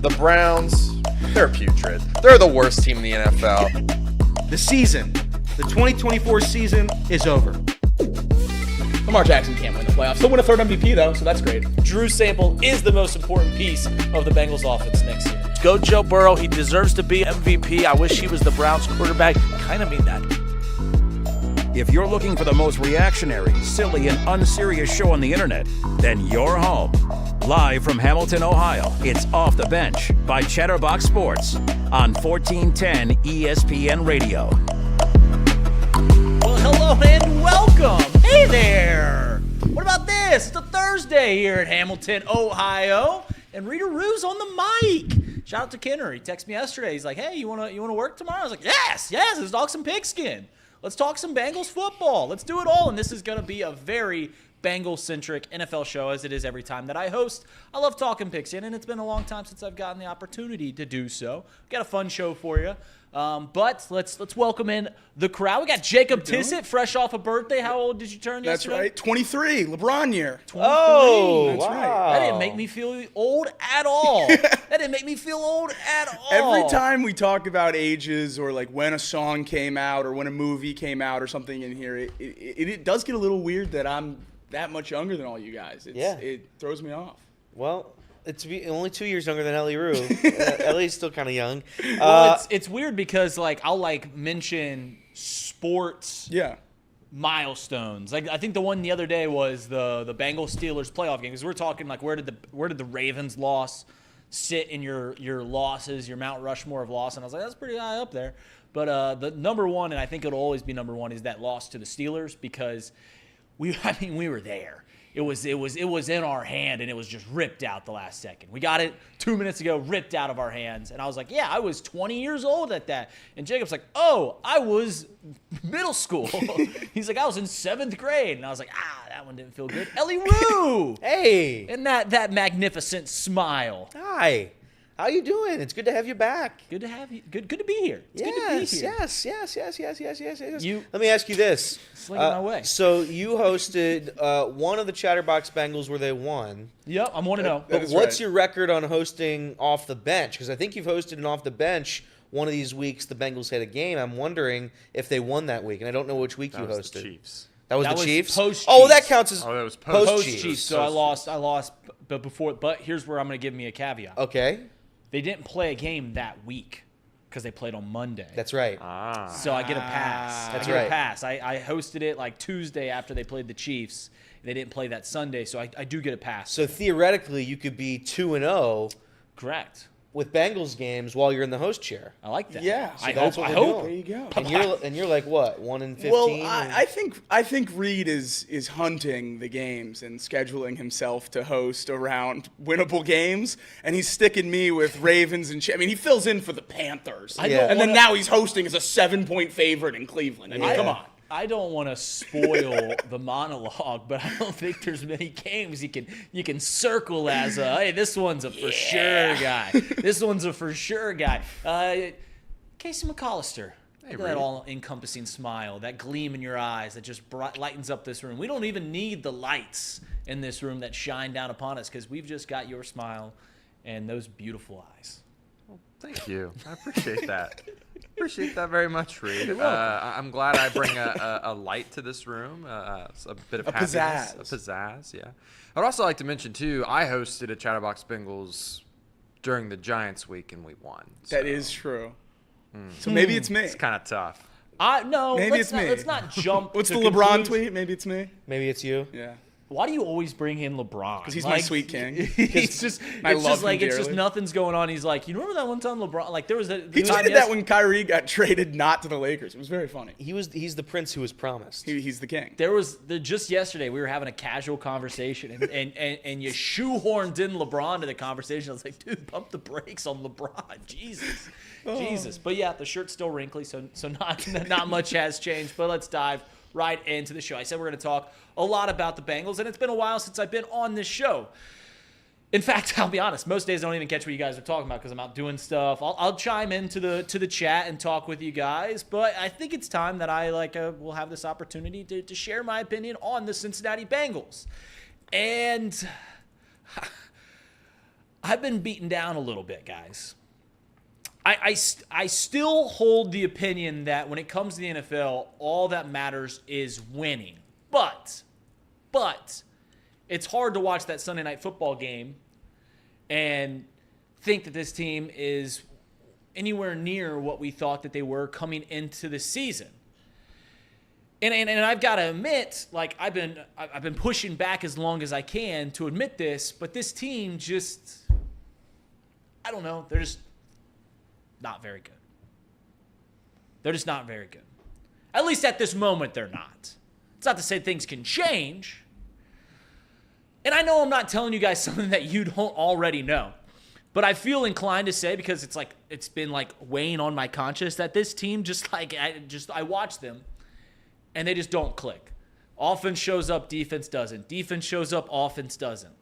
The Browns, they're putrid. They're the worst team in the NFL. The 2024 season is over. Lamar Jackson can't win the playoffs. He'll win a third MVP, though, so that's great. Drew Sample is the most important piece of the Bengals offense next year. Go Joe Burrow. He deserves to be MVP. I wish he was the Browns quarterback. Kind of mean that. If you're looking for the most reactionary, silly, and unserious show on the internet, then you're home. Live from Hamilton, Ohio, it's Off the Bench by Chatterbox Sports on 1410 ESPN Radio. Well, hello and welcome. Hey there. What about this? It's a Thursday here at Hamilton, Ohio, and Rita Roo's on the mic. Shout out to Kenner. He texted me yesterday. He's like, "Hey, you wanna work tomorrow?" I was like, "Yes. Let's talk some pigskin. Let's talk some Bengals football. Let's do it all." And this is gonna be a very Bengals-centric NFL show, as it is every time that I host. I love talking pigskin, and it's been a long time since I've gotten the opportunity to do so. We've got a fun show for you. But let's welcome in the crowd. We got Jacob Tissett, fresh off a birthday. How old did you turn yesterday? That's right. 23. LeBron year. 23. Oh, that's wow. right. That didn't make me feel old at all. That didn't make me feel old at all. Every time we talk about ages or like when a song came out or when a movie came out or something in here, it does get a little weird that I'm that much younger than all you guys. It throws me off. Well, it's only 2 years younger than Ellie Roo. Ellie's still kind of young. Well, it's weird because like I'll like mention sports milestones. Like I think the one the other day was the Bengals Steelers playoff game because we're talking like where did the Ravens loss sit in your losses, your Mount Rushmore of loss, and I was like that's pretty high up there. But the number one, and I think it'll always be number one, is that loss to the Steelers because we were there. It was in our hand, and it was just ripped out the last second. We got it 2 minutes ago, ripped out of our hands. And I was like, yeah, I was 20 years old at that. And Jacob's like, oh, I was middle school. He's like, I was in 7th grade. And I was like, that one didn't feel good. Ellie Roo! Hey! And that magnificent smile. Hi. How you doing? It's good to have you back. Good to have you. Good to be here. It's good to be here. Yes. Let me ask you this. Sling it my way. So you hosted one of the Chatterbox Bengals where they won. Yep, I'm 1-0. But what's your record on hosting off the bench? Because I think you've hosted an off the bench one of these weeks the Bengals had a game. I'm wondering if they won that week, and I don't know which week you hosted. The Chiefs. That was the Chiefs? Post-Chiefs. Oh, that counts as that was post-Chiefs. So I lost, but here's where I'm going to give me a caveat. Okay. They didn't play a game that week because they played on Monday. That's right. So I get a pass. That's I get right. a pass. I hosted it like Tuesday after they played the Chiefs. They didn't play that Sunday, so I do get a pass. So theoretically, you could be 2-0. Correct. With Bengals games while you're in the host chair. I like that. Yeah. So that's what we're doing. There you go. And you're like what, 1-15? Well, I think Reed is hunting the games and scheduling himself to host around winnable games, and he's sticking me with Ravens and. I mean, he fills in for the Panthers, and then now he's hosting as a 7-point favorite in Cleveland. I mean, come on. I don't want to spoil the monologue, but I don't think there's many games you can circle as hey, this one's a for sure guy. This one's a for sure guy. Casey McAllister. Look at that all-encompassing smile, that gleam in your eyes that just lightens up this room. We don't even need the lights in this room that shine down upon us because we've just got your smile and those beautiful eyes. Well, thank you. I appreciate that. Appreciate that very much, Reed. I'm glad I bring a light to this room, a bit of happiness, a pizzazz. Yeah. I'd also like to mention too, I hosted a Chatterbox Bengals during the Giants week and we won. So. That is true. So maybe it's me. It's kind of tough. No, maybe it's me. Let's not jump. What's to the LeBron conclusions. tweet? Maybe it's me. Maybe it's you. Yeah. Why do you always bring in LeBron? Because he's my sweet king. It's just nothing's going on. He's like, you remember that one time LeBron? Like there was a. He tweeted that when Kyrie got traded not to the Lakers. It was very funny. He's the prince who was promised. He's the king. There was just yesterday we were having a casual conversation and you shoehorned in LeBron to the conversation. I was like, dude, pump the brakes on LeBron. Jesus. But yeah, the shirt's still wrinkly, so not much has changed. But let's dive right into the show. I said we're going to talk a lot about the Bengals, and it's been a while since I've been on this show. In fact, I'll be honest, most days I don't even catch what you guys are talking about because I'm out doing stuff. I'll chime into the chat and talk with you guys, but I think it's time that I will have this opportunity to share my opinion on the Cincinnati Bengals. And I've been beaten down a little bit, guys. I still hold the opinion that when it comes to the NFL, all that matters is winning. But it's hard to watch that Sunday night football game and think that this team is anywhere near what we thought that they were coming into the season. And I've got to admit, like I've been pushing back as long as I can to admit this, but this team just, I don't know, they're just not very good. They're just not very good. At least at this moment, they're not. It's not to say things can change. And I know I'm not telling you guys something that you don't already know. But I feel inclined to say, because it's been like weighing on my conscience, that this team I watch them and they just don't click. Offense shows up, defense doesn't. Defense shows up, offense doesn't.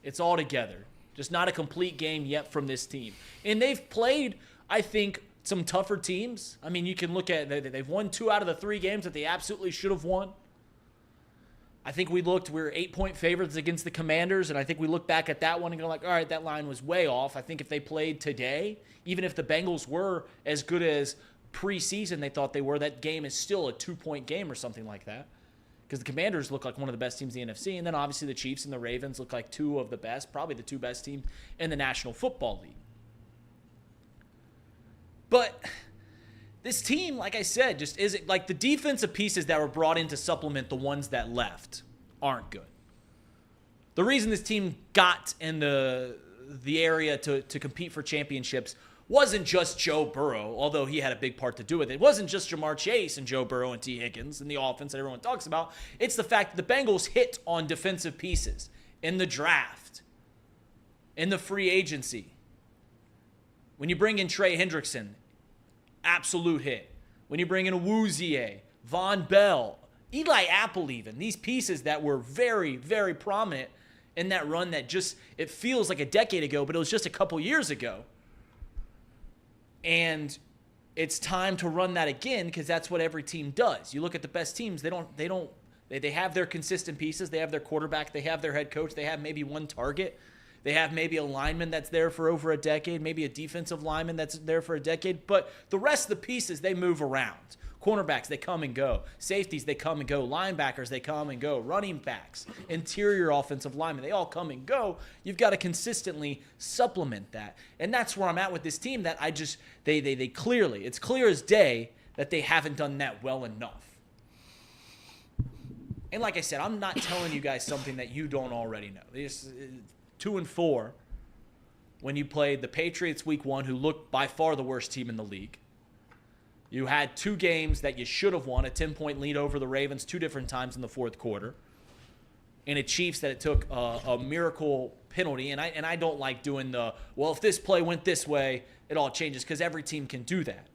It's all together. Just not a complete game yet from this team. And they've played, I think, some tougher teams. I mean, you can look at, they've won 2 out of the 3 games that they absolutely should have won. I think we were 8-point favorites against the Commanders, and I think we look back at that one and go like, all right, that line was way off. I think if they played today, even if the Bengals were as good as preseason they thought they were, that game is still a 2-point game or something like that. Because the Commanders look like one of the best teams in the NFC, and then obviously the Chiefs and the Ravens look like 2 of the best, probably the 2 best teams in the National Football League. But this team, like I said, just isn't, like the defensive pieces that were brought in to supplement the ones that left aren't good. The reason this team got in the area to compete for championships wasn't just Joe Burrow, although he had a big part to do with it. It wasn't just Jamar Chase and Joe Burrow and T. Higgins and the offense that everyone talks about. It's the fact that the Bengals hit on defensive pieces in the draft, in the free agency. When you bring in Trey Hendrickson, absolute hit. When you bring in Awuzie, Von Bell, Eli Apple even, these pieces that were very, very prominent in that run that just, it feels like a decade ago, but it was just a couple years ago. And it's time to run that again because that's what every team does. You look at the best teams, they have their consistent pieces, they have their quarterback, they have their head coach, they have maybe one target. They have maybe a lineman that's there for over a decade, maybe a defensive lineman that's there for a decade, but the rest of the pieces, they move around. Cornerbacks, they come and go. Safeties, they come and go. Linebackers, they come and go. Running backs, interior offensive linemen, they all come and go. You've got to consistently supplement that. And that's where I'm at with this team, that they clearly, it's clear as day that they haven't done that well enough. And like I said, I'm not telling you guys something that you don't already know. This 2-4 when you played the Patriots week 1, who looked by far the worst team in the league. You had 2 games that you should have won, a 10-point lead over the Ravens 2 different times in the fourth quarter, and a Chiefs that it took a miracle penalty. And I don't like doing if this play went this way, it all changes, because every team can do that.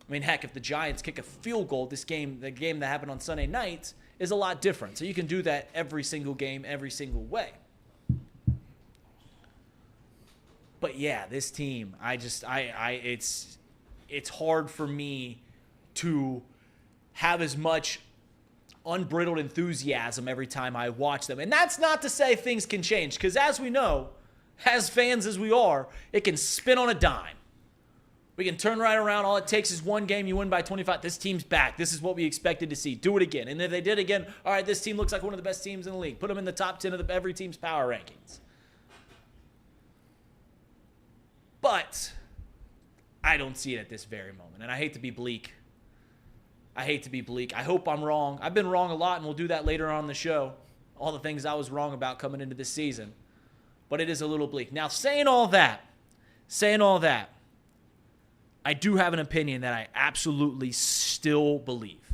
I mean, heck, if the Giants kick a field goal, the game that happened on Sunday night, is a lot different. So you can do that every single game, every single way. But yeah, this team, it's hard for me to have as much unbridled enthusiasm every time I watch them. And that's not to say things can change, because as we know, as fans as we are, it can spin on a dime. We can turn right around. All it takes is one game. You win by 25. This team's back. This is what we expected to see. Do it again. And if they did again, all right, this team looks like one of the best teams in the league. Put them in the top 10 of every team's power rankings. But I don't see it at this very moment. And I hate to be bleak. I hope I'm wrong. I've been wrong a lot, and we'll do that later on in the show. All the things I was wrong about coming into this season. But it is a little bleak. Now, saying all that, I do have an opinion that I absolutely still believe.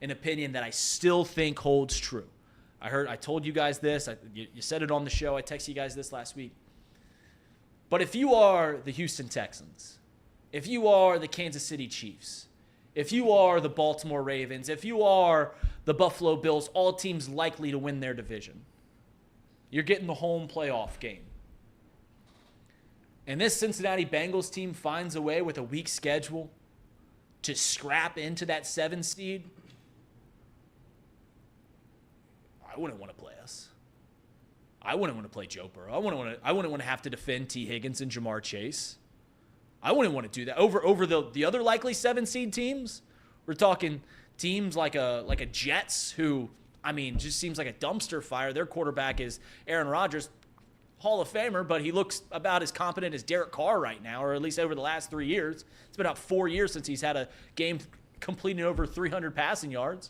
An opinion that I still think holds true. I told you guys this. You said it on the show. I texted you guys this last week. But if you are the Houston Texans, if you are the Kansas City Chiefs, if you are the Baltimore Ravens, if you are the Buffalo Bills, all teams likely to win their division, you're getting the home playoff game. And this Cincinnati Bengals team finds a way with a weak schedule to scrap into that 7 seed, I wouldn't want to play us. I wouldn't want to play Joe Burrow. I wouldn't want to have to defend T. Higgins and Jamar Chase. I wouldn't want to do that over the other likely 7 seed teams. We're talking teams like a Jets, who, I mean, just seems like a dumpster fire. Their quarterback is Aaron Rodgers, Hall of Famer, but he looks about as competent as Derek Carr right now, or at least over the last 3 years. It's been about 4 years since he's had a game completing over 300 passing yards.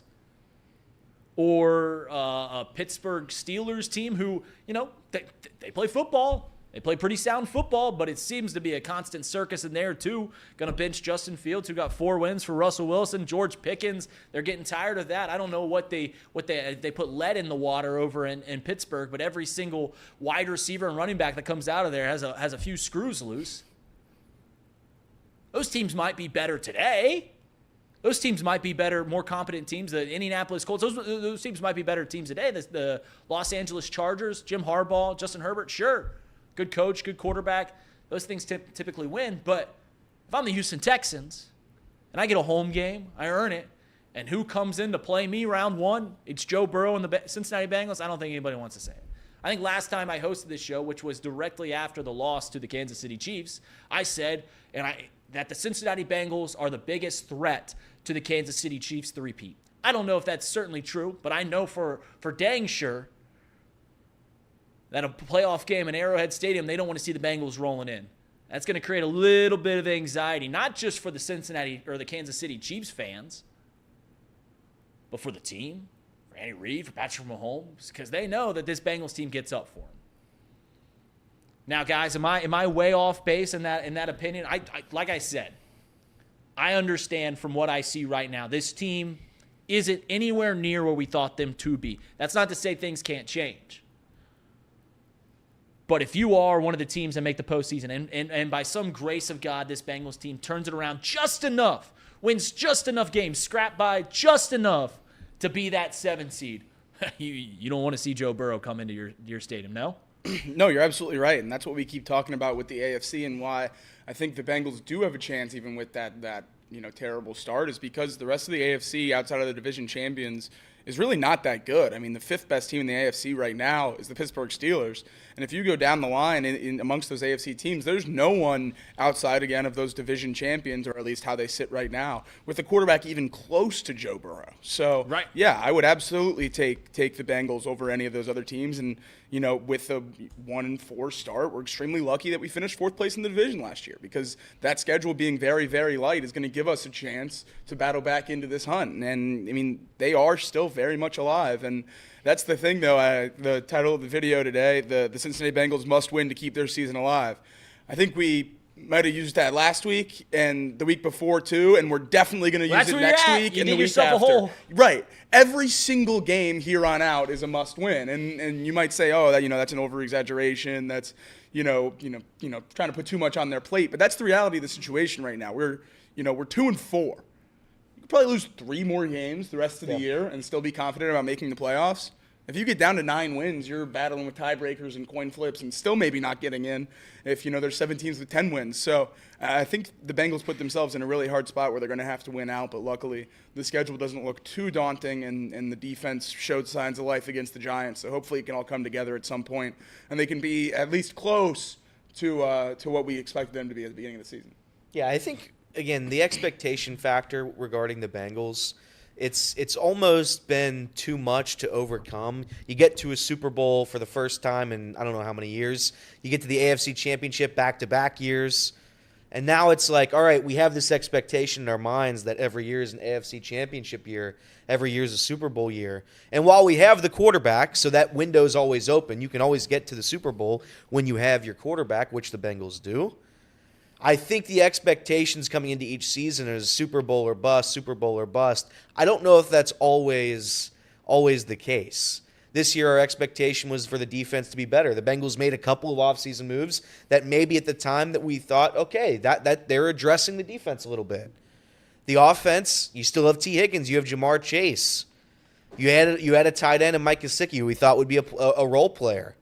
Or a Pittsburgh Steelers team who, they play football. They play pretty sound football, but it seems to be a constant circus in there, too. Going to bench Justin Fields, who got 4 wins for Russell Wilson. George Pickens, they're getting tired of that. I don't know what they put lead in the water over in Pittsburgh, but every single wide receiver and running back that comes out of there has a few screws loose. Those teams might be better today. Those teams might be better, more competent teams. The Indianapolis Colts, those teams might be better teams today. The Los Angeles Chargers, Jim Harbaugh, Justin Herbert, sure. Good coach, good quarterback. Those things typically win. But if I'm the Houston Texans and I get a home game, I earn it, and who comes in to play me round 1? It's Joe Burrow and the Cincinnati Bengals. I don't think anybody wants to say it. I think last time I hosted this show, which was directly after the loss to the Kansas City Chiefs, I said that the Cincinnati Bengals are the biggest threat to the Kansas City Chiefs three-peat. I don't know if that's certainly true, but I know for dang sure that a playoff game in Arrowhead Stadium, they don't want to see the Bengals rolling in. That's going to create a little bit of anxiety, not just for the Cincinnati or the Kansas City Chiefs fans, but for the team, for Andy Reid, for Patrick Mahomes, because they know that this Bengals team gets up for them. Now, guys, am I way off base in that opinion? I like I said, I understand from what I see right now, this team isn't anywhere near where we thought them to be. That's not to say things can't change. But if you are one of the teams that make the postseason, and by some grace of God, this Bengals team turns it around just enough, wins just enough games, scrap by just enough to be that 7 seed, you don't want to see Joe Burrow come into your stadium, no? No, you're absolutely right, and that's what we keep talking about with the AFC, and why I think the Bengals do have a chance even with that terrible start, is because the rest of the AFC outside of the division champions is really not that good. I mean, the 5th best team in the AFC right now is the Pittsburgh Steelers. And if you go down the line in amongst those AFC teams, there's no one outside, again, of those division champions, or at least how they sit right now, with a quarterback even close to Joe Burrow. So, right. Yeah, I would absolutely take the Bengals over any of those other teams. And, with a 1-4 start, we're extremely lucky that we finished 4th place in the division last year, because that schedule being very, very light is going to give us a chance to battle back into this hunt. And, I mean, they are still very much alive. And that's the thing, though. The title of the video today, the Cincinnati Bengals must win to keep their season alive. I think we might have used that last week and the week before, too, and we're definitely going to use it next week and the week after. Right. Every single game here on out is a must-win. And you might say, oh, that's an over-exaggeration. That's, trying to put too much on their plate. But that's the reality of the situation right now. We're 2-4. Probably lose 3 more games the rest of the year and still be confident about making the playoffs. If you get down to 9 wins, you're battling with tiebreakers and coin flips and still maybe not getting in if, there's 7 teams with 10 wins. So I think the Bengals put themselves in a really hard spot where they're going to have to win out. But luckily, the schedule doesn't look too daunting, and the defense showed signs of life against the Giants. So hopefully it can all come together at some point, and they can be at least close to what we expected them to be at the beginning of the season. Yeah, I think, again, the expectation factor regarding the Bengals, it's almost been too much to overcome. You get to a Super Bowl for the first time in I don't know how many years. You get to the AFC Championship back-to-back years. And now it's like, all right, we have this expectation in our minds that every year is an AFC Championship year. Every year is a Super Bowl year. And while we have the quarterback, so that window's always open, you can always get to the Super Bowl when you have your quarterback, which the Bengals do. I think the expectations coming into each season is Super Bowl or bust, Super Bowl or bust. I don't know if that's always the case. This year, our expectation was for the defense to be better. The Bengals made a couple of offseason moves that maybe at the time that we thought, okay, that they're addressing the defense a little bit. The offense, you still have T. Higgins, you have Jamar Chase. You had a tight end in Mike Gesicki, who we thought would be a role player.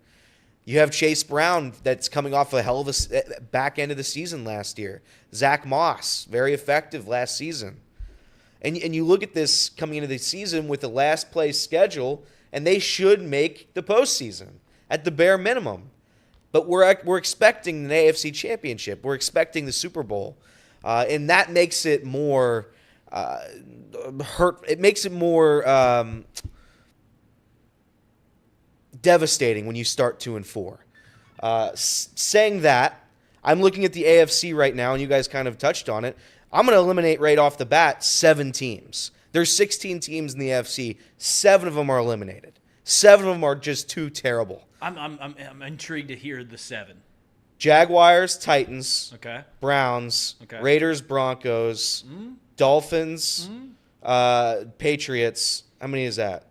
You have Chase Brown that's coming off a hell of a back end of the season last year. Zach Moss, very effective last season. And you look at this coming into the season with the last place schedule, and they should make the postseason. at the bare minimum. But we're expecting an AFC Championship. We're expecting the Super Bowl, and that makes it more It makes it more devastating when you start 2-4. Saying that, I'm looking at the AFC right now, and you guys kind of touched on it. I'm going to eliminate right off the bat 7 teams. There's 16 teams in the AFC. 7 of them are eliminated. 7 of them are just too terrible. I'm intrigued to hear the 7. Jaguars, Titans, okay. Browns, okay. Raiders, Broncos, Dolphins, Patriots. How many is that?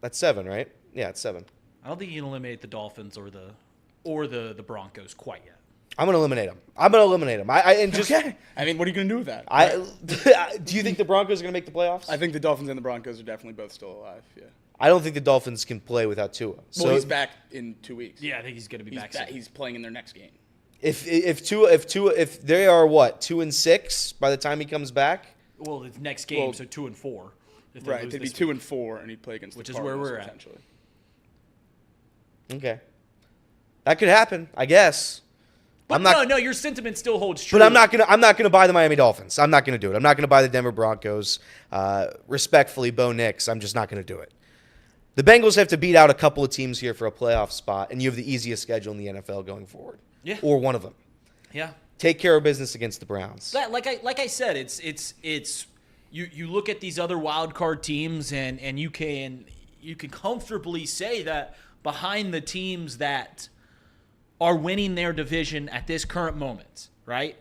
That's 7, right? Yeah, it's 7. I don't think you can eliminate the Dolphins or the Broncos quite yet. I'm going to eliminate them. Okay. I mean, what are you going to do with that? Do you think the Broncos are going to make the playoffs? I think the Dolphins and the Broncos are definitely both still alive. Yeah. I don't think the Dolphins can play without Tua. Well, he's back in 2 weeks. Yeah, I think he's going to be back soon. He's playing in their next game. If they are 2-6 by the time he comes back. Well, it's next game, so 2-4. Right, they'd be 2-4, and he'd play against which the is where Cardinals, we're at. Potentially. Okay, that could happen, I guess. But no, your sentiment still holds true. But I'm not gonna buy the Miami Dolphins. I'm not gonna do it. I'm not gonna buy the Denver Broncos. Respectfully, Bo Nix, I'm just not gonna do it. The Bengals have to beat out a couple of teams here for a playoff spot, and you have the easiest schedule in the NFL going forward. Yeah. Or one of them. Yeah. Take care of business against the Browns. Like I said, it's you look at these other wild card teams, and you can comfortably say that behind the teams that are winning their division at this current moment, right?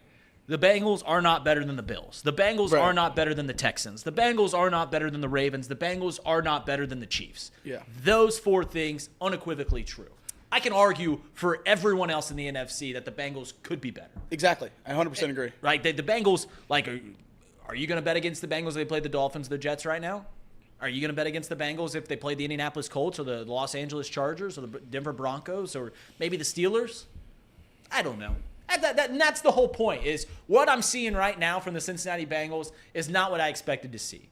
The Bengals are not better than the Bills. The Bengals are not better than the Texans. The Bengals are not better than the Ravens. The Bengals are not better than the Chiefs. Yeah. Those 4 things, unequivocally true. I can argue for everyone else in the NFC that the Bengals could be better. Exactly. I 100% agree. Right? The Bengals, like, are you going to bet against the Bengals if they played the Dolphins or the Jets right now? Are you going to bet against the Bengals if they played the Indianapolis Colts or the Los Angeles Chargers or the Denver Broncos or maybe the Steelers? I don't know. And that's the whole point, is what I'm seeing right now from the Cincinnati Bengals is not what I expected to see.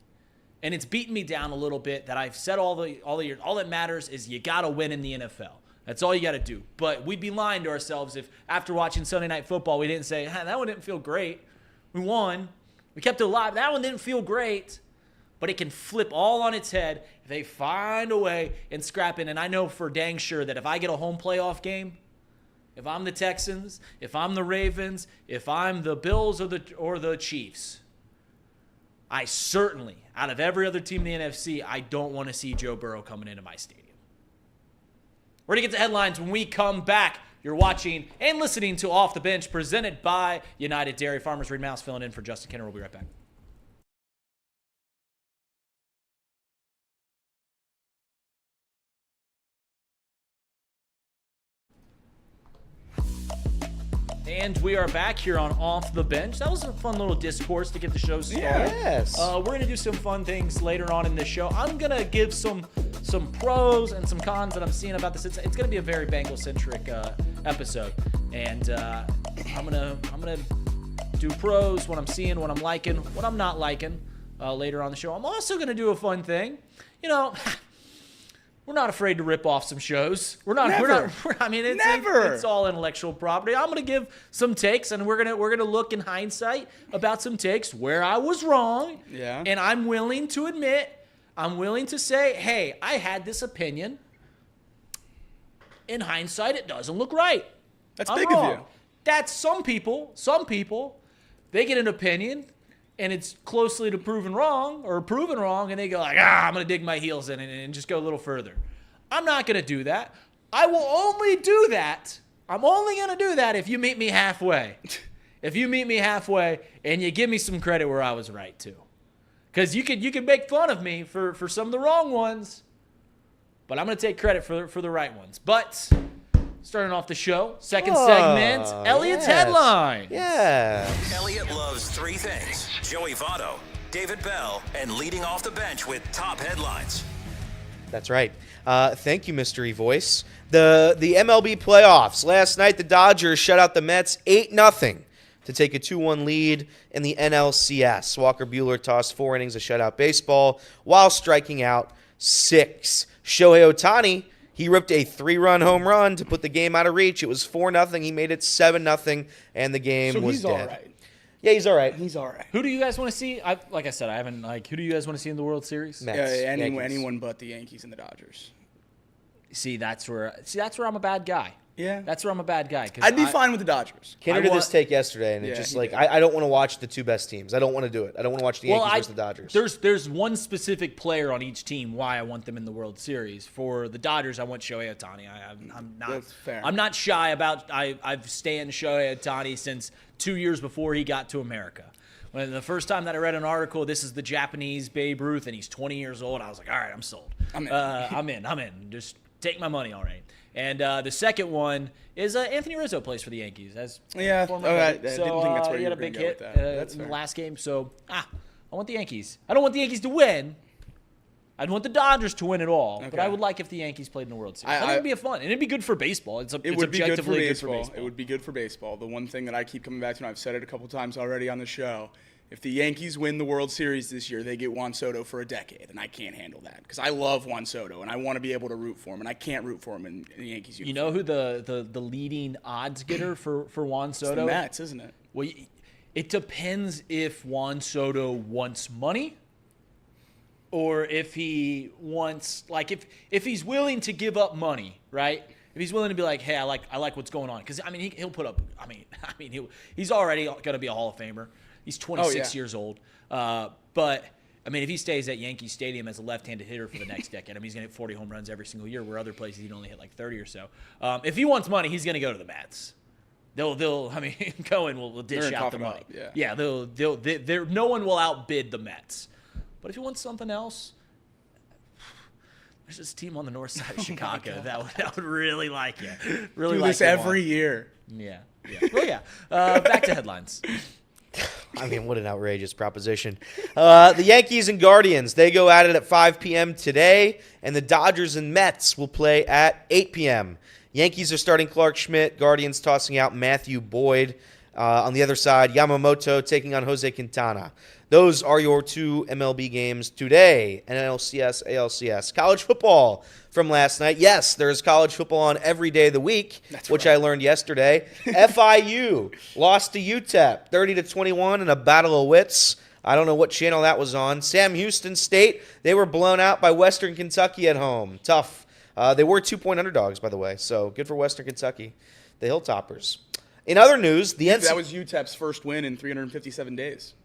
And it's beaten me down a little bit that I've said all that matters is you got to win in the NFL. That's all you got to do. But we'd be lying to ourselves if after watching Sunday Night Football we didn't say, that one didn't feel great. We won. We kept it alive. That one didn't feel great. But it can flip all on its head if they find a way and scrap it. And I know for dang sure that if I get a home playoff game, if I'm the Texans, if I'm the Ravens, if I'm the Bills or the Chiefs, I certainly, out of every other team in the NFC, I don't want to see Joe Burrow coming into my stadium. We're going to get to headlines when we come back. You're watching and listening to Off the Bench, presented by United Dairy Farmers. Reed Mouse filling in for Justin Kenner. We'll be right back. And we are back here on Off the Bench. That was a fun little discourse to get the show started. Yes. We're going to do some fun things later on in this show. I'm going to give some pros and some cons that I'm seeing about this. It's going to be a very Bengal-centric episode. And I'm gonna do pros, what I'm seeing, what I'm liking, what I'm not liking later on the show. I'm also going to do a fun thing. You know, we're not afraid to rip off some shows. It's all intellectual property. I'm going to give some takes, and we're gonna look in hindsight about some takes where I was wrong. Yeah. And I'm willing to say, hey, I had this opinion. In hindsight, it doesn't look right. That's I'm big wrong. of you. That's some people, they get an opinion, and it's closely to proven wrong, and they go like, I'm going to dig my heels in and just go a little further. I'm not going to do that. I will only do that. I'm only going to do that if you meet me halfway. If you meet me halfway and you give me some credit where I was right too. Because you could make fun of me for some of the wrong ones, but I'm going to take credit for the right ones. But starting off the show, second segment, Elliot's headline. Yeah. Elliot loves 3 things: Joey Votto, David Bell, and leading off the bench with top headlines. That's right. Thank you, Mystery Voice. The MLB playoffs. Last night, the Dodgers shut out the Mets 8-0 to take a 2-1 lead in the NLCS. Walker Buehler tossed 4 innings of shutout baseball while striking out 6. Shohei Ohtani He ripped a 3-run home run to put the game out of reach. It was 4-0. He made it 7-0, and the game was dead. All right. Yeah, he's all right. He's all right. Who do you guys want to see? Like I said, I haven't who do you guys want to see in the World Series? Mets, anyone but the Yankees and the Dodgers. See, that's where I'm a bad guy. Yeah. That's where I'm a bad guy. I'd be fine with the Dodgers. Kinder did this take yesterday, and it's just like, I don't want to watch the two best teams. I don't want to do it. I don't want to watch the Yankees versus the Dodgers. There's one specific player on each team why I want them in the World Series. For the Dodgers, I want Shohei Ohtani. I'm not. That's fair. I'm not shy about. I've stayed Shohei Ohtani since 2 years before he got to America. When the first time that I read an article, this is the Japanese Babe Ruth, and he's 20 years old. I was like, all right, I'm sold. I'm in. Just take my money already. And the second one is Anthony Rizzo plays for the Yankees. I didn't think that's where he had a big hit in the last game. So I want the Yankees. I don't want the Yankees to win. I'd want the Dodgers to win it all. Okay. But I would like if the Yankees played in the World Series. I think it would be fun, and it'd be good for baseball. It would be good for baseball. It would be good for baseball. The one thing that I keep coming back to, and I've said it a couple times already on the show. If the Yankees win the World Series this year, they get Juan Soto for a decade, and I can't handle that because I love Juan Soto, and I want to be able to root for him, and I can't root for him in the Yankees uniform. You know who the leading odds getter for Juan Soto? It's the Mets, isn't it? Well, it depends if Juan Soto wants money or if he wants, like, if he's willing to give up money, right? If he's willing to be like, hey, I like what's going on, because he'll put up. He's already going to be a Hall of Famer. He's 26 years old. But, if he stays at Yankee Stadium as a left-handed hitter for the next decade, he's going to hit 40 home runs every single year, where other places he'd only hit like 30 or so. If he wants money, he's going to go to the Mets. Cohen will dish out the money. Yeah, no one will outbid the Mets. But if he wants something else, there's this team on the north side of Chicago that would really like you. Really do like this every year. Yeah. Well, yeah. Back to headlines. What an outrageous proposition. The Yankees and Guardians, they go at it at 5 p.m. today, and the Dodgers and Mets will play at 8 p.m. Yankees are starting Clark Schmidt, Guardians tossing out Matthew Boyd. On the other side, Yamamoto taking on Jose Quintana. Those are your two MLB games today. NLCS, ALCS. College football from last night. Yes, there is college football on every day of the week, which I learned yesterday. FIU lost to UTEP 30-21 in a battle of wits. I don't know what channel that was on. Sam Houston State, they were blown out by Western Kentucky at home. Tough. They were 2-point underdogs, by the way, so good for Western Kentucky, the Hilltoppers. In other news, that was UTEP's first win in 357 days.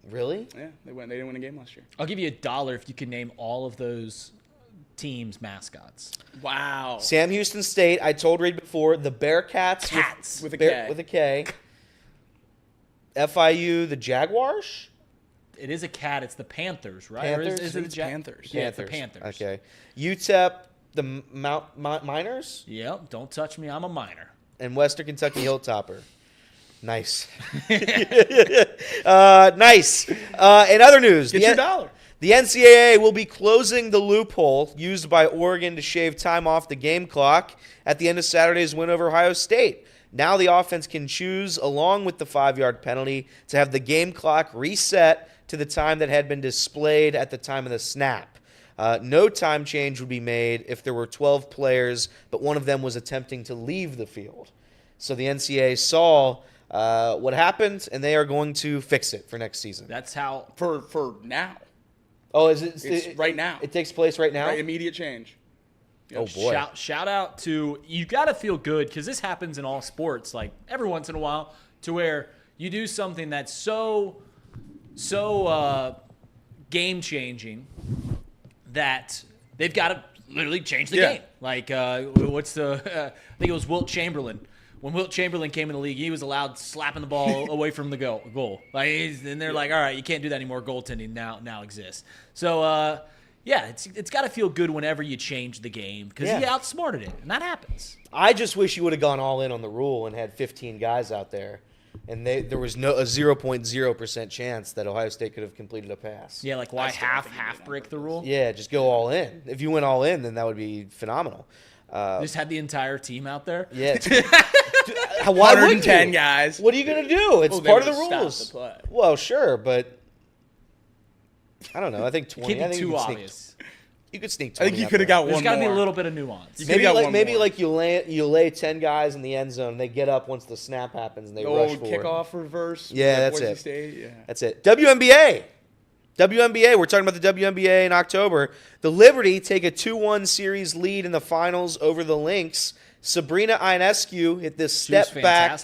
Really? Yeah, they didn't win a game last year. I'll give you $1 if you can name all of those teams' mascots. Wow. Sam Houston State, I told Reed before, the Bearcats with a K. FIU, the Jaguars? It is a cat. It's the Panthers, right? Panthers? Or is it the Panthers. Yeah, it's the Panthers. Okay. UTEP, the Miners? Yep. Don't touch me. I'm a minor. And Western Kentucky Hilltopper. Nice. Nice. In other news, get your $1. The NCAA will be closing the loophole used by Oregon to shave time off the game clock at the end of Saturday's win over Ohio State. Now the offense can choose, along with the 5-yard penalty, to have the game clock reset to the time that had been displayed at the time of the snap. No time change would be made if there were 12 players, but one of them was attempting to leave the field. So the NCAA saw what happened, and they are going to fix it for next season. That's how for now. Oh, is it? It's right now. It takes place right now. Right, immediate change. Yep. Oh boy! Shout out to you. Got to feel good because this happens in all sports, like every once in a while, to where you do something that's so game changing that they've got to literally change the game. Like I think it was Wilt Chamberlain. When Wilt Chamberlain came in the league, he was allowed slapping the ball away from the goal. And they're like, all right, you can't do that anymore. Goaltending now exists. So, it's got to feel good whenever you change the game because he outsmarted it, and that happens. I just wish you would have gone all in on the rule and had 15 guys out there, and there was a 0.0% chance that Ohio State could have completed a pass. Yeah, like why half break the rule? Yeah, just go all in. If you went all in, then that would be phenomenal. Just had the entire team out there? Yeah. Why 110 guys. What are you going to do? It's part of the rules. The play. Well, sure, but I don't know. I think 20. It can't be too obvious. You could sneak 20. I think you could have got one more. There's got to be a little bit of nuance. Maybe you lay 10 guys in the end zone and they get up once the snap happens and they rush forward. Kickoff reverse. Yeah, that's it. State. Yeah. That's it. WNBA. We're talking about the WNBA in October. The Liberty take a 2-1 series lead in the finals over the Lynx. Sabrina Ionescu hit this step-back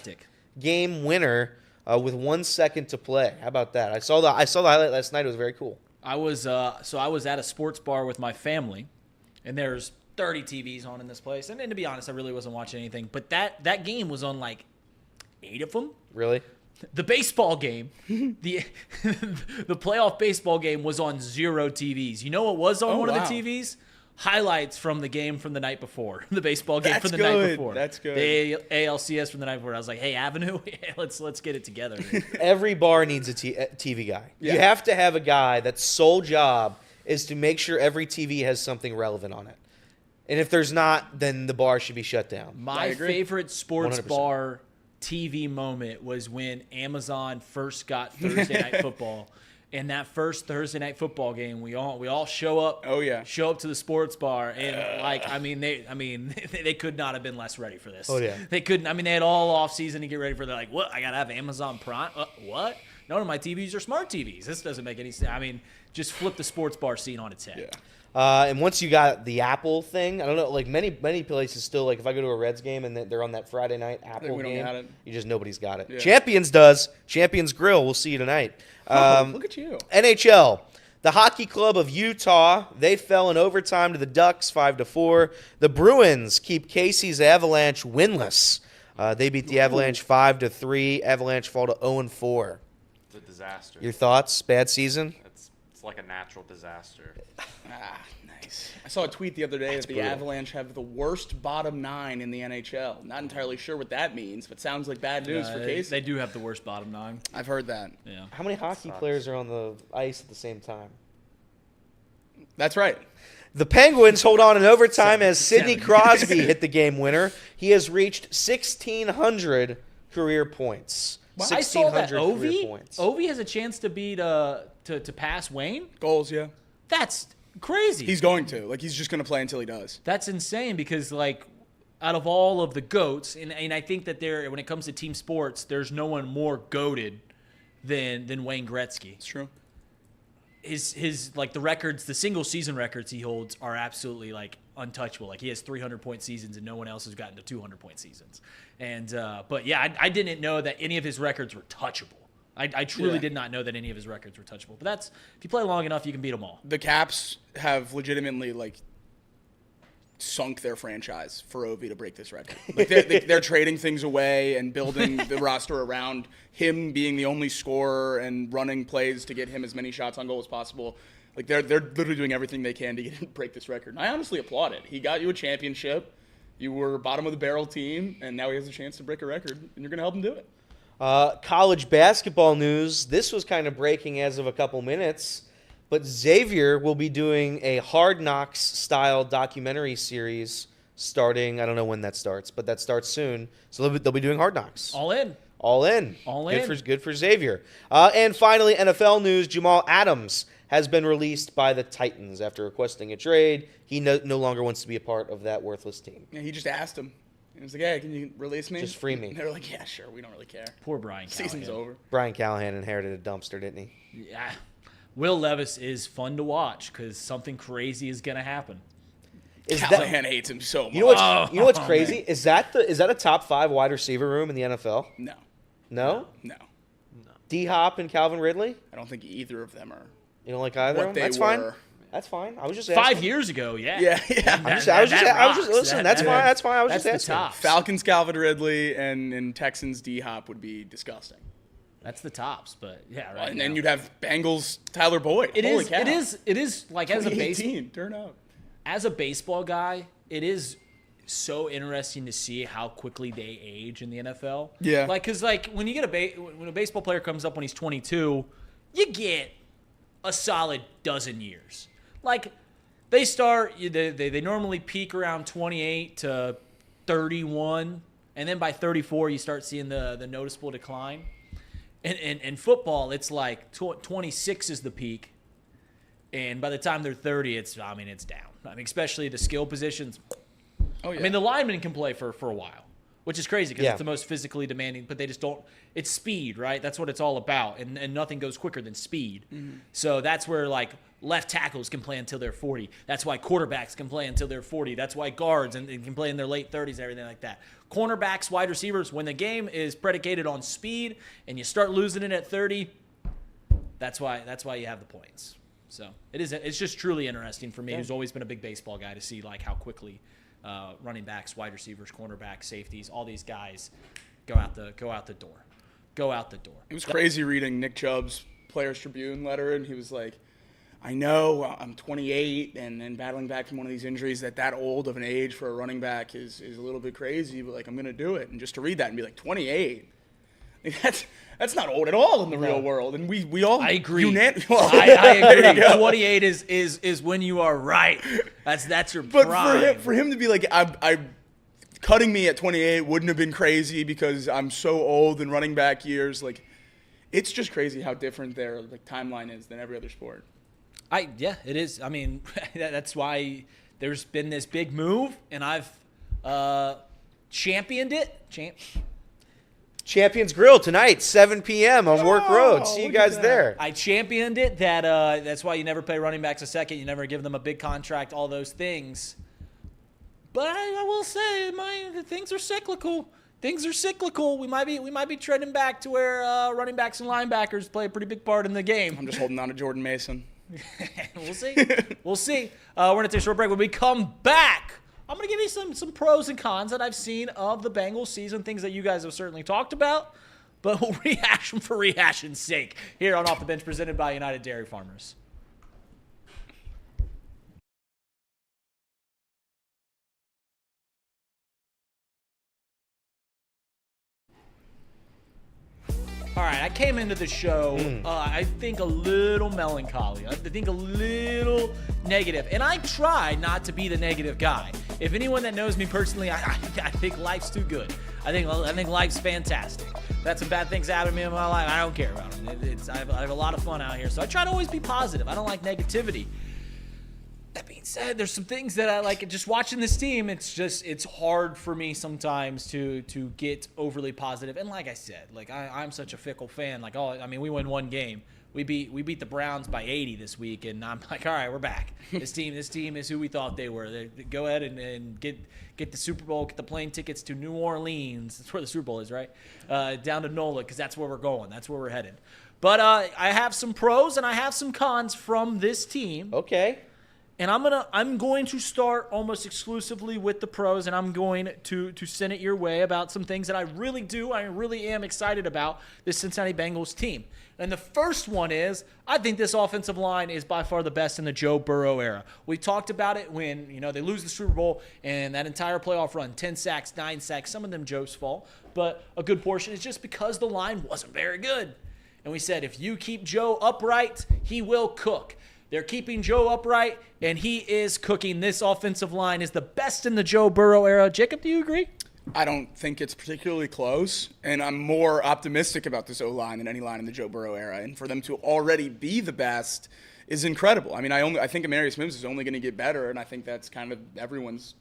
game winner with 1 second to play. How about that? I saw the highlight last night. It was very cool. I was at a sports bar with my family, and there's 30 TVs on in this place. And to be honest, I really wasn't watching anything. But that game was on like 8 of them. Really? The baseball game, the playoff baseball game was on 0 TVs. You know what was on one of the TVs? Highlights from the game from the night before. The baseball game from the night before. That's good. The ALCS from the night before. I was like, hey, Avenue, let's get it together. Every bar needs a TV guy. Yeah. You have to have a guy that's sole job is to make sure every TV has something relevant on it. And if there's not, then the bar should be shut down. My favorite sports 100%. bar TV moment was when Amazon first got Thursday Night Football. In that first Thursday Night Football game, we all show up. Oh yeah, show up to the sports bar, and they could not have been less ready for this. Oh yeah, they couldn't. I mean, they had all off season to get ready for. They're like, what? I gotta have Amazon Prime. What? None of my TVs are smart TVs. This doesn't make any sense. I mean, just flip the sports bar scene on its head. Yeah. And once you got the Apple thing, I don't know, like many places still, like if I go to a Reds game and they're on that Friday night Apple game, nobody's got it. Yeah. Champions does. Champions Grill. We'll see you tonight. Look at you. NHL. The Hockey Club of Utah, they fell in overtime to the Ducks 5-4. The Bruins keep Casey's Avalanche winless. They beat the Avalanche 5-3. Avalanche fall to 0-4. It's a disaster. Your thoughts? Bad season? It's like a natural disaster. Nice. I saw a tweet the other day that the Avalanche have the worst bottom 9 in the NHL. Not entirely sure what that means, but sounds like bad news for Casey. They do have the worst bottom 9. I've heard that. Yeah. How many hockey players are on the ice at the same time? That's right. The Penguins hold on in overtime as Sidney Crosby hit the game winner. He has reached 1,600 career points. Well, I saw that Ovi has a chance to beat to pass Wayne. Goals, yeah. That's crazy. He's going to. Like, he's just going to play until he does. That's insane because, like, out of all of the GOATs, and I think that when it comes to team sports, there's no one more GOATed than Wayne Gretzky. It's true. His like the records, the single season records he holds are absolutely like untouchable. Like he has 300-point seasons and no one else has gotten to 200-point seasons. And but yeah, I didn't know that any of his records were touchable. I truly did not know that any of his records were touchable. But that's if you play long enough, you can beat them all. The Caps have legitimately like sunk their franchise for Ovi to break this record. Like they're trading things away and building the roster around him being the only scorer and running plays to get him as many shots on goal as possible. Like they're literally doing everything they can to get him to break this record. And I honestly applaud it. He got you a championship. You were bottom of the barrel team, and now he has a chance to break a record, and you're going to help him do it. College basketball news. This was kind of breaking as of a couple minutes. But Xavier will be doing a Hard Knocks style documentary series starting, I don't know when that starts, but that starts soon. So they'll be doing Hard Knocks. All in. All in. All in. Good for Xavier. And finally, NFL news. Jamal Adams has been released by the Titans after requesting a trade. He no longer wants to be a part of that worthless team. Yeah, he just asked him. He was like, hey, can you release me? Just free me. And they were like, yeah, sure. We don't really care. Poor Brian Callahan. Season's over. Brian Callahan inherited a dumpster, didn't he? Yeah. Will Levis is fun to watch because something crazy is going to happen. Callahan hates him so much. You know what's crazy? Is that a top 5 wide receiver room in the NFL? No. No? No. D-Hop and Calvin Ridley? I don't think either of them are. You don't like either of them? That's fine. That's fine. I was just asking. 5 years ago, yeah. Yeah. I was just listen, that's fine. That's fine. I was just asking. Top. Falcons, Calvin Ridley, and Texans, D-Hop would be disgusting. That's the tops, but yeah, right. And then you'd have Bengals, Tyler Boyd. Holy cow. It is like as a turn up. As a baseball guy, it is so interesting to see how quickly they age in the NFL. Yeah. Like, cause like when you get when a baseball player comes up when he's 22, you get a solid dozen years. Like they start, they normally peak around 28 to 31, and then by 34 you start seeing the noticeable decline. And in football, it's like 26 is the peak, And by the time they're 30, it's down. I mean, especially the skill positions. Oh, yeah. I mean, the linemen can play for a while, which is crazy because Yeah. it's the most physically demanding, but they just don't. It's speed, right? That's what it's all about, and nothing goes quicker than speed. Mm-hmm. So that's where, like, left tackles can play until they're 40. That's why quarterbacks can play until they're 40. That's why guards and can play in their late 30s and everything like that. Cornerbacks, wide receivers, when the game is predicated on speed and you start losing it at 30, that's why you have the points. So it's just truly interesting for me, who's always been a big baseball guy, to see like how quickly running backs, wide receivers, cornerbacks, safeties, all these guys go out the door. It was crazy reading Nick Chubb's Players Tribune letter, and he was like, I know I'm 28 and battling back from one of these injuries that old of an age for a running back is a little bit crazy, but like I'm going to do it. And just to read that and be like 28, that's not old at all in the real world. And we all I agree. I agree. 28 is when you are right. That's your prime. But for him to be like, I'm cutting me at 28 wouldn't have been crazy because I'm so old in running back years. Like, it's just crazy how different their like timeline is than every other sport. Yeah, it is. I mean, that's why there's been this big move, and I've championed it. Champions Grill tonight, 7 p.m. on Work Road. See you guys there. I championed it. That's why you never pay running backs a second. You never give them a big contract, all those things. But I will say, things are cyclical. We might be trending back to where running backs and linebackers play a pretty big part in the game. I'm just holding on to Jordan Mason. We'll see. We're going to take a short break. When we come back, I'm going to give you some pros and cons that I've seen of the Bengals season, things that you guys have certainly talked about, but we'll rehash them for rehashing's sake here on Off the Bench, presented by United Dairy Farmers. All right, I came into the show, I think a little melancholy. I think a little negative. And I try not to be the negative guy. If anyone that knows me personally, I think life's too good. I think life's fantastic. That's some bad things happen to me in my life. I don't care about them. I have a lot of fun out here. So I try to always be positive. I don't like negativity. That being said, there's some things that I like. Just watching this team, it's hard for me sometimes to get overly positive. And like I said, like I'm such a fickle fan. Like, we win one game. We beat the Browns by 80 this week, and I'm like, all right, we're back. This team is who we thought they were. They go ahead and get the Super Bowl, get the plane tickets to New Orleans. That's where the Super Bowl is, right? Down to NOLA, because that's where we're going. That's where we're headed. But I have some pros and I have some cons from this team. Okay. And I'm going to start almost exclusively with the pros, and I'm going to send it your way about some things that I really am excited about this Cincinnati Bengals team. And the first one is, I think this offensive line is by far the best in the Joe Burrow era. We talked about it when, they lose the Super Bowl and that entire playoff run, 10 sacks, 9 sacks, some of them Joe's fault, but a good portion is just because the line wasn't very good. And we said, if you keep Joe upright, he will cook. They're keeping Joe upright, and he is cooking. This offensive line is the best in the Joe Burrow era. Jacob, do you agree? I don't think it's particularly close, and I'm more optimistic about this O-line than any line in the Joe Burrow era. And for them to already be the best is incredible. I mean, I think Amarius Mims is only going to get better, and I think that's kind of everyone's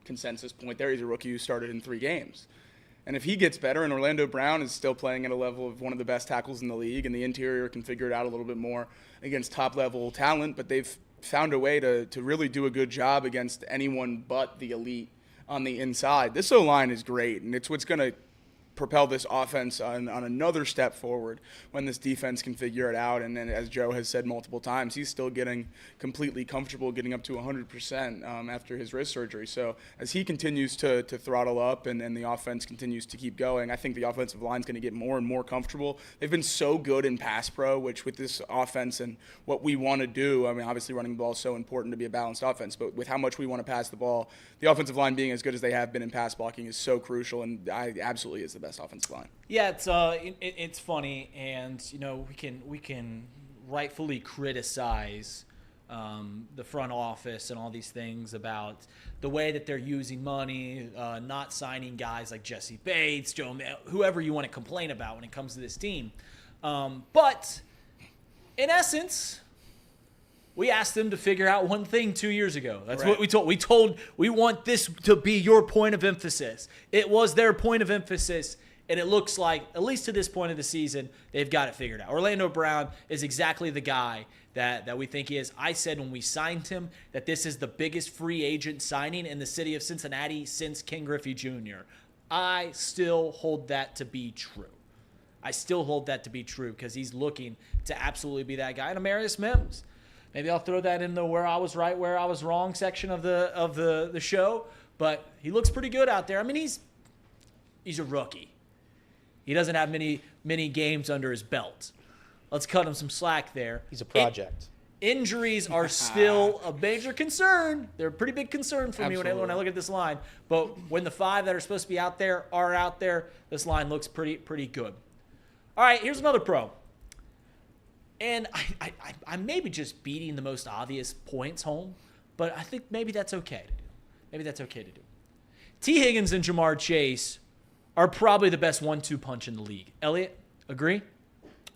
consensus point there. He's a rookie who started in 3 games. And if he gets better, and Orlando Brown is still playing at a level of one of the best tackles in the league, and the interior can figure it out a little bit more against top-level talent, but they've found a way to really do a good job against anyone but the elite on the inside. This O-line is great, and it's what's going to propel this offense on another step forward when this defense can figure it out. And then, as Joe has said multiple times, he's still getting completely comfortable, getting up to 100% after his wrist surgery. So as he continues to throttle up and the offense continues to keep going, I think the offensive line is going to get more and more comfortable. They've been so good in pass pro, which with this offense and what we want to do, I mean, obviously running the ball is so important to be a balanced offense, but with how much we want to pass the ball, the offensive line being as good as they have been in pass blocking is so crucial, and absolutely is the best offensive line. Yeah, it's funny, and we can rightfully criticize the front office and all these things about the way that they're using money, not signing guys like Jesse Bates, whoever you want to complain about when it comes to this team. But in essence, We asked them to figure out one thing 2 years ago. That's what we told. We want this to be your point of emphasis. It was their point of emphasis, and it looks like, at least to this point of the season, they've got it figured out. Orlando Brown is exactly the guy that we think he is. I said when we signed him that this is the biggest free agent signing in the city of Cincinnati since Ken Griffey Jr. I still hold that to be true. Because he's looking to absolutely be that guy. And Amarius Mims. Maybe I'll throw that in the where I was right, where I was wrong section of the show. But he looks pretty good out there. I mean, he's a rookie. He doesn't have many games under his belt. Let's cut him some slack there. He's a project. Injuries are still a major concern. They're a pretty big concern for me when I look at this line. But when the 5 that are supposed to be out there are out there, this line looks pretty good. All right, here's another pro. And I may be just beating the most obvious points home, but I think maybe that's okay to do. T. Higgins and Jamar Chase are probably the best 1-2 punch in the league. Elliot, agree?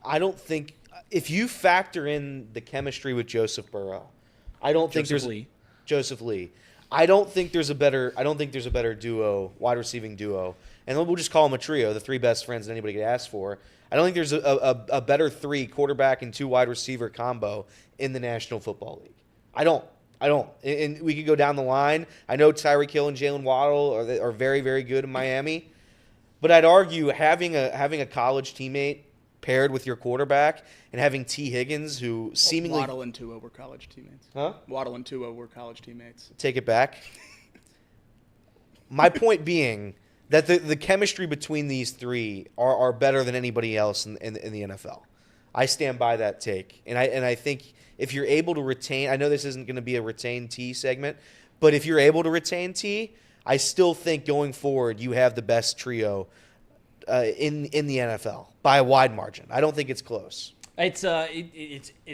I don't think if you factor in the chemistry with Joseph Burrow, I don't think there's Joseph Lee. I don't think there's a better duo, wide receiving duo, and we'll just call them a trio, the 3 best friends that anybody could ask for. I don't think there's a better 3 quarterback and 2 wide receiver combo in the National Football League. I don't. And we could go down the line. I know Tyreek Hill and Jalen Waddle are very, very good in Miami, but I'd argue having a college teammate paired with your quarterback and having T. Higgins, who seemingly Waddle and Tua were college teammates. Huh? Waddle and Tua were college teammates. Take it back. My point being that the chemistry between these 3 are better than anybody else in the NFL. I stand by that take. And I think if you're able to retain – I know this isn't going to be a retain T segment, but if you're able to retain T, I still think going forward you have the best trio in the NFL by a wide margin. I don't think it's close. It's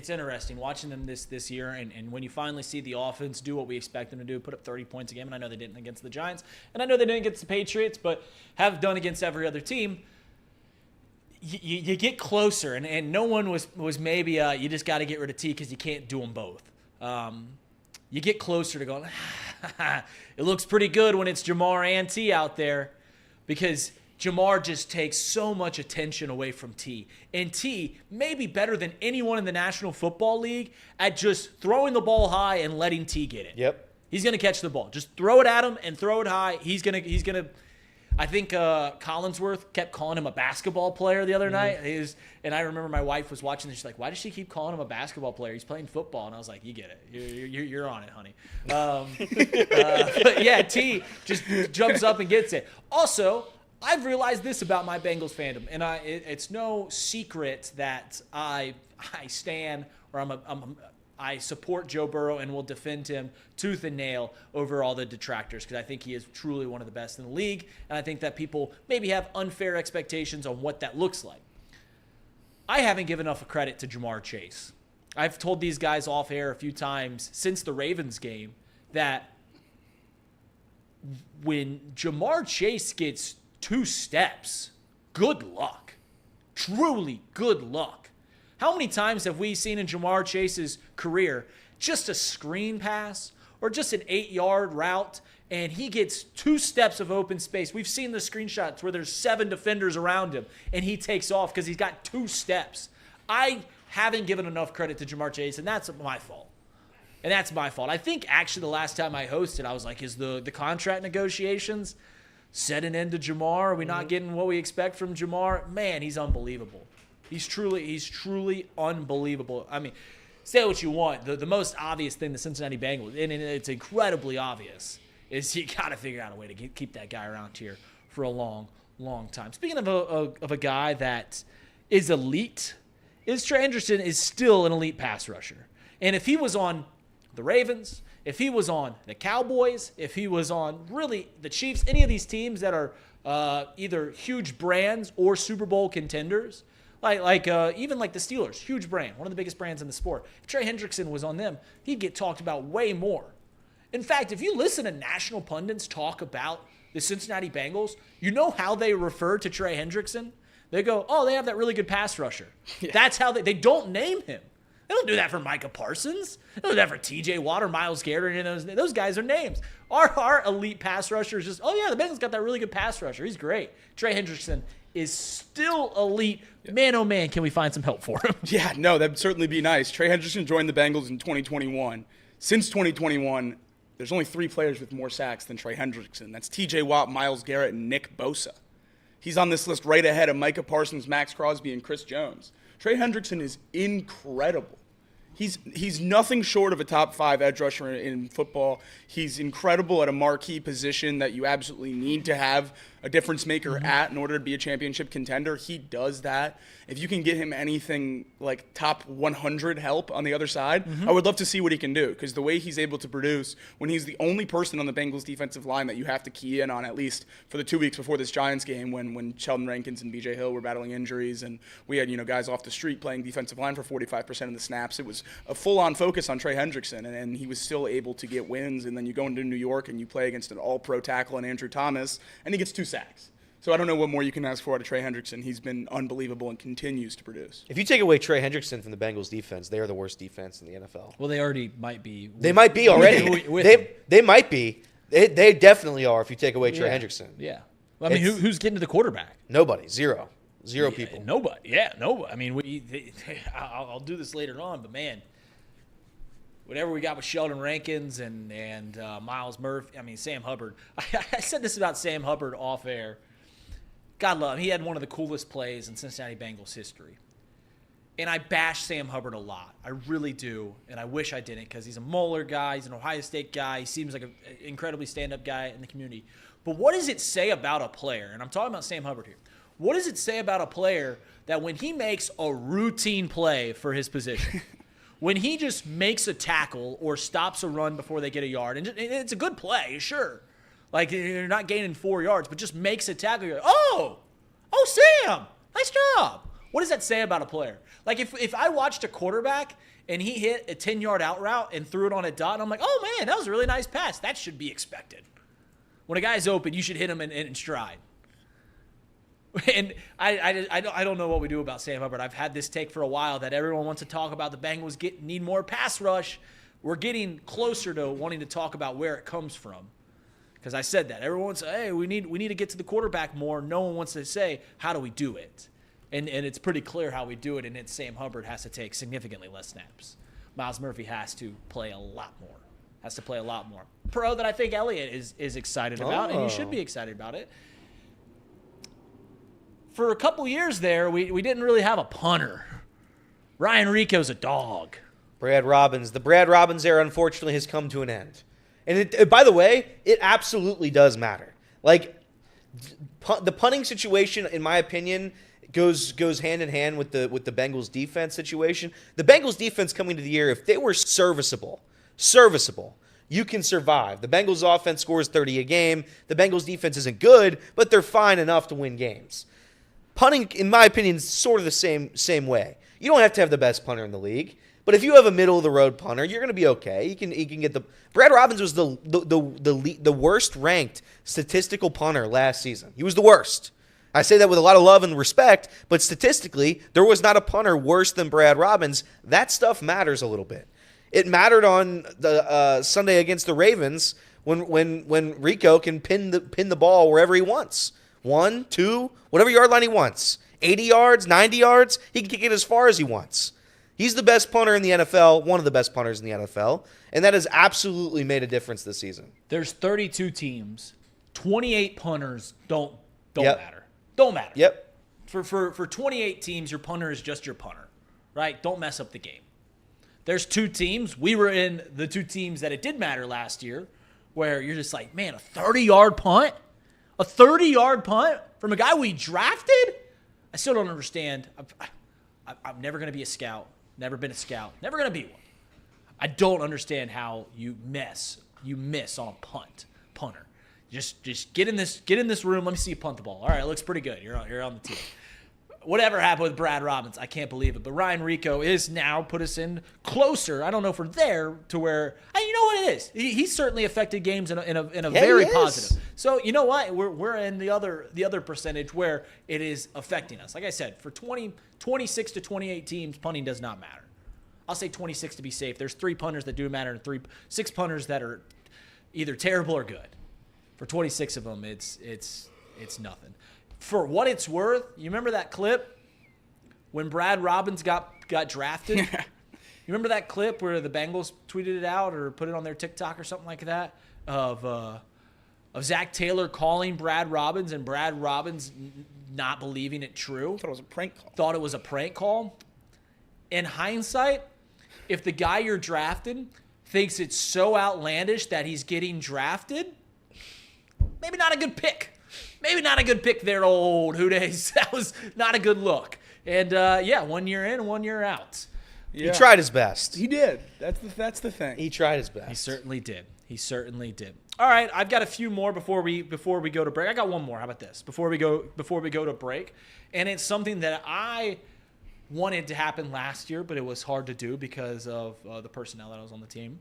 interesting watching them this year, and when you finally see the offense do what we expect them to do, put up 30 points a game, and I know they didn't against the Giants, and I know they didn't against the Patriots, but have done against every other team, you get closer, and no one was maybe you just got to get rid of T because you can't do them both. You get closer to going, it looks pretty good when it's Jamar and T out there because – Jamar just takes so much attention away from T. And T may be better than anyone in the National Football League at just throwing the ball high and letting T get it. Yep. He's going to catch the ball. Just throw it at him and throw it high. He's going to I think Collinsworth kept calling him a basketball player the other night. And I remember my wife was watching this. She's like, why does she keep calling him a basketball player? He's playing football. And I was like, you get it. You're on it, honey. But yeah, T just jumps up and gets it. Also, I've realized this about my Bengals fandom, and it's no secret that I stand or I support Joe Burrow and will defend him tooth and nail over all the detractors because I think he is truly one of the best in the league, and I think that people maybe have unfair expectations on what that looks like. I haven't given enough credit to Jamar Chase. I've told these guys off air a few times since the Ravens game that when Jamar Chase gets 2 steps, good luck. Truly good luck. How many times have we seen in Jamar Chase's career just a screen pass or just an 8-yard route and he gets 2 steps of open space? We've seen the screenshots where there's 7 defenders around him and he takes off because he's got 2 steps. I haven't given enough credit to Jamar Chase, and that's my fault. I think actually the last time I hosted, I was like, is the contract negotiations set an end to Jamar? Are we not getting what we expect from Jamar? Man, he's unbelievable. He's truly unbelievable. I mean, say what you want. The most obvious thing the Cincinnati Bengals, and it's incredibly obvious, is you got to figure out a way to keep that guy around here for a long, long time. Speaking of a guy that is elite, Trey Hendrickson is still an elite pass rusher. And if he was on the Ravens, if he was on the Cowboys, if he was on really the Chiefs, any of these teams that are either huge brands or Super Bowl contenders, even like the Steelers, huge brand, one of the biggest brands in the sport. If Trey Hendrickson was on them, he'd get talked about way more. In fact, if you listen to national pundits talk about the Cincinnati Bengals, you know how they refer to Trey Hendrickson? They go, oh, they have that really good pass rusher. Yeah. That's how they don't name him. They don't do that for Micah Parsons. They don't do that for T.J. Watt or Myles Garrett. And those guys are names. Our elite pass rusher is just, oh, yeah, the Bengals got that really good pass rusher. He's great. Trey Hendrickson is still elite. Man, oh, man, can we find some help for him? Yeah, no, that'd certainly be nice. Trey Hendrickson joined the Bengals in 2021. Since 2021, there's only 3 players with more sacks than Trey Hendrickson. That's T.J. Watt, Myles Garrett, and Nick Bosa. He's on this list right ahead of Micah Parsons, Max Crosby, and Chris Jones. Trey Hendrickson is incredible. He's nothing short of a top 5 edge rusher in football. He's incredible at a marquee position that you absolutely need to have a difference maker at in order to be a championship contender. He does that. If you can get him anything like top 100 help on the other side, I would love to see what he can do, because the way he's able to produce when he's the only person on the Bengals defensive line that you have to key in on, at least for the 2 weeks before this Giants game when Sheldon Rankins and B.J. Hill were battling injuries and we had guys off the street playing defensive line for 45% of the snaps. It was a full-on focus on Trey Hendrickson, and he was still able to get wins. And then you go into New York and you play against an all-pro tackle in Andrew Thomas, and he gets 2 sacks. So I don't know what more you can ask for out of Trey Hendrickson. He's been unbelievable and continues to produce. If you take away Trey Hendrickson from the Bengals defense, they are the worst defense in the NFL. Well, they already might be. They might be already. They might be. They definitely are if you take away Trey Hendrickson. Yeah. Well, I mean, who's getting to the quarterback? Nobody. Zero people. Nobody. Yeah, nobody. I mean, I'll do this later on, but man, whatever we got with Sheldon Rankins and Miles Murphy, Sam Hubbard. I said this about Sam Hubbard off air. God love him. He had one of the coolest plays in Cincinnati Bengals history. And I bash Sam Hubbard a lot. I really do. And I wish I didn't, because he's a Moeller guy. He's an Ohio State guy. He seems like an incredibly stand-up guy in the community. But what does it say about a player? And I'm talking about Sam Hubbard here. What does it say about a player that when he makes a routine play for his position, when he just makes a tackle or stops a run before they get a yard, and it's a good play, sure. Like, you're not gaining 4 yards, but just makes a tackle. You're like, oh, Sam, nice job. What does that say about a player? Like, if I watched a quarterback and he hit a 10-yard out route and threw it on a dot, and I'm like, oh, man, that was a really nice pass. That should be expected. When a guy's open, you should hit him in stride. And I don't know what we do about Sam Hubbard. I've had this take for a while that everyone wants to talk about the Bengals need more pass rush. We're getting closer to wanting to talk about where it comes from. Because I said that. Everyone says, hey, we need to get to the quarterback more. No one wants to say, how do we do it? And it's pretty clear how we do it, and it's Sam Hubbard has to take significantly less snaps. Miles Murphy has to play a lot more. Pro that I think Elliott is excited about, and you should be excited about it. For a couple years there, we didn't really have a punter. Ryan Rico's a dog. The Brad Robbins era, unfortunately, has come to an end. And by the way, it absolutely does matter. Like, the punting situation, in my opinion, goes hand in hand with the Bengals defense situation. The Bengals defense coming into the year, if they were serviceable, you can survive. The Bengals offense scores 30 a game. The Bengals defense isn't good, but they're fine enough to win games. Punting, in my opinion, is sort of the same way. You don't have to have the best punter in the league. But if you have a middle-of-the-road punter, you're going to be okay. You can get the – Brad Robbins was the worst-ranked statistical punter last season. He was the worst. I say that with a lot of love and respect, but statistically, there was not a punter worse than Brad Robbins. That stuff matters a little bit. It mattered on the Sunday against the Ravens when Rico can pin the ball wherever he wants. 1, 2, whatever yard line he wants. 80 yards, 90 yards, he can kick it as far as he wants. He's the best punter in the NFL, one of the best punters in the NFL, and that has absolutely made a difference this season. There's 32 teams. 28 punters don't matter. Don't matter. Yep. For 28 teams, your punter is just your punter, right? Don't mess up the game. There's 2 teams. We were in the 2 teams that it did matter last year, where you're just like, man, a 30-yard punt? A 30-yard punt from a guy we drafted? I still don't understand. I'm never going to be a scout. Never been a scout. Never going to be one. I don't understand how you miss on a punter. Just get in this room. Let me see you punt the ball. All right, it looks pretty good. You're on the team. Whatever happened with Brad Robbins, I can't believe it. But Ryan Rico is now put us in closer. I don't know if we're there to where you know what it is. He's certainly affected games in a very positive. So you know what? We're in the other percentage where it is affecting us. Like I said, for 26 to 28 teams, punting does not matter. I'll say 26 to be safe. There's 3 punters that do matter and 6 punters that are either terrible or good. For 26 of them, it's nothing. For what it's worth, you remember that clip when Brad Robbins got drafted? You remember that clip where the Bengals tweeted it out or put it on their TikTok or something like that of Zach Taylor calling Brad Robbins and Brad Robbins not believing it true? Thought it was a prank call. Thought it was a prank call. In hindsight, if the guy you're drafting thinks it's so outlandish that he's getting drafted, maybe not a good pick. Maybe not a good pick there, old Houdays. That was not a good look. And, 1 year in, 1 year out. Yeah. He tried his best. He did. That's the thing. He tried his best. He certainly did. All right, I've got a few more before we go to break. I got one more. How about this? Before we go to break, and it's something that I wanted to happen last year, but it was hard to do because of the personnel that was on the team.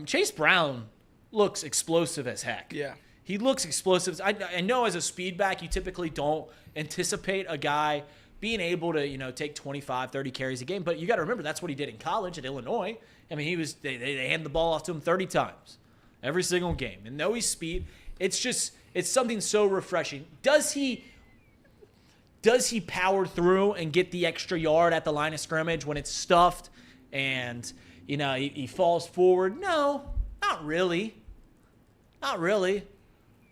Chase Brown looks explosive as heck. Yeah. He looks explosive. I know as a speed back, you typically don't anticipate a guy being able to, take 25, 30 carries a game. But you got to remember, that's what he did in college at Illinois. I mean, they handed the ball off to him 30 times every single game. And though he's speed, it's something so refreshing. Does he power through and get the extra yard at the line of scrimmage when it's stuffed and, he falls forward? No, not really. Not really.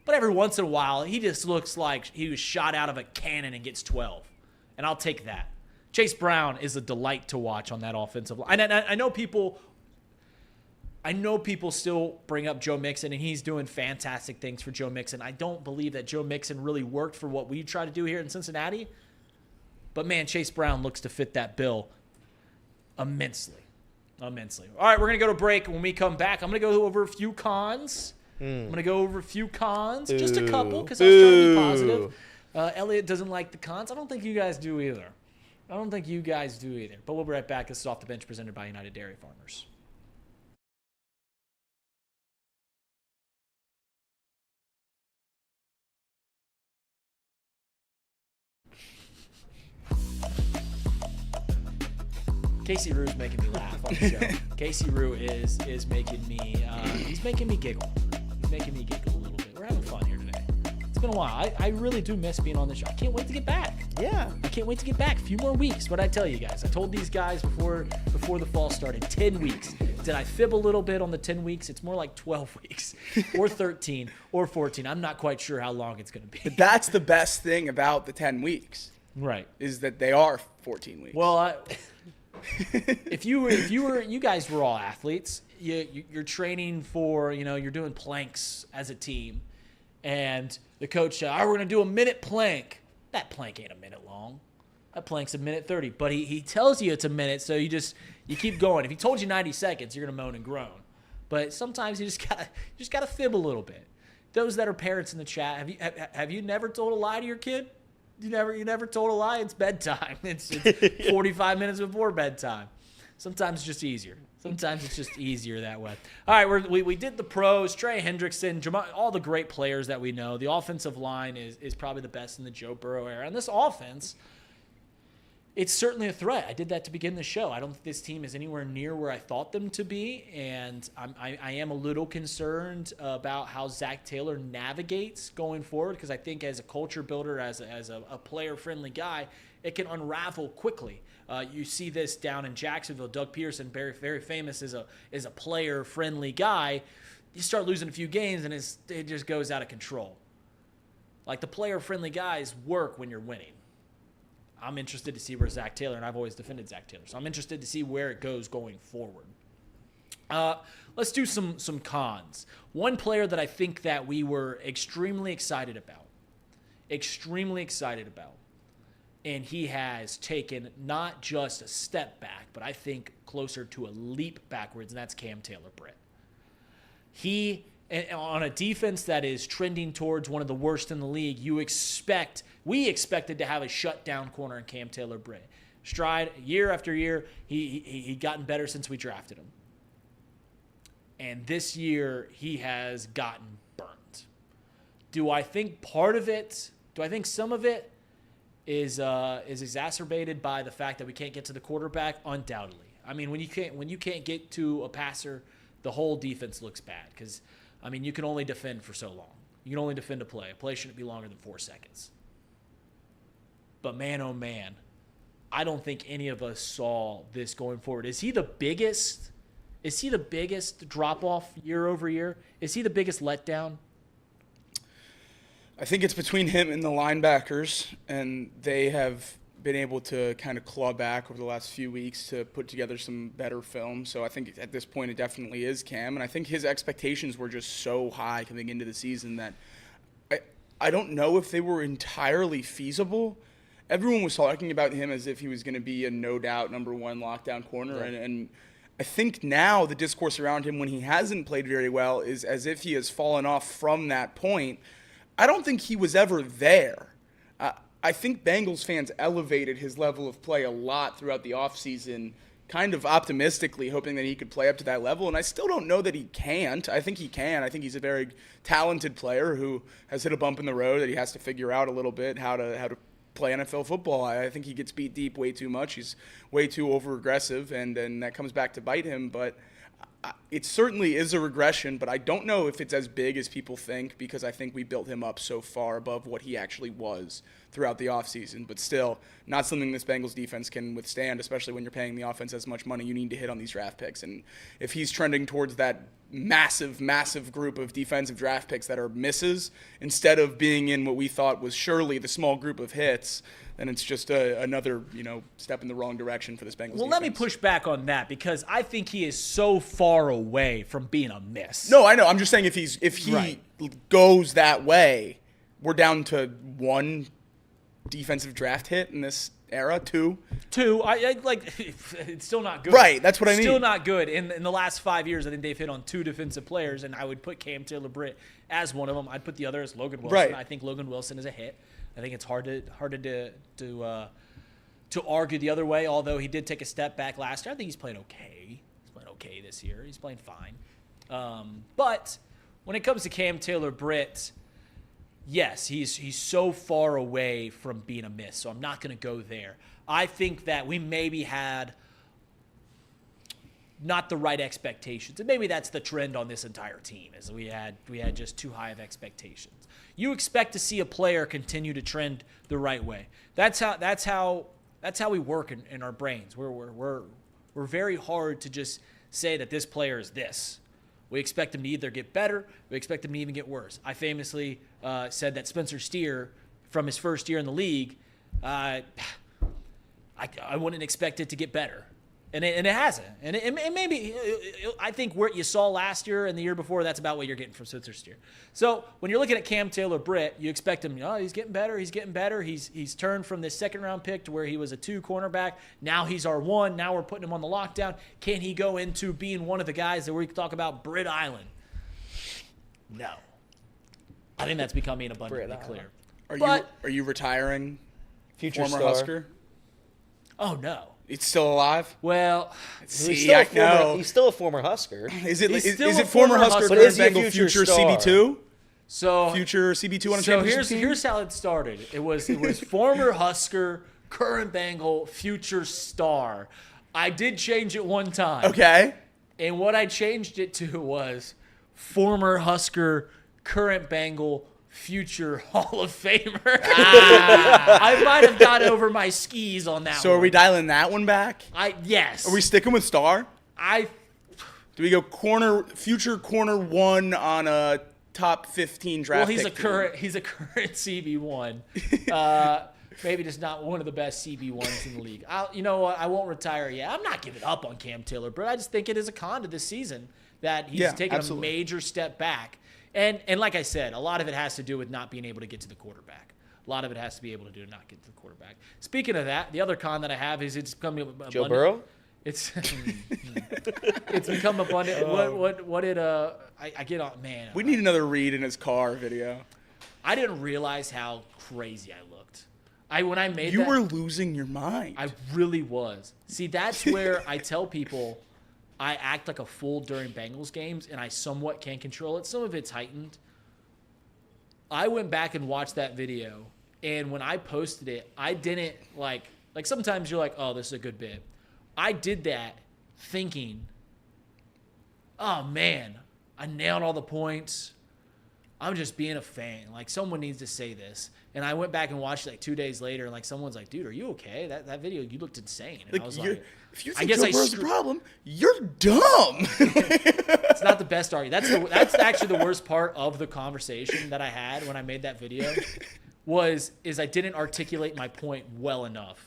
But every once in a while, he just looks like he was shot out of a cannon and gets 12. And I'll take that. Chase Brown is a delight to watch on that offensive line. I know people still bring up Joe Mixon, and he's doing fantastic things for Joe Mixon. I don't believe that Joe Mixon really worked for what we try to do here in Cincinnati. But, man, Chase Brown looks to fit that bill immensely. All right, we're going to go to break. When we come back, I'm going to go over a few cons. Just a couple, because I was trying to be positive. Elliot doesn't like the cons. I don't think you guys do either. But we'll be right back. This is Off the Bench presented by United Dairy Farmers. Casey Rue's making me laugh on the show. Casey Rue is making me he's making me giggle. He's making me giggle a little bit. We're having fun here today. It's been a while. I really do miss being on the show. I can't wait to get back. Yeah. I can't wait to get back. A few more weeks. What I tell you guys. I told these guys before the fall started, 10 weeks. Did I fib a little bit on the 10 weeks? It's more like 12 weeks or 13 or 14. I'm not quite sure how long it's going to be. But that's the best thing about the 10 weeks. Right. Is that they are 14 weeks. Well, if you guys were all athletes, you're training for, you're doing planks as a team, and the coach said, all right, we're going to do a minute plank. That plank ain't a minute long. That plank's a minute 30. But he tells you it's a minute, so you keep going. If he told you 90 seconds, you're going to moan and groan. But sometimes you just gotta fib a little bit. Those that are parents in the chat, have you never told a lie to your kid? You never told a lie? It's bedtime. It's 45 minutes before bedtime. Sometimes it's just easier. Sometimes it's just easier that way. All right, we did the pros. Trey Hendrickson, all the great players that we know. The offensive line is probably the best in the Joe Burrow era. And this offense, it's certainly a threat. I did that to begin the show. I don't think this team is anywhere near where I thought them to be, and I am a little concerned about how Zach Taylor navigates going forward, because I think as a culture builder, as a player-friendly guy, it can unravel quickly. You see this down in Jacksonville. Doug Peterson, very, very famous as a player-friendly guy. You start losing a few games, and it just goes out of control. Like, the player-friendly guys work when you're winning. I'm interested to see where Zach Taylor, and I've always defended Zach Taylor, so I'm interested to see where it goes going forward. Let's do some cons. One player that I think that we were extremely excited about, and he has taken not just a step back, but I think closer to a leap backwards, and that's Cam Taylor-Britt. He, on a defense that is trending towards one of the worst in the league, we expected to have a shutdown corner in Cam Taylor-Britt. Stride, year after year, he gotten better since we drafted him. And this year, he has gotten burnt. Do I think some of it is exacerbated by the fact that we can't get to the quarterback, undoubtedly. I mean, when you can't get to a passer, the whole defense looks bad because, I mean, you can only defend for so long. You can only defend a play. A play shouldn't be longer than 4 seconds. But man, oh man, I don't think any of us saw this going forward. Is he the biggest drop-off year over year? Is he the biggest letdown? I think it's between him and the linebackers, and they have been able to kind of claw back over the last few weeks to put together some better film. So I think at this point it definitely is Cam, and I think his expectations were just so high coming into the season that I don't know if they were entirely feasible. Everyone was talking about him as if he was going to be a no-doubt number 1 lockdown corner, and I think now the discourse around him when he hasn't played very well is as if he has fallen off from that point. I don't think he was ever there. I think Bengals fans elevated his level of play a lot throughout the offseason, kind of optimistically, hoping that he could play up to that level. And I still don't know that he can't. I think he can. I think he's a very talented player who has hit a bump in the road that he has to figure out a little bit how to play NFL football. I think he gets beat deep way too much. He's way too over-aggressive, and that comes back to bite him. But it certainly is a regression, but I don't know if it's as big as people think because I think we built him up so far above what he actually was throughout the offseason. But still, not something this Bengals defense can withstand, especially when you're paying the offense as much money. You need to hit on these draft picks. And if he's trending towards that massive, massive group of defensive draft picks that are misses instead of being in what we thought was surely the small group of hits, then it's just another, step in the wrong direction for this Bengals defense. Let me push back on that because I think he is so far away from being a miss. No, I know. I'm just saying if he goes that way, we're down to 1 defensive draft hit in this era, 2. I like it's still not good. Right, that's what I mean. Still not good. In the last 5 years, I think they've hit on 2 defensive players, and I would put Cam Taylor-Britt as one of them. I'd put the other as Logan Wilson. Right. I think Logan Wilson is a hit. I think it's hard to argue the other way, although he did take a step back last year. I think he's playing okay. He's playing okay this year. He's playing fine. But when it comes to Cam Taylor-Britt, yes, he's so far away from being a miss, so I'm not going to go there. I think that we maybe had not the right expectations, and maybe that's the trend on this entire team, is we had just too high of expectations. You expect to see a player continue to trend the right way. That's how we work in our brains. We're very hard to just say that this player is this. We expect him to either get better, we expect him to even get worse. I famously said that Spencer Steer, from his first year in the league, I wouldn't expect it to get better. And it hasn't. And it maybe, I think what you saw last year and the year before, that's about what you're getting from Spencer Steer. So when you're looking at Cam Taylor-Britt, you expect him, he's getting better, he's getting better. He's turned from this second-round pick to where he was a 2 cornerback. Now he's our 1. Now we're putting him on the lockdown. Can he go into being one of the guys that we talk about, Britt Island? No. I think that's becoming abundantly clear. Are you retiring future former star. Husker? Oh, no. It's still alive? Well, he's still a former Husker. Is it former Husker, current Bengal, future CB2? So future CB2 on a so championship team? here's how it started. It was former Husker, current Bengal, future star. I did change it one time. Okay. And what I changed it to was former Husker, current Bengal, future Hall of Famer. I might have got over my skis on that one. So are we dialing that one back? Yes. Are we sticking with star? Do we go future corner 1 on a top 15 draft pick? Well, he's a current CB1. Maybe just not one of the best CB1s in the league. You know what? I won't retire yet. I'm not giving up on Cam Taylor, but I just think it is a con to this season that he's taken a major step back. And like I said, a lot of it has to do with not being able to get to the quarterback. A lot of it has to be able to do to not get to the quarterback. Speaking of that, the other con that I have is it's becoming abundant. Joe Burrow? It's become abundant. I get on, man. We need another Reed in his car video. I didn't realize how crazy I looked. When I made you were losing your mind. I really was. See, that's where I tell people I act like a fool during Bengals games, and I somewhat can control it. Some of it's heightened. I went back and watched that video, And when I posted it, I didn't like sometimes you're like, oh, this is a good bit. I did that thinking, oh man, I nailed all the points. I'm just being a fan. Like, someone needs to say this. And I went back and watched it like 2 days later, and like somene's like, dude, are you okay? That video, you looked insane. And I was like, if you think Joe Burrow's the problem, you're dumb. It's not the best argument. That's actually the worst part of the conversation that I had when I made that video is I didn't articulate my point well enough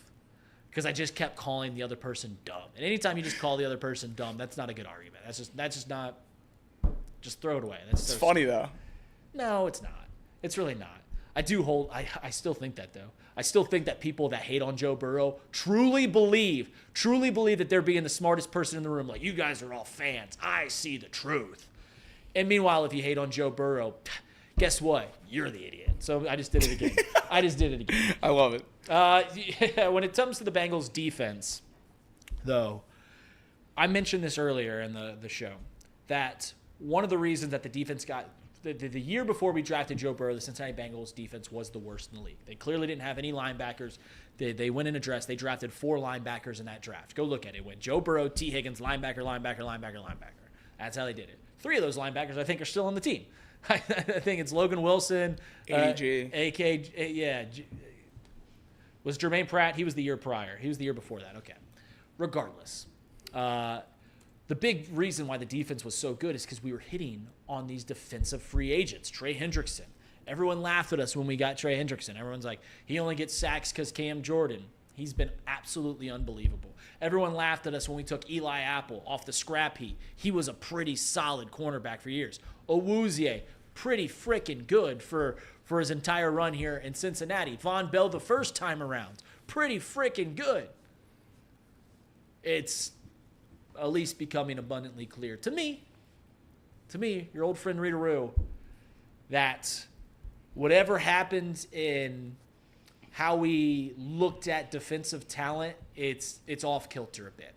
because I just kept calling the other person dumb. And anytime you just call the other person dumb, that's not a good argument. That's just not. Just throw it away. It's funny though. No, it's not. It's really not. I still think that though. I still think that people that hate on Joe Burrow truly believe that they're being the smartest person in the room. Like, you guys are all fans. I see the truth. And meanwhile, if you hate on Joe Burrow, guess what? You're the idiot. So I just did it again. I love it. When it comes to the Bengals defense, though, I mentioned this earlier in the show, that one of the reasons that the defense got the year before we drafted Joe Burrow, the Cincinnati Bengals defense was the worst in the league. They clearly didn't have any linebackers. They went in a dress. They drafted 4 linebackers in that draft. Go look at it. It went Joe Burrow, T. Higgins, linebacker. That's how they did it. 3 of those linebackers, I think, are still on the team. I think it's Logan Wilson, AJ, was Jermaine Pratt. He was the year prior. He was the year before that. Okay. Regardless, the big reason why the defense was so good is because we were hitting on these defensive free agents. Trey Hendrickson. Everyone laughed at us when we got Trey Hendrickson. Everyone's like, he only gets sacks because Cam Jordan. He's been absolutely unbelievable. Everyone laughed at us when we took Eli Apple off the scrap heap. He was a pretty solid cornerback for years. Owuzie, pretty freaking good for his entire run here in Cincinnati. Von Bell the first time around, pretty freaking good. It's at least becoming abundantly clear to me, your old friend Rita Roo, that whatever happens in how we looked at defensive talent, it's off kilter a bit.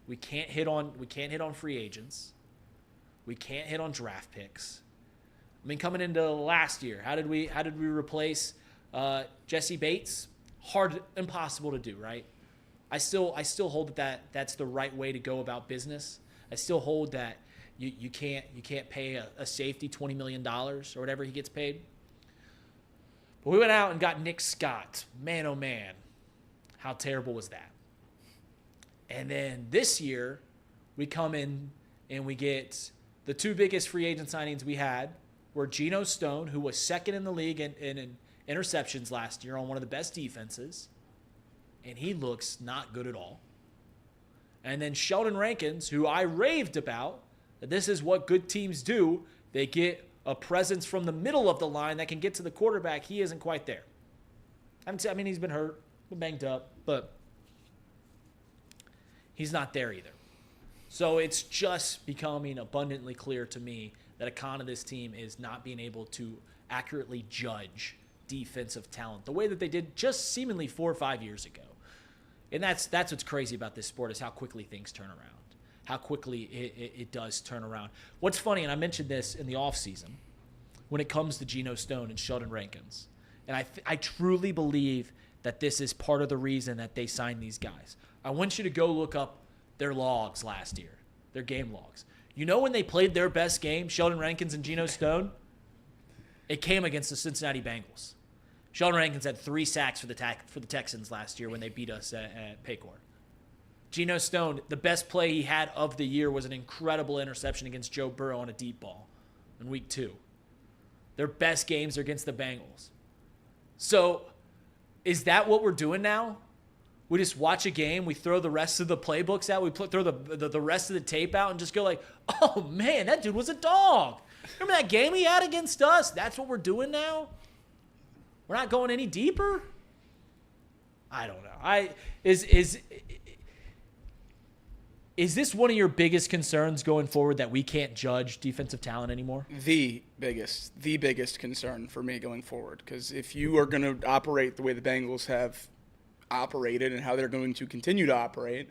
We can't hit on free agents. We can't hit on draft picks. I mean, coming into last year, how did we replace Jesse Bates? Impossible to do, right? I still hold that's the right way to go about business. I still hold that you can't pay a safety $20 million or whatever he gets paid. But we went out and got Nick Scott. Man, oh man, how terrible was that? And then this year, we come in and we get the 2 biggest free agent signings we had were Geno Stone, who was second in the league in interceptions last year on one of the best defenses, and he looks not good at all. And then Sheldon Rankins, who I raved about, that this is what good teams do. They get a presence from the middle of the line that can get to the quarterback. He isn't quite there. I mean, he's been hurt, been banged up, but he's not there either. So it's just becoming abundantly clear to me that a con of this team is not being able to accurately judge defensive talent the way that they did just seemingly 4 or 5 years ago. And that's what's crazy about this sport, is how quickly things turn around, how quickly it does turn around. What's funny, and I mentioned this in the offseason, when it comes to Geno Stone and Sheldon Rankins, and I truly believe that this is part of the reason that they signed these guys. I want you to go look up their logs last year, their game logs. You know when they played their best game, Sheldon Rankins and Geno Stone? It came against the Cincinnati Bengals. Sheldon Rankins had 3 sacks for the Texans last year when they beat us at Paycor. Geno Stone, the best play he had of the year was an incredible interception against Joe Burrow on a deep ball in week 2. Their best games are against the Bengals. So is that what we're doing now? We just watch a game, we throw the rest of the playbooks out, we throw the rest of the tape out and just go like, oh man, that dude was a dog. Remember that game he had against us? That's what we're doing now? We're not going any deeper? I don't know. Is this one of your biggest concerns going forward, that we can't judge defensive talent anymore? The biggest concern for me going forward, because if you are going to operate the way the Bengals have operated and how they're going to continue to operate,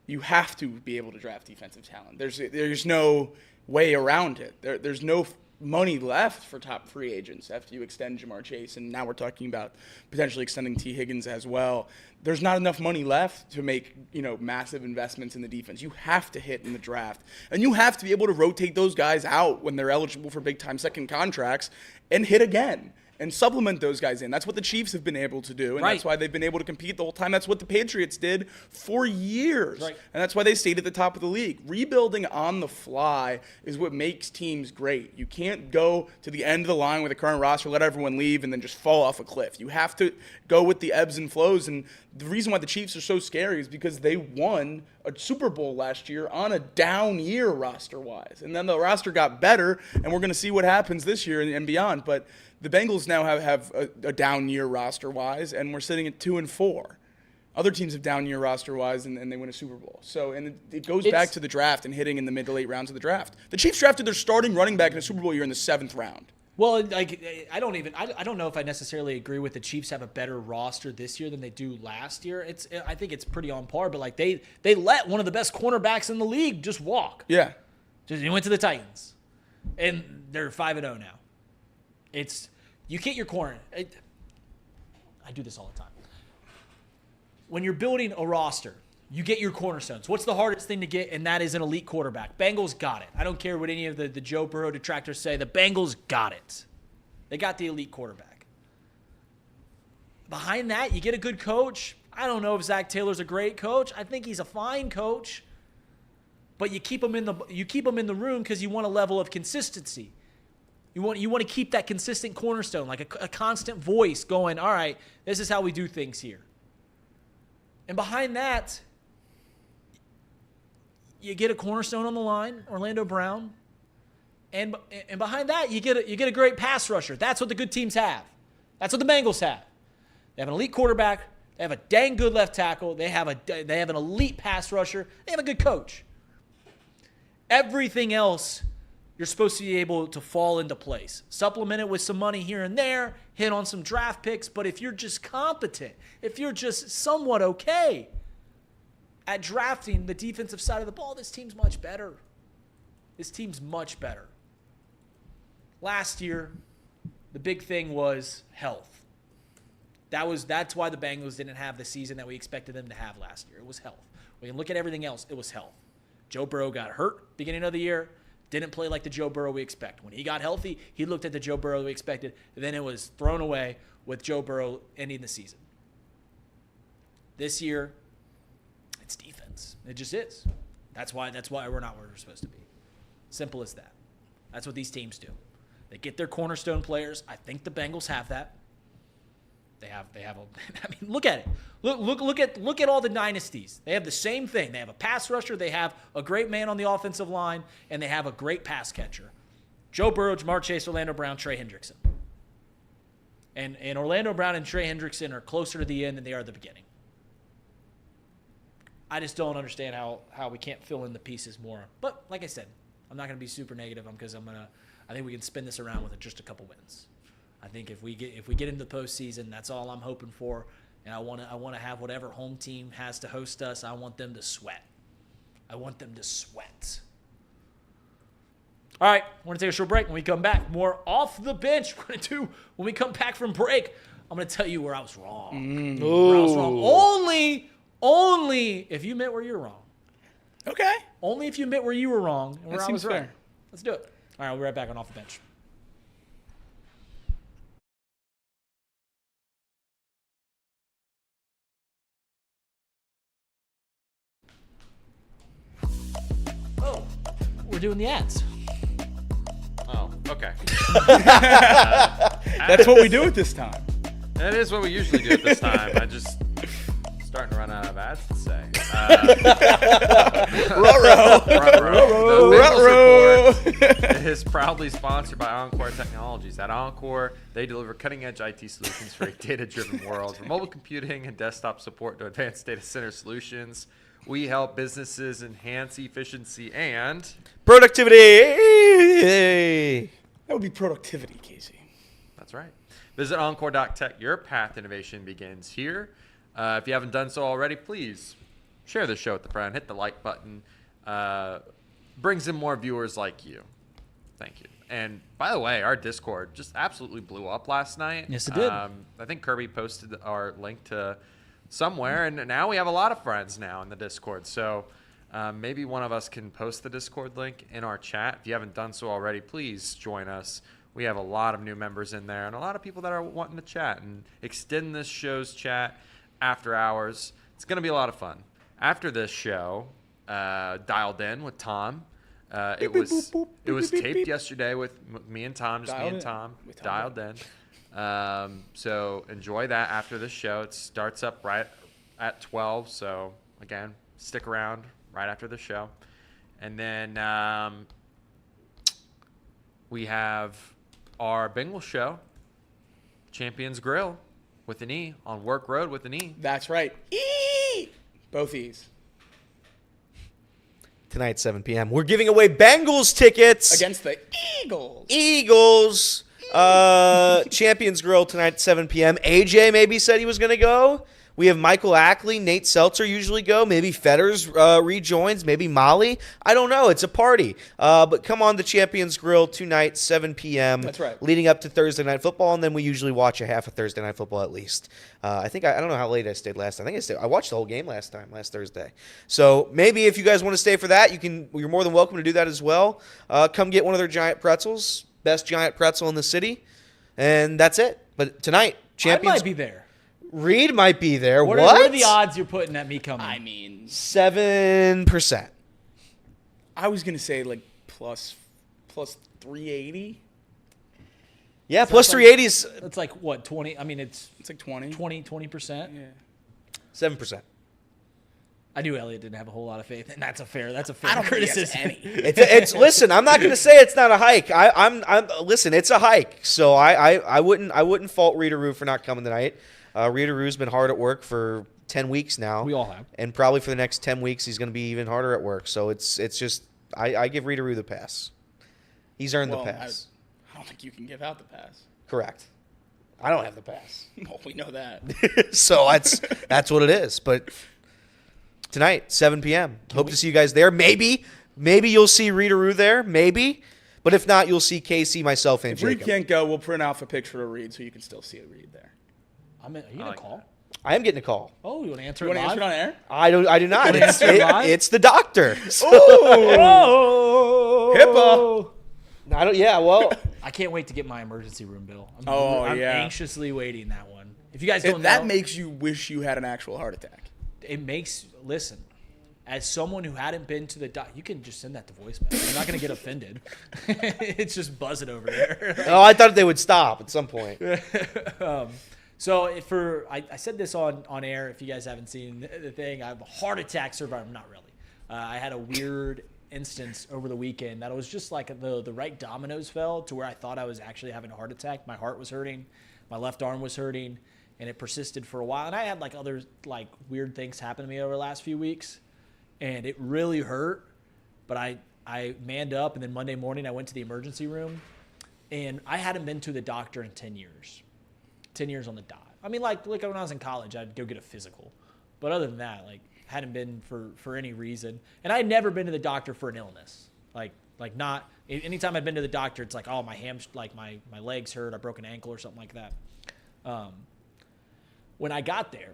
you have to be able to draft defensive talent. There's no way around it. There's no money left for top free agents after you extend Jamar Chase, and now we're talking about potentially extending T. Higgins as well. There's not enough money left to make, massive investments in the defense. You have to hit in the draft, and you have to be able to rotate those guys out when they're eligible for big-time second contracts and hit again and supplement those guys in. That's what the Chiefs have been able to do, and that's why they've been able to compete the whole time. That's what the Patriots did for years, and that's why they stayed at the top of the league. Rebuilding on the fly is what makes teams great. You can't go to the end of the line with the current roster, let everyone leave, and then just fall off a cliff. You have to go with the ebbs and flows, and the reason why the Chiefs are so scary is because they won a Super Bowl last year on a down year roster-wise, and then the roster got better, and we're going to see what happens this year and beyond, but the Bengals now have a down year roster-wise, and we're sitting at 2-4. Other teams have down year roster-wise, and they win a Super Bowl. So, and it goes back to the draft and hitting in the mid to late rounds of the draft. The Chiefs drafted their starting running back in a Super Bowl year in the 7th round. Well, I don't know if I necessarily agree with the Chiefs have a better roster this year than they do last year. I think it's pretty on par, but they let one of the best cornerbacks in the league just walk. Yeah. He went to the Titans, and they're 5-0 now. You get your corner. I do this all the time. When you're building a roster, you get your cornerstones. What's the hardest thing to get? And that is an elite quarterback. Bengals got it. I don't care what any of the Joe Burrow detractors say. The Bengals got it. They got the elite quarterback. Behind that, you get a good coach. I don't know if Zach Taylor's a great coach. I think he's a fine coach. But you keep him in the room because you want a level of consistency. You want to keep that consistent cornerstone, like a constant voice going, all right, this is how we do things here. And behind that, you get a cornerstone on the line, Orlando Brown. And behind that, you get a great pass rusher. That's what the good teams have. That's what the Bengals have. They have an elite quarterback. They have a dang good left tackle. They have an elite pass rusher. They have a good coach. Everything else, you're supposed to be able to fall into place. Supplement it with some money here and there, hit on some draft picks, but if you're just competent, if you're just somewhat okay at drafting the defensive side of the ball, this team's much better. This team's much better. Last year, the big thing was health. That's why the Bengals didn't have the season that we expected them to have last year. It was health. We can look at everything else, it was health. Joe Burrow got hurt beginning of the year. Didn't play like the Joe Burrow we expect. When he got healthy, he looked at the Joe Burrow we expected, and then it was thrown away with Joe Burrow ending the season. This year, it's defense. It just is. That's why we're not where we're supposed to be. Simple as that. That's what these teams do. They get their cornerstone players. I think the Bengals have that. They have I mean, look at it. Look at all the dynasties. They have the same thing. They have a pass rusher, they have a great man on the offensive line, and they have a great pass catcher. Joe Burrow, Jamar Chase, Orlando Brown, Trey Hendrickson. And Orlando Brown and Trey Hendrickson are closer to the end than they are at the beginning. I just don't understand how we can't fill in the pieces more. But like I said, I'm not going to be super negative because I think we can spin this around with just a couple wins. I think if we get into the postseason, that's all I'm hoping for. And I want to have whatever home team has to host us. I want them to sweat. I want them to sweat. All right, we're going to take a short break. When we come back, more off the bench. We're going to do when we come back from break. I'm going to tell you where I was wrong. Where I was wrong. Only if you admit where you're wrong. Okay. Only if you admit where you were wrong and where I was right. Fair. Let's do it. All right, we'll be right back on Off the Bench. Oh, we're doing the ads. Oh, okay. That's what we do at this time. That is what we usually do at this time. I just starting to run out of ads to say. The Bengals Report is proudly sponsored by Encore Technologies. At Encore, they deliver cutting-edge IT solutions for a data-driven world. From mobile computing and desktop support to advanced data center solutions, we help businesses enhance efficiency and productivity. That would be productivity, Casey. That's right. Visit Encore.tech. Your path to innovation begins here. If you haven't done so already, please share the show with a friend. Hit the like button. Brings in more viewers like you. Thank you. And by the way, our Discord just absolutely blew up last night. Yes, it did. I think Kirby posted our link to somewhere, and now we have a lot of friends now in the Discord. So maybe one of us can post the Discord link in our chat. If you haven't done so already, please join us. We have a lot of new members in there and a lot of people that are wanting to chat and extend this show's chat after hours. It's going to be a lot of fun. After this show, Dialed In with Tom. It was taped yesterday with me and Tom, just me and Tom, Dialed In. So enjoy that after the show. It starts up right at 12. So again, stick around right after the show. And then we have our Bengals show, Champions Grill with an E, on Work Road with an E. That's right. E! Both E's. Tonight, 7 p.m. We're giving away Bengals tickets. Against the Eagles. Eagles. Champions Grill tonight at 7 p.m. AJ maybe said he was going to go. We have Michael Ackley, Nate Seltzer usually go. Maybe Fetters rejoins. Maybe Molly. I don't know. It's a party. But come on the Champions Grill tonight, 7 p.m. That's right. Leading up to Thursday Night Football, and then we usually watch a half of Thursday Night Football at least. I think I don't know how late I stayed last time. I watched the whole game last Thursday. So maybe if you guys want to stay for that, you're more than welcome to do that as well. Come get one of their giant pretzels. Best giant pretzel in the city. And that's it. But tonight, Champions. I might be there. Reed might be there. What are the odds you're putting at me coming? I mean, 7%. I was gonna say like plus 380. Yeah, plus 380 is It's like what, 20? I mean, it's like 20. 20%. Yeah. 7%. I knew Elliot didn't have a whole lot of faith, and that's a fair criticism. It's listen. I'm not going to say it's not a hike. Listen. It's a hike. So I wouldn't fault Readeroo for not coming tonight. Readeroo's been hard at work for 10 weeks now. We all have, and probably for the next 10 weeks he's going to be even harder at work. So it's just I give Readeroo the pass. He's earned the pass. I don't think you can give out the pass. Correct. I don't have the pass. Well, we know that. So that's what it is. But tonight, 7 p.m. Hope to see you guys there. Maybe you'll see Readeroo there. Maybe. But if not, you'll see Casey, myself, and Jacob. If Reed can't go, we'll print off a picture of Reed so you can still see Reed there. are you going to call? I am getting a call. Oh, you want to answer You it want to live? answer it on air? I do not. You wanna answer it live? It's the doctor. So, HIPAA. I don't. Yeah. Well, I can't wait to get my emergency room bill. I'm yeah. anxiously waiting that one. If you guys don't know, That makes you wish you had an actual heart attack. it makes, listen, as someone who hadn't been to the doctor, you can just send that to voicemail. I'm not going to get offended. It's just buzzing over there. oh, I thought they would stop at some point. So I said this on air. If you guys haven't seen the thing, I'm a heart attack survivor. Not really. I had a weird instance over the weekend that it was just like the right dominoes fell to where I thought I was actually having a heart attack. My heart was hurting, my left arm was hurting, and it persisted for a while. And I had like other like weird things happen to me over the last few weeks, and it really hurt. But I manned up, and then Monday morning I went to the emergency room, and I hadn't been to the doctor in 10 years. 10 years on the dot. I mean, like when I was in college, I'd go get a physical. But other than that, like, hadn't been for any reason. And I had never been to the doctor for an illness. Like not, anytime I've been to the doctor, it's like, oh, my my legs hurt, I broke an ankle or something like that. When I got there,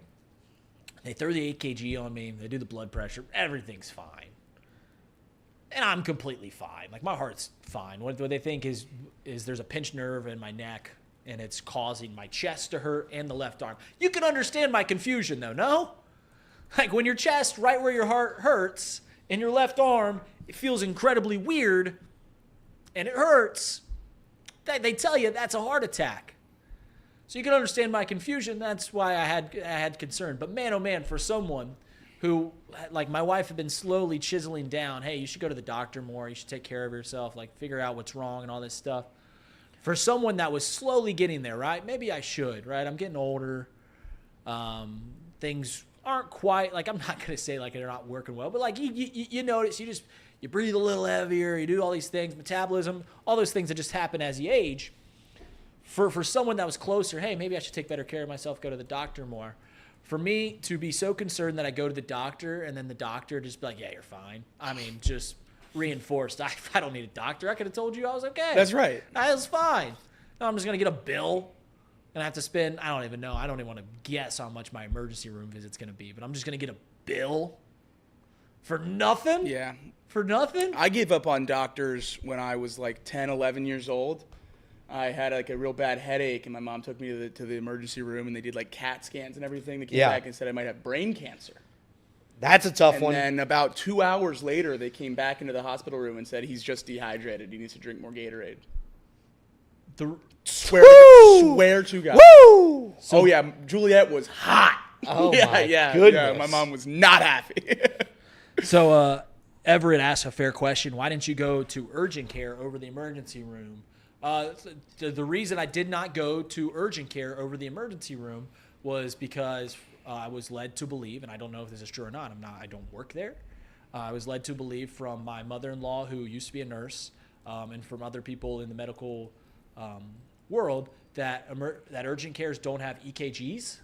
they throw the 8 kg on me, they do the blood pressure, everything's fine. And I'm completely fine. Like, my heart's fine. What they think is there's a pinched nerve in my neck, and it's causing my chest to hurt and the left arm. You can understand my confusion, though, no? Like, when your chest, right where your heart hurts, and your left arm, it feels incredibly weird, and it hurts, they tell you that's a heart attack. So you can understand my confusion. That's why I had concern. But man, oh man, for someone who, like, my wife had been slowly chiseling down, hey, you should go to the doctor more, you should take care of yourself, like, figure out what's wrong and all this stuff. For someone that was slowly getting there, right? Maybe I should, right? I'm getting older. Things aren't quite, like, I'm not going to say, like, they're not working well, but, like, you notice, you breathe a little heavier, you do all these things, metabolism, all those things that just happen as you age. For someone that was closer, hey, maybe I should take better care of myself, go to the doctor more. For me to be so concerned that I go to the doctor and then the doctor just be like, yeah, you're fine. I mean, just reinforced. I don't need a doctor. I could have told you I was okay. That's right. I was fine. No, I'm just going to get a bill and I have to spend, I don't even know. I don't even want to guess how much my emergency room visit's going to be, but I'm just going to get a bill for nothing? Yeah. For nothing? I gave up on doctors when I was like 10, 11 years old. I had like a real bad headache, and my mom took me to the emergency room, and they did like CAT scans and everything. They came back and said I might have brain cancer. That's a tough one. And then about 2 hours later, they came back into the hospital room and said he's just dehydrated. He needs to drink more Gatorade. Swear to God. Woo! So, yeah, Juliet was hot. Oh, my goodness. Yeah, my mom was not happy. So, Everett asked a fair question. Why didn't you go to urgent care over the emergency room? The reason I did not go to urgent care over the emergency room was because I was led to believe, and I don't know if this is true or not. I don't work there. I was led to believe from my mother-in-law, who used to be a nurse, and from other people in the medical world that urgent cares don't have EKGs.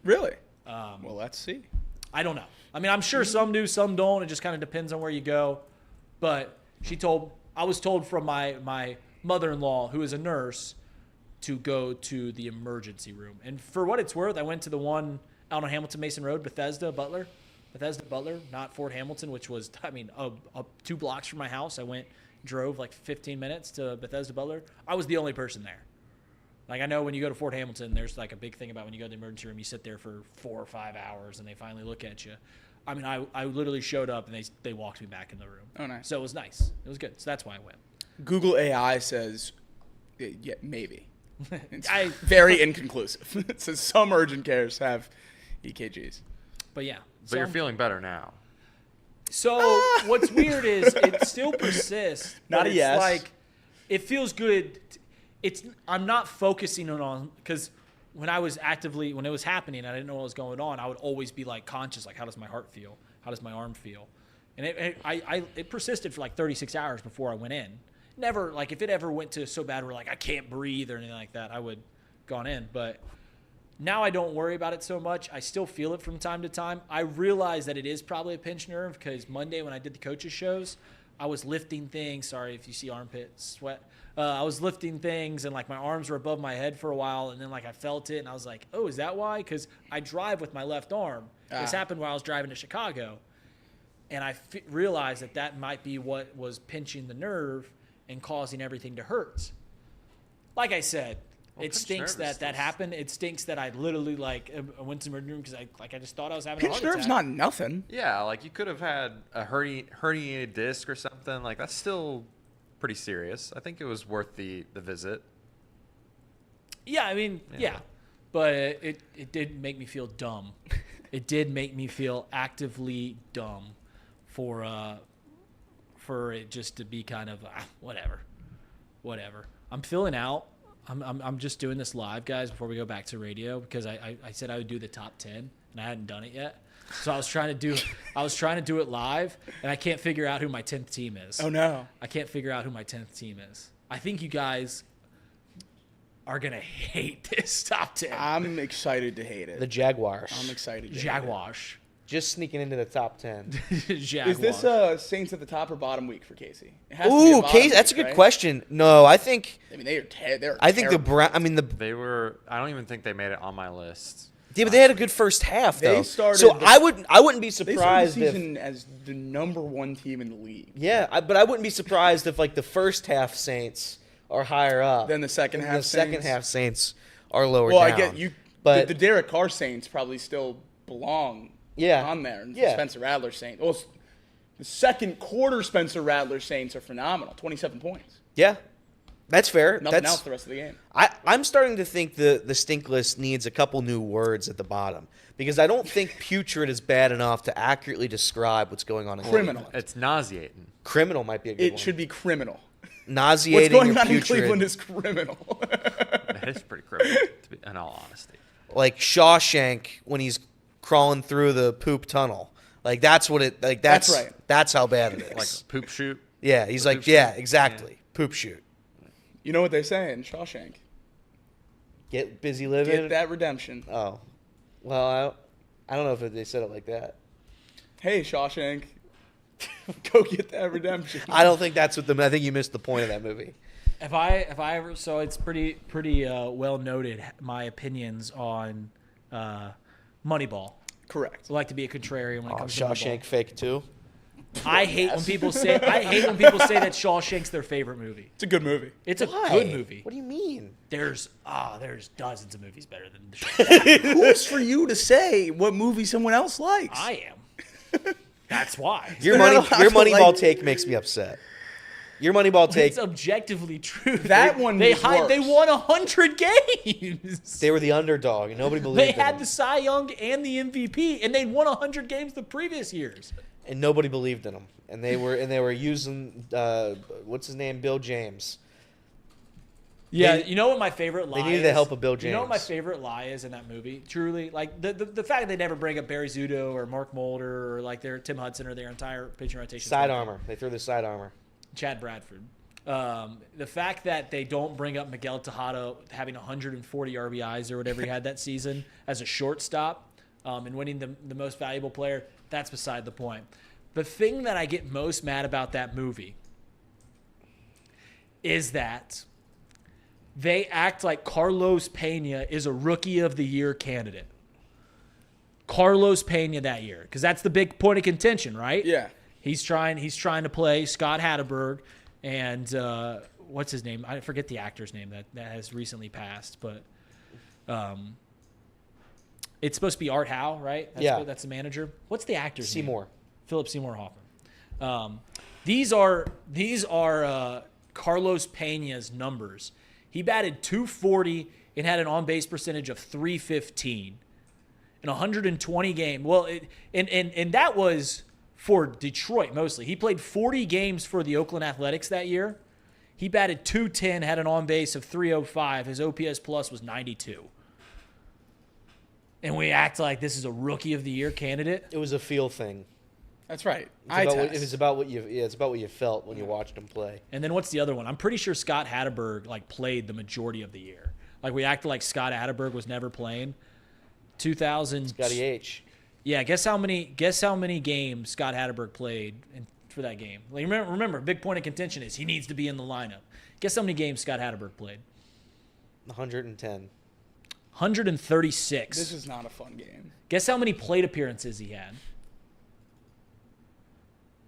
Really? Well, let's see. I don't know. I mean, I'm sure some do, some don't. It just kind of depends on where you go. But I was told from my mother-in-law, who is a nurse, to go to the emergency room. And for what it's worth, I went to the one out on Hamilton Mason Road, Bethesda Butler, not Fort Hamilton, which was, 2 blocks from my house. I drove like 15 minutes to Bethesda Butler. I was the only person there. Like, I know when you go to Fort Hamilton, there's like a big thing about when you go to the emergency room, you sit there for 4 or 5 hours and they finally look at you. I mean, I literally showed up and they walked me back in the room. Oh, nice. So it was nice. It was good. So that's why I went. Google AI says, yeah, maybe. It's very inconclusive. It says some urgent cares have EKGs. But yeah. But you're feeling better now. So what's weird is it still persists. Not a yes. Like, it feels good. I'm not focusing on, because when it was happening, I didn't know what was going on. I would always be like conscious, like, how does my heart feel? How does my arm feel? And it persisted for like 36 hours before I went in. Never, like, if it ever went to so bad where like I can't breathe or anything like that, I would gone in. But now I don't worry about it so much. I still feel it from time to time. I realize that it is probably a pinched nerve, because Monday when I did the coaches shows, I was lifting things. Sorry if you see armpit sweat. I was lifting things and like my arms were above my head for a while, and then like I felt it and I was like, oh, is that why? Because I drive with my left arm. This happened while I was driving to Chicago, and I realized that might be what was pinching the nerve and causing everything to hurt. Like I said, it stinks that happened. It stinks that I literally I went to the emergency room because I just thought I was having a heart attack. Pinch nerve's not nothing. Yeah, like you could have had a herniated disc or something. Like, that's still pretty serious. I think it was worth the visit. Yeah, I mean, yeah. But it did make me feel dumb. It did make me feel actively dumb for it just to be kind of whatever. I'm filling out. I'm just doing this live, guys, before we go back to radio, because I said I would do the top 10 and I hadn't done it yet. So I was trying to do it live, and I can't figure out who my 10th team is. Oh no. I can't figure out who my 10th team is. I think you guys are going to hate this top 10. I'm excited to hate it. The Jaguars. I'm excited to Jaguars. hate it. Just sneaking into the top 10. Jaguars. Is this Saints at the top or bottom week for Casey? It has to be a bottom Casey, that's a week, good right? question. No, I think. I mean, they're I think terrible. They were. I don't even think they made it on my list. Yeah, but they had a good first half, though. They started so I wouldn't be They started the surprised season as the number 1 team in the league. Yeah, but I wouldn't be surprised if like the first half Saints are higher up Then the second half. The second half Saints are lower Well, down. I get you. But the Derek Carr Saints probably still belong. On there. And Yeah. Spencer Rattler Saints. Well, the second quarter Spencer Rattler Saints are phenomenal. 27 points. Yeah, that's fair. Nothing else the rest of the game. I'm starting to think the stink list needs a couple new words at the bottom, because I don't think putrid is bad enough to accurately describe what's going on in Criminal. Cleveland. It's nauseating. Criminal might be a good one. It should be criminal. Nauseating What's going or on in putrid. Cleveland is criminal. That is pretty criminal, in all honesty. Like Shawshank when he's crawling through the poop tunnel. Like, that's what it. Like, that's right. That's how bad it is. Like poop shoot. Yeah, he's like, poop yeah, shoot? exactly. Yeah. Poop shoot. You know what they say in Shawshank? Get busy living. Get that redemption. Oh, well, I don't know if they said it like that. Hey, Shawshank. Go get that redemption. I don't think that's what I think you missed the point of that movie. If I ever, so it's pretty well noted my opinions on Moneyball. Correct. I like to be a contrarian when it comes to Shawshank Moneyball. fake too. I hate when people say that Shawshank's their favorite movie. It's a good movie. It's a Why? good movie. What do you mean? There's dozens of movies better than the Shawshank. Who's for you to say what movie someone else likes? I am. That's why. Your Moneyball take makes me upset. Your Moneyball take. It's objectively true. That one they was worse. They won 100 games. They were the underdog, and nobody believed. They in had them. the Cy Young and the MVP, and they won 100 games the previous years. And nobody believed in them. And they were using what's his name, Bill James. Yeah, you know what my favorite lie is? They needed the help of Bill James. You know what my favorite lie is in that movie? Truly, like the fact that they never bring up Barry Zito or Mark Mulder or like their Tim Hudson or their entire pitching rotation. Side armor. They threw the side armor. Chad Bradford. The fact that they don't bring up Miguel Tejada having 140 RBIs or whatever he had that season as a shortstop and winning the most valuable player, that's beside the point. The thing that I get most mad about that movie is that they act like Carlos Pena is a Rookie of the Year candidate. Carlos Pena that year, because that's the big point of contention, right? Yeah. He's trying to play Scott Hatterberg and what's his name? I forget the actor's name that has recently passed, but it's supposed to be Art Howe, right? That's the manager. What's the actor's Seymour. name? Philip Seymour Hoffman. These are Carlos Pena's numbers. He batted .240 and had an on-base percentage of .315 in 120 games. Well, and that was for Detroit mostly. He played 40 games for the Oakland Athletics that year. He batted .210, had an on-base of .305. His OPS plus was 92. And we act like this is a Rookie of the Year candidate. It was a feel thing. That's right. It's about what you felt when you watched him play. And then what's the other one? I'm pretty sure Scott Hatterberg played the majority of the year. Like we acted like Scott Hatterberg was never playing. 2000. Scotty H. Yeah, guess how many games Scott Hatterberg played for that game. Like remember, big point of contention is he needs to be in the lineup. Guess how many games Scott Hatterberg played? 110. 136. This is not a fun game. Guess how many plate appearances he had?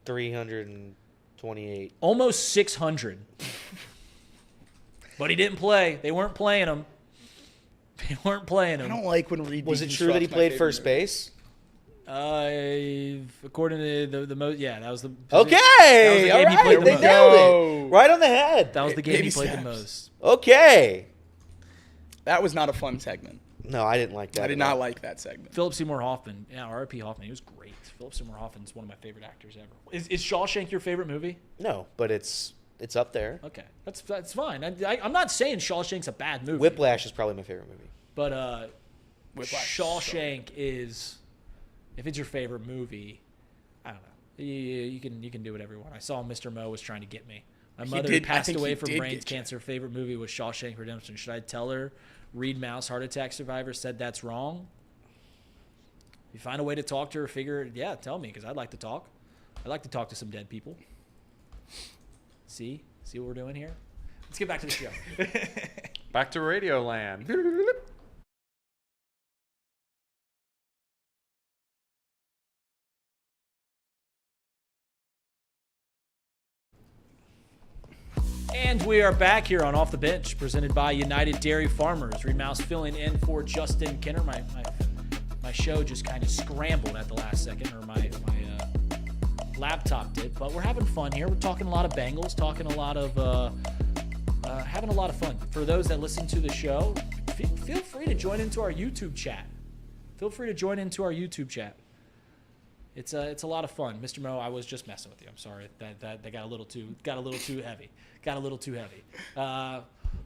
328. Almost 600. But he didn't play. They weren't playing him. They weren't playing him. I don't like when Reed. Was it true that he played first base? According to the most, yeah, that was the. Okay, that was the game he played the they most. nailed it. Right on the head. That was the game Baby he played steps. the most. Okay. That was not a fun segment. No, I didn't like that. I did not like that segment. Philip Seymour Hoffman, yeah, R.I.P. Hoffman, he was great. Philip Seymour Hoffman's one of my favorite actors ever. Is Shawshank your favorite movie? No, but it's up there. Okay, that's fine. I'm not saying Shawshank's a bad movie. Whiplash is probably my favorite movie. But Whiplash. Shawshank is, if it's your favorite movie, I don't know. You can do whatever you want. I saw Mr. Mo was trying to get me. My mother who passed away from brain cancer. Favorite movie was Shawshank Redemption. Should I tell her Reed Mouse, heart attack survivor, said that's wrong? If you find a way to talk to her, tell me, because I'd like to talk. I'd like to talk to some dead people. See what we're doing here? Let's get back to the show. Back to Radio Land. And we are back here on Off the Bench, presented by United Dairy Farmers. Reed Mouse filling in for Justin Kinner. My show just kind of scrambled at the last second, or my laptop did. But we're having fun here. We're talking a lot of Bengals, talking a lot of having a lot of fun. For those that listen to the show, feel free to join into our YouTube chat. It's a lot of fun. Mr. Mo, I was just messing with you. I'm sorry that got a little too heavy. I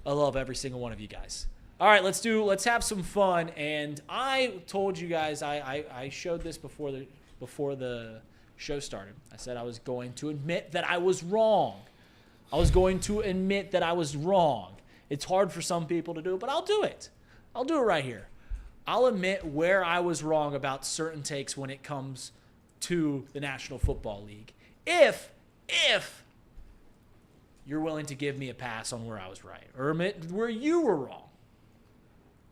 love every single one of you guys. All right, let's have some fun. And I told you guys I showed this before the show started. I said I was going to admit that I was wrong. It's hard for some people to do, but I'll do it. I'll do it right here. I'll admit where I was wrong about certain takes when it comes to the National Football League. if you're willing to give me a pass on where I was right or admit where you were wrong.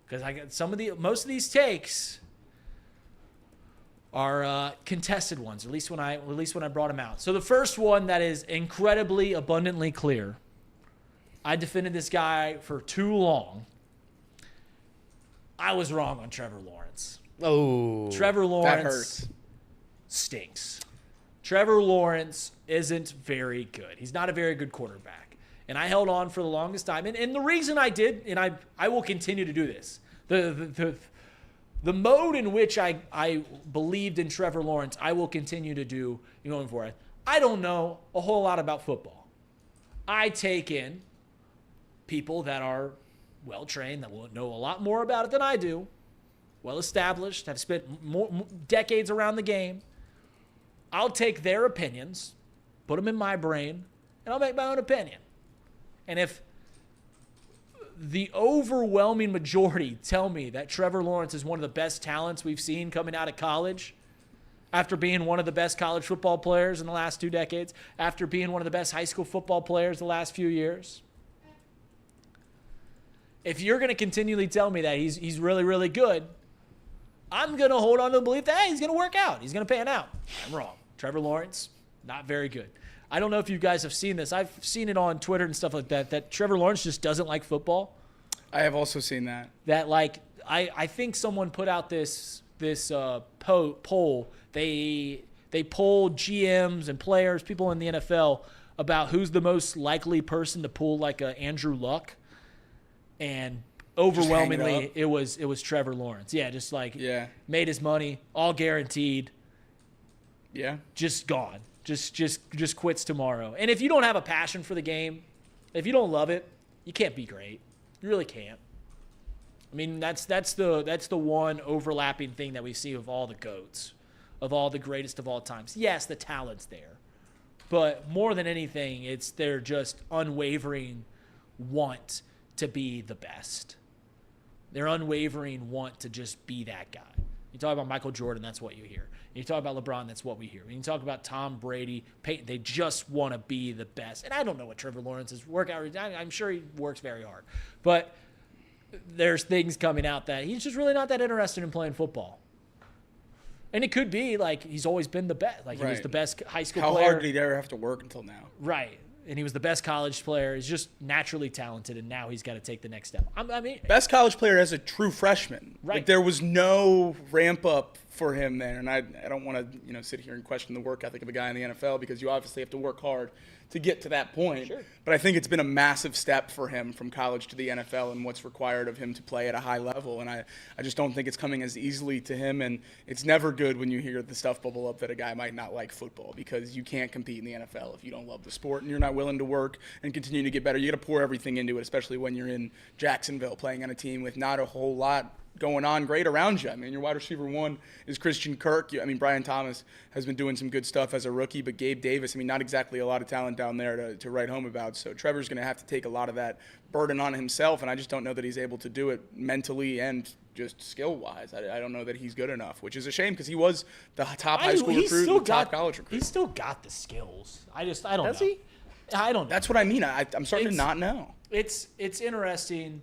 Because I got most of these takes are contested ones, at least when I brought them out. So the first one that is incredibly abundantly clear, I defended this guy for too long. I was wrong on Trevor Lawrence. Oh, Trevor Lawrence that hurts. Stinks. Trevor Lawrence isn't very good. He's not a very good quarterback. And I held on for the longest time. And the reason I did, and I will continue to do this, the mode in which I believed in Trevor Lawrence, I will continue to do going forward. I don't know a whole lot about football. I take in people that are well-trained, that will know a lot more about it than I do, well-established, have spent decades around the game. I'll take their opinions, put them in my brain, and I'll make my own opinion. And if the overwhelming majority tell me that Trevor Lawrence is one of the best talents we've seen coming out of college, after being one of the best college football players in the last 2 decades, after being one of the best high school football players the last few years, if you're going to continually tell me that he's really, really good, I'm going to hold on to the belief that, hey, he's going to work out. He's going to pan out. I'm wrong. Trevor Lawrence, not very good. I don't know if you guys have seen this. I've seen it on Twitter and stuff like that Trevor Lawrence just doesn't like football. I have also seen that. That, like, I think someone put out this poll. They polled GMs and players, people in the NFL, about who's the most likely person to pull like a Andrew Luck. And overwhelmingly, it was Trevor Lawrence. Yeah, just like made his money, all guaranteed. Yeah, just gone. Just quits tomorrow. And if you don't have a passion for the game, if you don't love it, you can't be great. You really can't. I mean, that's the one overlapping thing that we see of all the GOATs, of all the greatest of all times. Yes, the talent's there, but more than anything, it's their just unwavering want to be the best. Their unwavering want to just be that guy. You talk about Michael Jordan, that's what you hear. You talk about LeBron, that's what we hear. When you talk about Tom Brady, Peyton, they just want to be the best. And I don't know what Trevor Lawrence's workout. I'm sure he works very hard, but there's things coming out that he's just really not that interested in playing football. And it could be like he's always been the best. Like he was the best high school player. How hard did he ever have to work until now? Right. And he was the best college player. He's just naturally talented, and now he's got to take the next step. I mean, best college player as a true freshman. Right. Like there was no ramp up for him there, and I don't want to sit here and question the work ethic of a guy in the NFL because you obviously have to work hard to get to that point. Sure. But I think it's been a massive step for him from college to the NFL and what's required of him to play at a high level. And I just don't think it's coming as easily to him. And it's never good when you hear the stuff bubble up that a guy might not like football because you can't compete in the NFL if you don't love the sport and you're not willing to work and continue to get better. You got to pour everything into it, especially when you're in Jacksonville playing on a team with not a whole lot going on great around you. I mean, your wide receiver one is Christian Kirk. I mean, Brian Thomas has been doing some good stuff as a rookie, but Gabe Davis, I mean, not exactly a lot of talent down there to write home about. So Trevor's going to have to take a lot of that burden on himself, and I just don't know that he's able to do it mentally and just skill-wise. I don't know that he's good enough, which is a shame because he was the top high school recruit and the top college recruit. He's still got the skills. I don't know. Does he? I don't know. That's what I mean. I'm starting to not know. It's interesting.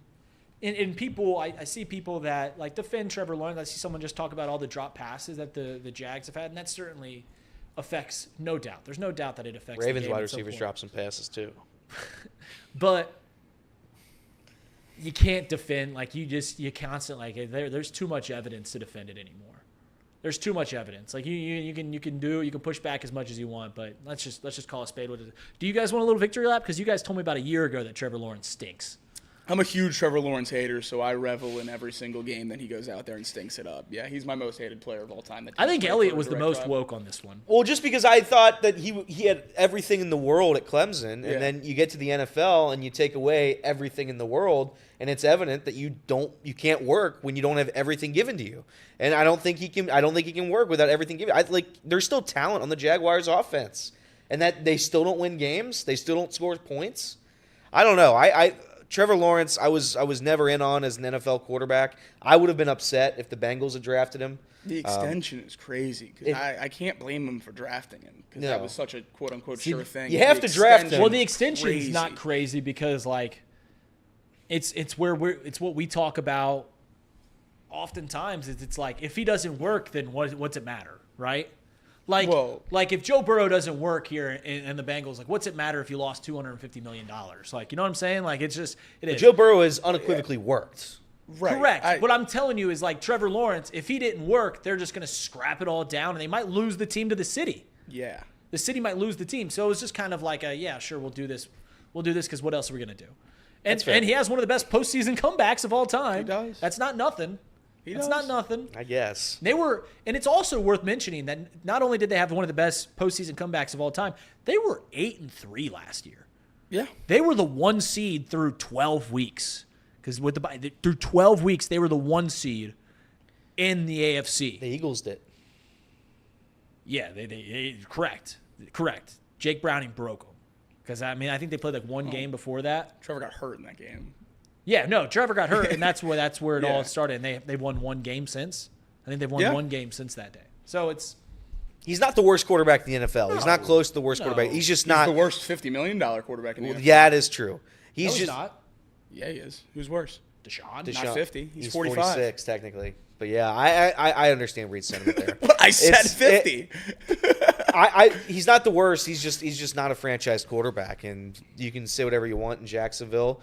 And people, I see people that like defend Trevor Lawrence. I see someone just talk about all the drop passes that the Jags have had, and that certainly affects, no doubt. There's no doubt that it affects Ravens the game wide at some receivers point. drop some passes too. But you can't defend you constantly there's too much evidence to defend it anymore. There's too much evidence. Like you can push back as much as you want, but let's just call a spade what it is. Do you guys want a little victory lap? Because you guys told me about a year ago that Trevor Lawrence stinks. I'm a huge Trevor Lawrence hater, so I revel in every single game that he goes out there and stinks it up. Yeah, he's my most hated player of all time. I think Elliott was the most woke on this one. Well, just because I thought that he had everything in the world at Clemson, and then you get to the NFL and you take away everything in the world, and it's evident that you can't work when you don't have everything given to you. And I don't think he can work without everything given. There's still talent on the Jaguars offense, and that they still don't win games. They still don't score points. I don't know. Trevor Lawrence, I was never in on as an NFL quarterback. I would have been upset if the Bengals had drafted him. The extension is crazy because I can't blame him for drafting him because that was such a quote-unquote sure thing. You have to draft him. Well, the extension is not crazy because it's what we talk about oftentimes. It's like if he doesn't work, then what's it matter, right? Like if Joe Burrow doesn't work here in the Bengals, like what's it matter if you lost $250 million? Like, you know what I'm saying? Like it's just it is. Joe Burrow has unequivocally worked. Right. Correct. What I'm telling you is like Trevor Lawrence, if he didn't work, they're just going to scrap it all down and they might lose the team to the city. Yeah. The city might lose the team. So it was just kind of like sure, we'll do this. We'll do this because what else are we going to do? And he has one of the best postseason comebacks of all time. He does. That's not nothing. It's not nothing. I guess. And it's also worth mentioning that not only did they have one of the best postseason comebacks of all time, they were 8-3 last year. Yeah. They were the 1 seed through 12 weeks. Because through 12 weeks, they were the 1 seed in the AFC. The Eagles did. Yeah, they correct. Jake Browning broke them. Because, I think they played like one game before that. Trevor got hurt in that game. Yeah, no, Trevor got hurt, and that's where it all started. And they've won one game since. I think they've won one game since that day. So he's not the worst quarterback in the NFL. No. He's not close to the worst quarterback. He's just not the worst $50 million quarterback in the NFL. Yeah, it is true. He's not. Yeah, he is. Who's worse? Deshaun. Not 50. He's 45. 46 technically. But yeah, I understand Reed's sentiment there. I said 50. He's not the worst. He's just not a franchise quarterback, and you can say whatever you want in Jacksonville,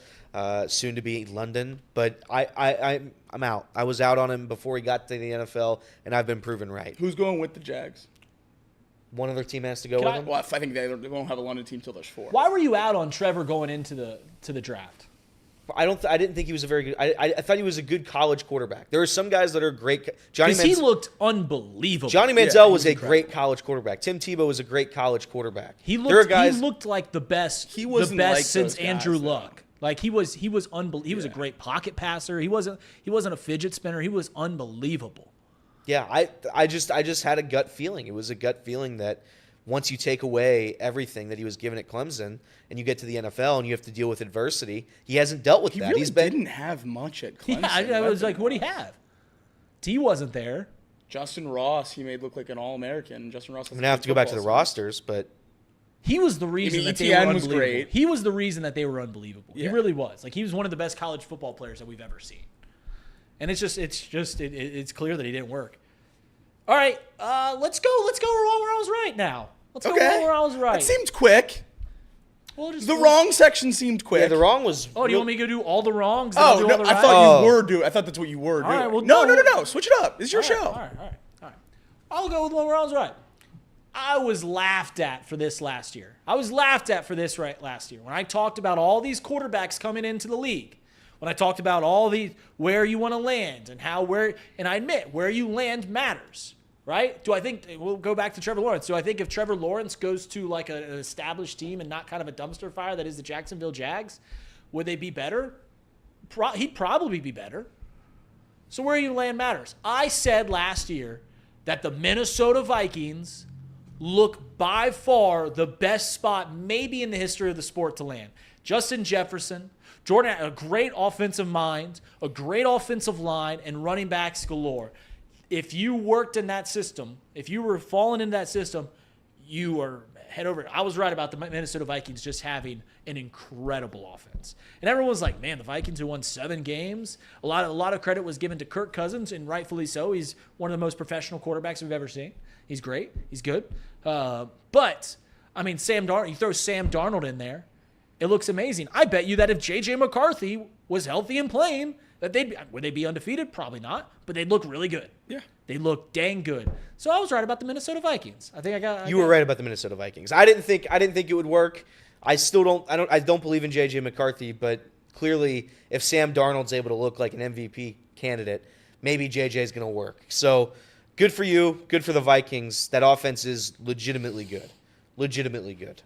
soon to be London. But I'm out. I was out on him before he got to the NFL, and I've been proven right. Who's going with the Jags? One other team has to go with him. Well, I think they won't have a London team till there's 4. Why were you out on Trevor going into the draft? I didn't think he was a very good. I thought he was a good college quarterback. There are some guys that are great. He looked unbelievable. Johnny Manziel was a great college quarterback. Tim Tebow was a great college quarterback. He looked like the best. He was the best like since Andrew Luck. Like he was unbelievable. He was a great pocket passer. He wasn't a fidget spinner. He was unbelievable. Yeah, I just had a gut feeling. It was a gut feeling that once you take away everything that he was given at Clemson and you get to the NFL and you have to deal with adversity, he hasn't dealt with that. He really didn't have much at Clemson. Yeah, I was like, what do you have? T wasn't there. Justin Ross, he made look like an All-American. Justin Ross. I'm going to have to go back to the rosters, but he was the reason that they were unbelievable. Great. He was the reason that they were unbelievable. Yeah. He really was. Like he was one of the best college football players that we've ever seen. And it's clear that he didn't work. All right, let's go where I was right now. Let's go where I was right. That seemed quick. Well, the wrong section seemed quick. Yeah, the wrong was. Oh, do you want me to go do all the wrongs? Oh, no, I thought you were doing. I thought that's what you were doing. Right, well, no. Switch it up. It's your show. All right. I'll go with one where I was right. I was laughed at for this last year. When I talked about all these quarterbacks coming into the league. When I talked about all these where you want to land and and I admit where you land matters. Right? Do I think we'll go back to Trevor Lawrence? Do I think if Trevor Lawrence goes to like an established team and not kind of a dumpster fire that is the Jacksonville Jags, would they be better? He'd probably be better. So where you land matters. I said last year that the Minnesota Vikings look by far the best spot maybe in the history of the sport to land. Justin Jefferson, Jordan, a great offensive mind, a great offensive line, and running backs galore. If you worked in that system, if you were falling into that system, you were head over. I was right about the Minnesota Vikings just having an incredible offense. And everyone was like, man, the Vikings who won 7 games. A lot of credit was given to Kirk Cousins, and rightfully so. He's one of the most professional quarterbacks we've ever seen. He's great. He's good. But, Sam Darnold, you throw Sam Darnold in there, it looks amazing. I bet you that if J.J. McCarthy was healthy and playing, that would they be undefeated? Probably not, but they'd look really good. Yeah. They look dang good. So I was right about the Minnesota Vikings. I think you were right about the Minnesota Vikings. I didn't think it would work. I still don't I don't believe in J.J. McCarthy, but clearly if Sam Darnold's able to look like an MVP candidate, maybe J.J.'s going to work. So good for you, good for the Vikings. That offense is legitimately good. Legitimately good.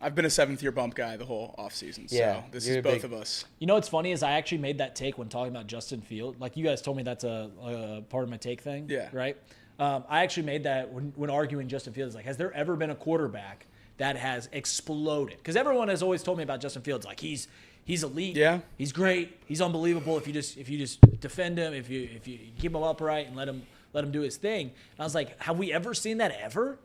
I've been a 7th-year bump guy the whole offseason, so this is both of us. You know what's funny is I actually made that take when talking about Justin Fields. Like, you guys told me that's a part of my take thing, right? I actually made that when arguing Justin Fields. Like, has there ever been a quarterback that has exploded? Because everyone has always told me about Justin Fields. Like, he's He's elite. Yeah. He's great. He's unbelievable if you just defend him, if you keep him upright and let him do his thing. And I was like, have we ever seen that ever?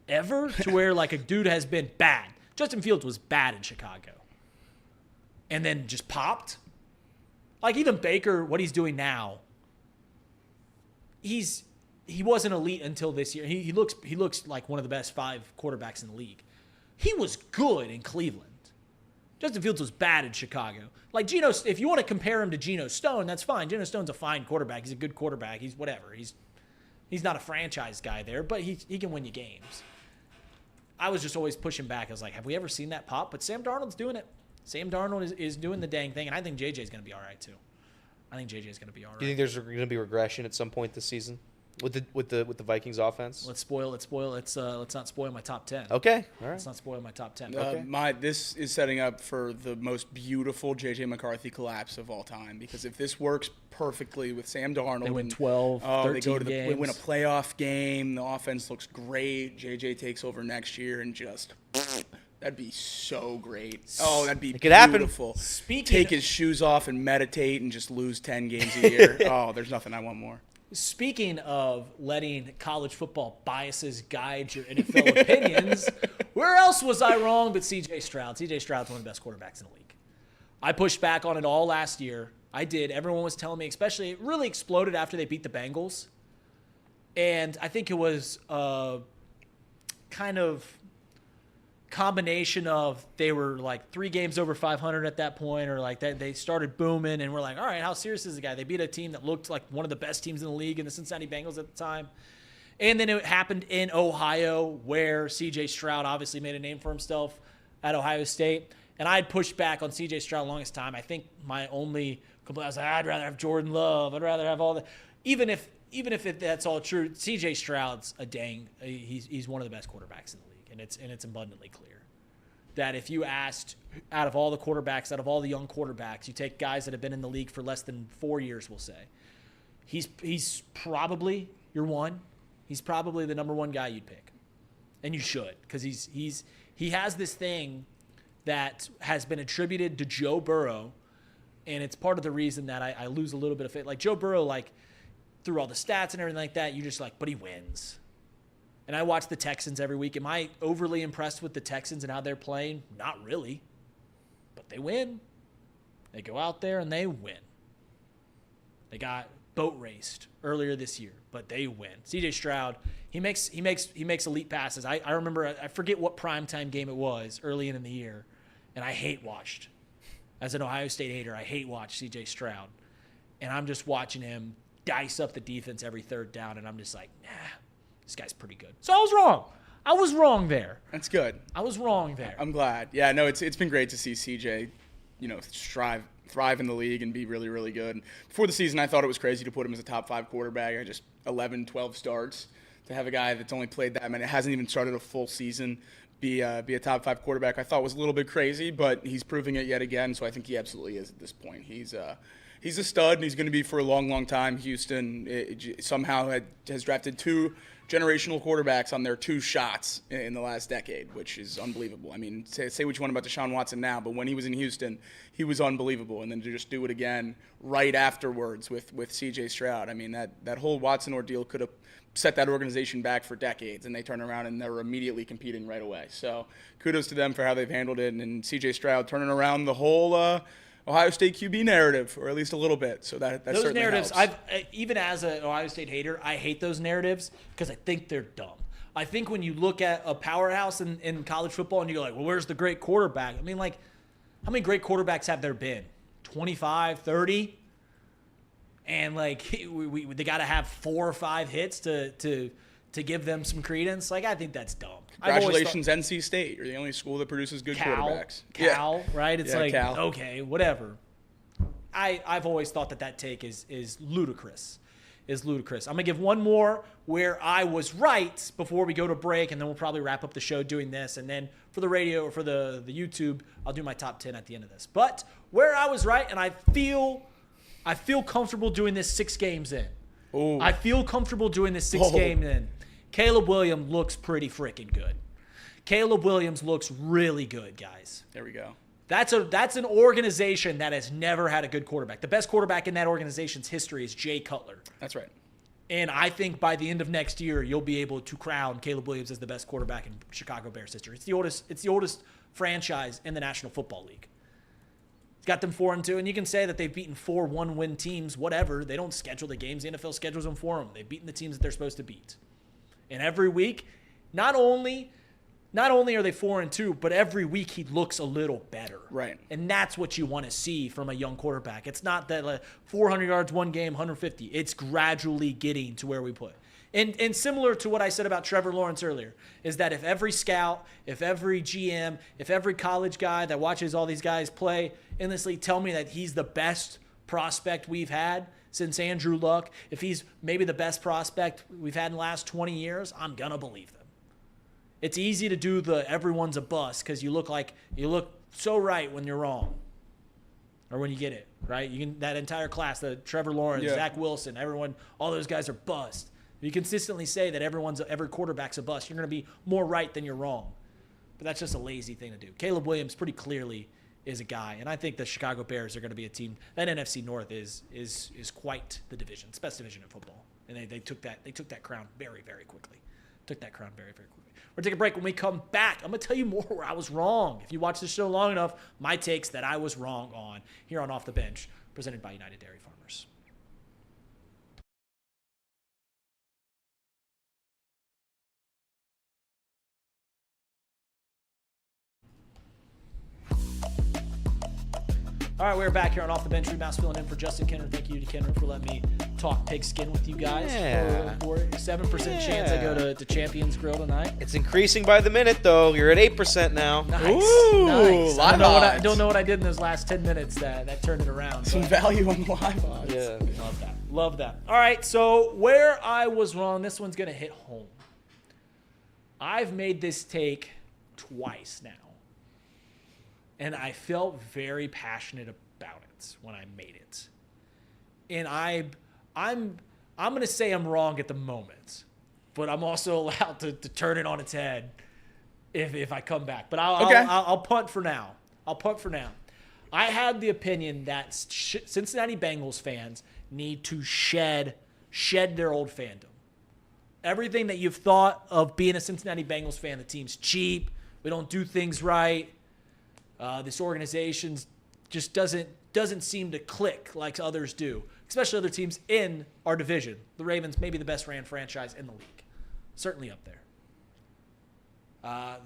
Ever? To where like a dude has been bad. Justin Fields was bad in Chicago. And then just popped. Like even Baker, what he's doing now, he wasn't elite until this year. He looks like one of the best 5 quarterbacks in the league. He was good in Cleveland. Justin Fields was bad in Chicago. Like Geno, if you want to compare him to Geno Stone, that's fine. Geno Stone's a fine quarterback. He's a good quarterback. He's whatever. He's not a franchise guy there, but he can win you games. I was just always pushing back. I was like, have we ever seen that pop? But Sam Darnold's doing it. Sam Darnold is doing the dang thing, and I think JJ's going to be all right too. I think JJ's going to be all right. Do you think there's going to be regression at some point this season with the Vikings offense? Let's not spoil my top 10. Okay, all right. Let's not spoil my top 10. Okay. This is setting up for the most beautiful J.J. McCarthy collapse of all time, because if this works perfectly with Sam Darnold, They win 12, 13 they go to games. they win a playoff game. The offense looks great. J.J. takes over next year and just. That'd be so great. Oh, that'd be beautiful. Take his shoes off and meditate and just lose 10 games a year. Oh, there's nothing I want more. Speaking of letting college football biases guide your NFL opinions, where else was I wrong but C.J. Stroud? C.J. Stroud's one of the best quarterbacks in the league. I pushed back on it all last year. I did. Everyone was telling me, especially, it really exploded after they beat the Bengals. And I think it was kind of combination of they were like 3 games over 500 at that point, or like they started booming, and we're like, all right, how serious is the guy? They beat a team that looked like one of the best teams in the league in the Cincinnati Bengals at the time. And then it happened in Ohio, where C.J. Stroud obviously made a name for himself at Ohio State. And I'd pushed back on C.J. Stroud longest time. I think my only complaint, I was like, I'd rather have Jordan Love. I'd rather have all that. Even if that's all true, C.J. Stroud's he's one of the best quarterbacks in the league. And it's abundantly clear that if you asked, out of all the quarterbacks, out of all the young quarterbacks, you take guys that have been in the league for less than 4 years, we'll say, he's probably your one. He's probably the number one guy you'd pick, and you should, because he has this thing that has been attributed to Joe Burrow, and it's part of the reason that I lose a little bit of faith. Like Joe Burrow, like through all the stats and everything like that, you just like, but he wins. And I watch the Texans every week. Am I overly impressed with the Texans and how they're playing? Not really. But they win. They go out there and they win. They got boat raced earlier this year, but they win. C.J. Stroud, he makes elite passes. I remember, I forget what primetime game it was early in the year, and I hate watched. As an Ohio State hater, I hate watched C.J. Stroud. And I'm just watching him dice up the defense every third down, and I'm just like, nah. This guy's pretty good. So I was wrong. I was wrong there. That's good. I was wrong there. I'm glad. Yeah, no, it's been great to see CJ, thrive in the league and be really, really good. Before the season, I thought it was crazy to put him as a top 5 quarterback. I just 11, 12 starts to have a guy that's only played that many, hasn't even started a full season, be a top 5 quarterback. I thought was a little bit crazy, but he's proving it yet again. So I think he absolutely is at this point. He's a stud, and he's going to be for a long, long time. Houston somehow has drafted 2 generational quarterbacks on their 2 shots in the last decade, which is unbelievable. I mean, say what you want about Deshaun Watson now, but when he was in Houston, he was unbelievable. And then to just do it again right afterwards with C.J. Stroud, I mean, that whole Watson ordeal could have set that organization back for decades, and they turned around and they were immediately competing right away. So kudos to them for how they've handled it, and C.J. Stroud turning around the whole Ohio State QB narrative, or at least a little bit. So that those certainly narratives, helps. Even as an Ohio State hater, I hate those narratives because I think they're dumb. I think when you look at a powerhouse in college football and you're like, well, where's the great quarterback? I mean, like, how many great quarterbacks have there been? 25, 30? And, like, they got to have 4 or 5 hits to give them some credence. Like, I think that's dumb. Congratulations, NC State. You're the only school that produces good quarterbacks. Cal, right? It's like, Cal. okay, whatever. I've always thought that take is ludicrous. I'm going to give one more where I was right before we go to break, and then we'll probably wrap up the show doing this. And then for the radio or for the YouTube, I'll do my top 10 at the end of this. But where I was right, and I feel comfortable doing this 6 games in. Ooh. I feel comfortable doing this 6 games in. Caleb Williams looks pretty freaking good. Caleb Williams looks really good, guys. There we go. That's an organization that has never had a good quarterback. The best quarterback in that organization's history is Jay Cutler. That's right. And I think by the end of next year, you'll be able to crown Caleb Williams as the best quarterback in Chicago Bears history. It's the oldest franchise in the National Football League. It's got them 4-2, and you can say that they've beaten 4 one-win teams, whatever. They don't schedule the games. The NFL schedules them for them. They've beaten the teams that they're supposed to beat. And every week, not only are they 4-2, but every week he looks a little better. Right. And that's what you want to see from a young quarterback. It's not that 400 yards one game, 150. It's gradually getting to where we put. And similar to what I said about Trevor Lawrence earlier, is that if every scout, if every GM, if every college guy that watches all these guys play in this league tell me that he's the best prospect we've had since Andrew Luck, if he's maybe the best prospect we've had in the last 20 years, I'm going to believe them. It's easy to do the everyone's a bust because you look so right when you're wrong or when you get it, right? That entire class, the Trevor Lawrence, Zach Wilson, everyone, all those guys are bust. You consistently say that every quarterback's a bust. You're going to be more right than you're wrong. But that's just a lazy thing to do. Caleb Williams pretty clearly is a guy, and I think the Chicago Bears are going to be a team. That NFC North is quite the division. It's the best division in football, and they took that crown very, very quickly. We're going to take a break. When we come back, I'm going to tell you more where I was wrong. If you watch this show long enough, my takes that I was wrong on here on Off the Bench, presented by United Dairy Farmers. All right, we're back here on Off the Bench. Remouse filling in for Justin Kenner. Thank you to Kenner for letting me talk pigskin with you guys. Yeah. For a 7% chance I go to Champions Grill tonight. It's increasing by the minute, though. You're at 8% now. Nice. Ooh, nice. I live don't know what I did in those last 10 minutes that turned it around. Some value on the live odds. Yeah. Love that. All right, so where I was wrong, this one's going to hit home. I've made this take twice now. And I felt very passionate about it when I made it. And I'm going to say I'm wrong at the moment, but I'm also allowed to turn it on its head if I come back. But I'll punt for now. I have the opinion that Cincinnati Bengals fans need to shed their old fandom. Everything that you've thought of being a Cincinnati Bengals fan, the team's cheap, we don't do things right. This organization just doesn't seem to click like others do, especially other teams in our division. The Ravens may be the best ran franchise in the league, certainly up there.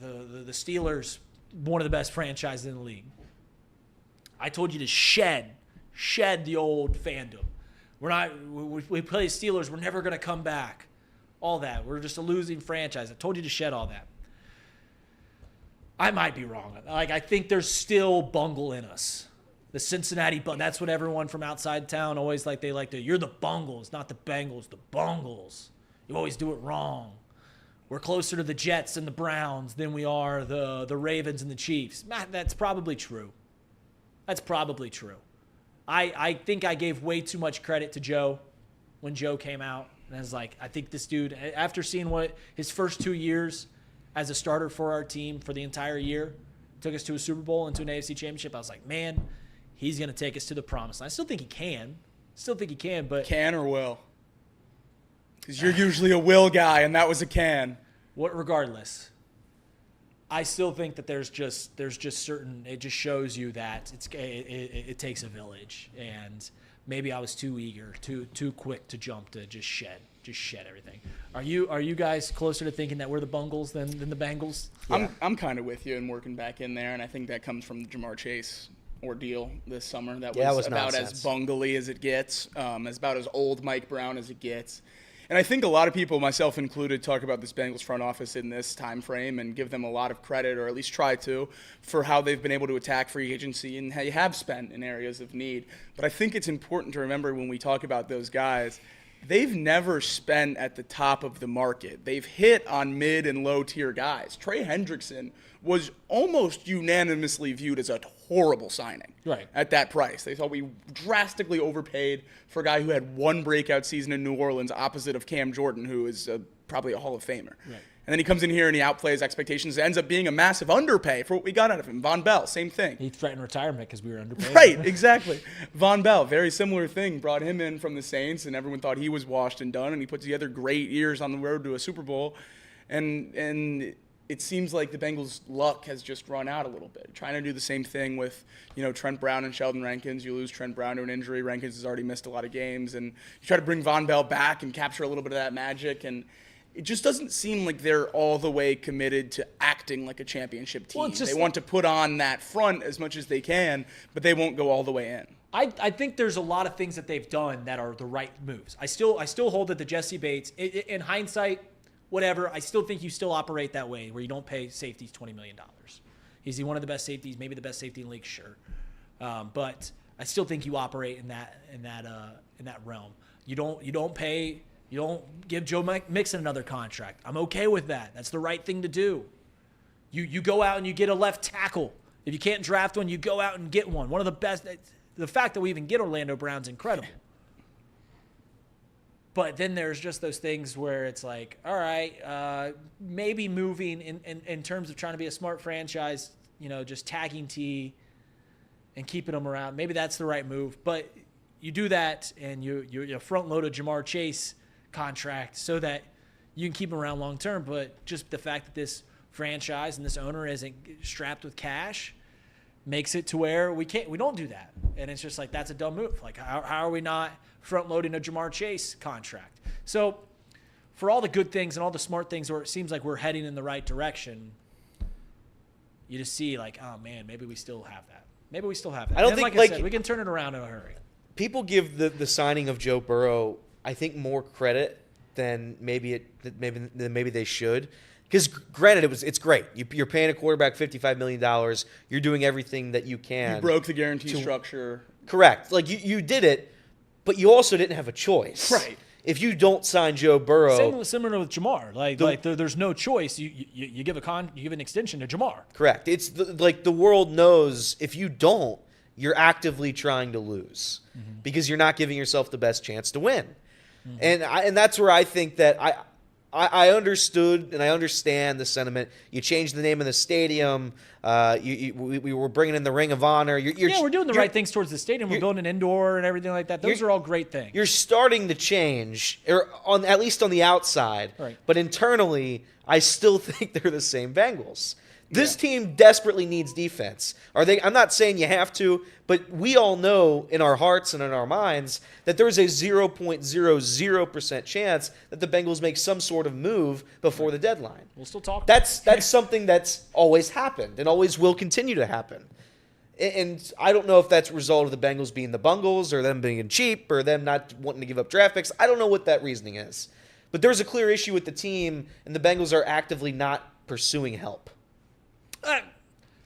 The Steelers, one of the best franchises in the league. I told you to shed the old fandom. We play Steelers. We're never going to come back. All that. We're just a losing franchise. I told you to shed all that. I might be wrong. I think there's still bungle in us. The Cincinnati, that's what everyone from outside town always like to, you're the Bungles, not the Bengals, the Bungles. You always do it wrong. We're closer to the Jets and the Browns than we are the Ravens and the Chiefs. That's probably true. I think I gave way too much credit to Joe when Joe came out. And I was like, I think this dude, after seeing what his first 2 years as a starter for our team for the entire year, took us to a Super Bowl and to an AFC Championship. I was like, man, he's going to take us to the promised land. I still think he can. But can or will? Because you're usually a will guy, and that was a can. Regardless, I still think that there's just certain. It just shows you that it takes a village, and maybe I was too eager, too quick to jump to just shed everything. Are you guys closer to thinking that we're the Bungles than the Bengals? Yeah. I'm kind of with you and working back in there, and I think that comes from the Jamar Chase ordeal this summer. That was about nonsense. as bungly as it gets, as about as old Mike Brown as it gets. And I think a lot of people, myself included, talk about this Bengals front office in this time frame and give them a lot of credit, or at least try to, for how they've been able to attack free agency and how you have spent in areas of need. But I think it's important to remember when we talk about those guys, they've never spent at the top of the market. They've hit on mid and low tier guys. Trey Hendrickson was almost unanimously viewed as a horrible signing at that price. They thought we drastically overpaid for a guy who had one breakout season in New Orleans opposite of Cam Jordan, who is a probably a Hall of Famer. Right. And then he comes in here and he outplays expectations. It ends up being a massive underpay for what we got out of him. Von Bell, same thing. He threatened retirement because we were underpaid. Right, exactly. Von Bell, very similar thing. Brought him in from the Saints, and everyone thought he was washed and done, and he put together great years on the road to a Super Bowl. And it seems like the Bengals' luck has just run out a little bit. Trying to do the same thing with, Trent Brown and Sheldon Rankins. You lose Trent Brown to an injury. Rankins has already missed a lot of games. And you try to bring Von Bell back and capture a little bit of that magic. And it just doesn't seem like they're all the way committed to acting like a championship team. They want to put on that front as much as they can, but they won't go all the way in. I think there's a lot of things that they've done that are the right moves. I still hold that the Jesse Bates, in hindsight, whatever, I still think you still operate that way where you don't pay safeties $20 million. Is he one of the best safeties? Maybe the best safety in the league? Sure. But I still think you operate in that realm. You don't give Joe Mixon another contract. I'm okay with that. That's the right thing to do. You go out and you get a left tackle. If you can't draft one, you go out and get one. One of the best. The fact that we even get Orlando Brown's incredible. But then there's just those things where it's like, all right, maybe moving in terms of trying to be a smart franchise, just tagging T and keeping them around. Maybe that's the right move. But you do that and you front load a Jamar Chase contract so that you can keep him around long term. But just the fact that this franchise and this owner isn't strapped with cash makes it to where we don't do that. And it's just like, that's a dumb move. Like, how are we not front loading a Jamar Chase contract? So for all the good things and all the smart things where it seems like we're heading in the right direction, you just see like, oh man, maybe we still have that. Maybe we still have that. I don't and think like I said, we can turn it around in a hurry. People give the signing of Joe Burrow, I think, more credit than maybe they should. Because granted, it's great. You're paying a quarterback $55 million. You're doing everything that you can. You broke the guarantee structure. Correct. Like you did it, but you also didn't have a choice. Right. If you don't sign Joe Burrow, similar with Jamar, there's no choice. You give an extension to Jamar. Correct. It's the world knows if you don't, you're actively trying to lose because you're not giving yourself the best chance to win. And that's where I think that I understood and I understand the sentiment. You changed the name of the stadium. We were bringing in the Ring of Honor. We're doing the right things towards the stadium. We're building an indoor and everything like that. Those are all great things. You're starting to change, at least on the outside. Right. But internally, I still think they're the same Bengals. This team desperately needs defense. I'm not saying you have to, but we all know in our hearts and in our minds that there's a 0.00% chance that the Bengals make some sort of move before the deadline. We'll still talk. That's something that's always happened and always will continue to happen. And I don't know if that's a result of the Bengals being the Bungles or them being cheap or them not wanting to give up draft picks. I don't know what that reasoning is. But there's a clear issue with the team, and the Bengals are actively not pursuing help.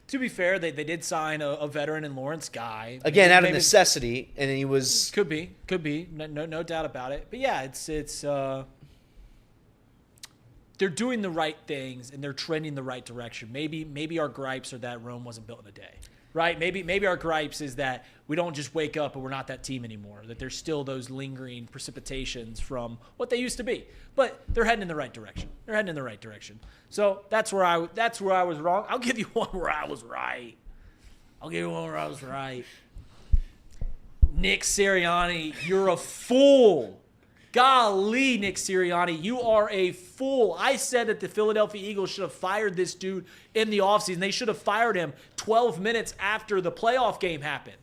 To be fair, they did sign a veteran in Lawrence Guy. Again, out of necessity, and he was... Could be. No doubt about it. But yeah, it's they're doing the right things, and they're trending the right direction. Maybe our gripes are that Rome wasn't built in a day. Right? Maybe our gripes is that we don't just wake up and we're not that team anymore, that there's still those lingering precipitations from what they used to be. But they're heading in the right direction. So that's where I was wrong. I'll give you one where I was right. Nick Sirianni, you're a fool. Golly, Nick Sirianni, you are a fool. I said that the Philadelphia Eagles should have fired this dude in the offseason. They should have fired him 12 minutes after the playoff game happened.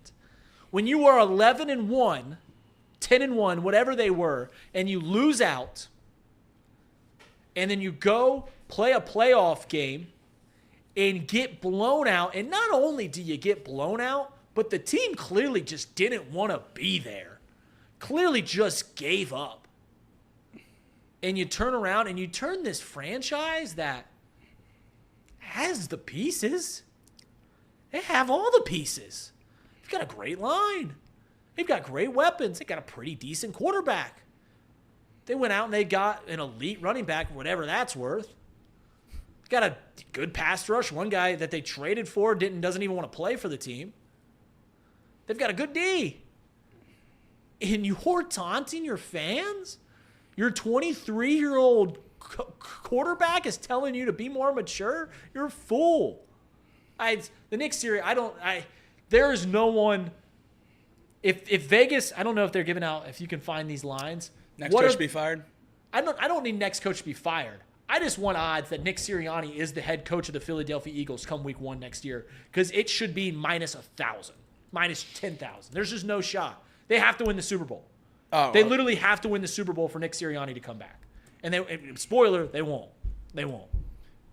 When you are 11-1, 10-1, whatever they were, and you lose out, and then you go play a playoff game and get blown out, and not only do you get blown out, but the team clearly just didn't want to be there. Clearly just gave up. And you turn around and you turn this franchise that has the pieces. They have all the pieces. They've got a great line. They've got great weapons. They got a pretty decent quarterback. They went out and they got an elite running back, whatever that's worth. They got a good pass rush. One guy that they traded for doesn't even want to play for the team. They've got a good D. And you're taunting your fans? Your 23-year-old quarterback is telling you to be more mature, you're a fool. The Nick Sirianni, there is no one. If Vegas, I don't know if they're giving out, if you can find these lines. Next coach to be fired? I don't need next coach to be fired. I just want odds that Nick Sirianni is the head coach of the Philadelphia Eagles come week 1 next year, because it should be minus 1,000, minus 10,000. There's just no shot. They have to win the Super Bowl. They literally have to win the Super Bowl for Nick Sirianni to come back. And spoiler, they won't. They won't.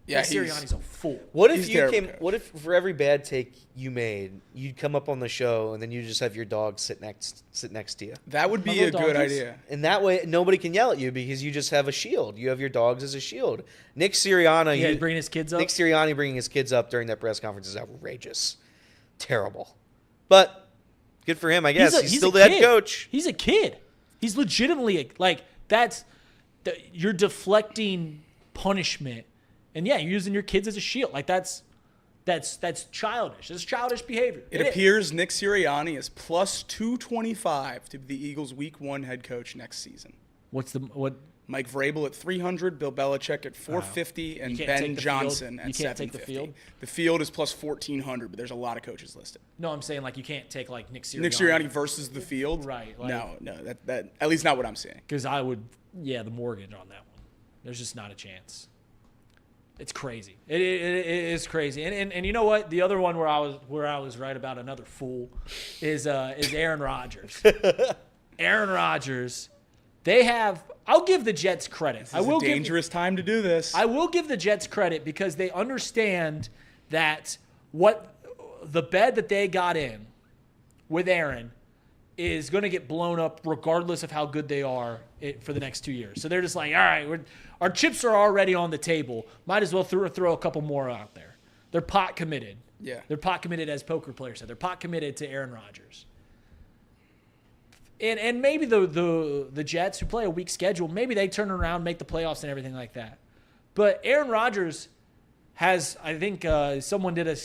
Yeah, Nick Sirianni's a fool. What if for every bad take you made, you'd come up on the show and then you just have your dog sit next to you? That would be a good idea. And that way, nobody can yell at you because you just have a shield. You have your dogs as a shield. Nick Sirianni, bringing his kids up. Nick Sirianni bringing his kids up during that press conference is outrageous, terrible. But good for him, I guess. He's still the head coach. He's a kid. He's legitimately you're deflecting punishment. And yeah, you're using your kids as a shield. Like that's childish. It's childish behavior. It appears Nick Sirianni is plus 225 to be the Eagles' Week 1 head coach next season. What? Mike Vrabel at 300, Bill Belichick at 450, and Ben Johnson at 750. You can't take the field? The field is plus 1,400, but there's a lot of coaches listed. No, I'm saying like you can't take like Nick Sirianni. Nick Sirianni versus the field? Right. No, that at least not what I'm saying. Because I would, the mortgage on that one. There's just not a chance. It's crazy. It is crazy. And you know what? The other one where I was right about another fool is Aaron Rodgers. Aaron Rodgers. I'll give the Jets credit. This is a dangerous time to do this. I will give the Jets credit because they understand that the bed that they got in with Aaron is going to get blown up regardless of how good they are for the next 2 years. So they're just like, all right, our chips are already on the table. Might as well throw a couple more out there. They're pot committed. Yeah. They're pot committed, as poker players said. They're pot committed to Aaron Rodgers. And maybe the Jets, who play a weak schedule, maybe they turn around, make the playoffs and everything like that. But Aaron Rodgers has, I think someone did a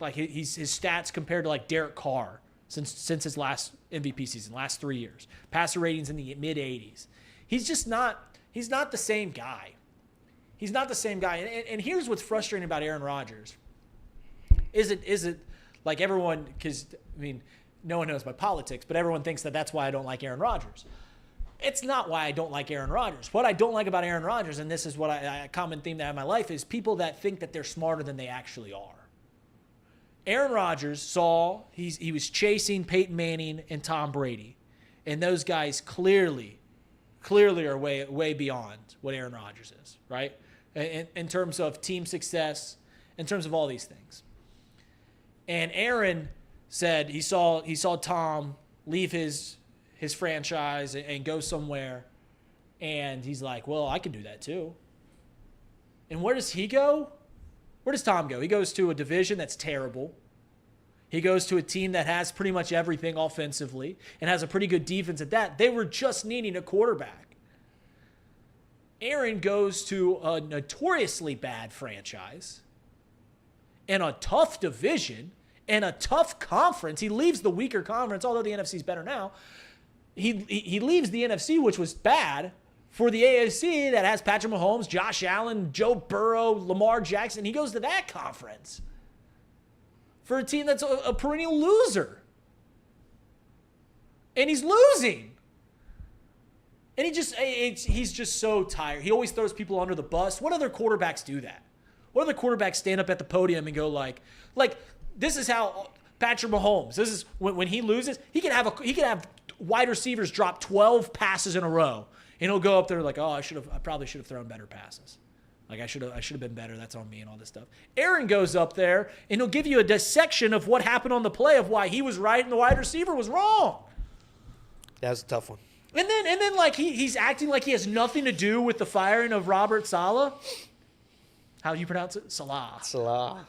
like his stats compared to like Derek Carr since his last MVP season, last 3 years. Passer ratings in the mid-80s. He's just not the same guy. He's not the same guy. And here's what's frustrating about Aaron Rodgers. Is it like everyone, because, I mean, no one knows my politics, but everyone thinks that that's why I don't like Aaron Rodgers. It's not why I don't like Aaron Rodgers. What I don't like about Aaron Rodgers, and this is what a common theme that I have in my life, is people that think that they're smarter than they actually are. Aaron Rodgers he was chasing Peyton Manning and Tom Brady, and those guys clearly are way beyond what Aaron Rodgers is, right? In terms of team success, in terms of all these things. And Aaron said he saw Tom leave his franchise and go somewhere, and he's like, well, I can do that too. And where does he go? Where does Tom go? He goes to a division that's terrible. He goes to a team that has pretty much everything offensively and has a pretty good defense at that. They were just needing a quarterback. Aaron goes to a notoriously bad franchise and a tough division and a tough conference. He leaves the weaker conference, although the NFC is better now. He leaves the NFC, which was bad, for the AFC that has Patrick Mahomes, Josh Allen, Joe Burrow, Lamar Jackson. He goes to that conference for a team that's a perennial loser. And he's losing. And he's just so tired. He always throws people under the bus. What other quarterbacks do that? What other quarterbacks stand up at the podium and go like this is how Patrick Mahomes, this is when he loses, he can have wide receivers drop 12 passes in a row. And he'll go up there like, I probably should have thrown better passes. Like I should have been better. That's on me and all this stuff. Aaron goes up there and he'll give you a dissection of what happened on the play, of why he was right and the wide receiver was wrong. That was a tough one. And then like he's acting like he has nothing to do with the firing of Robert Saleh. How do you pronounce it? Salah.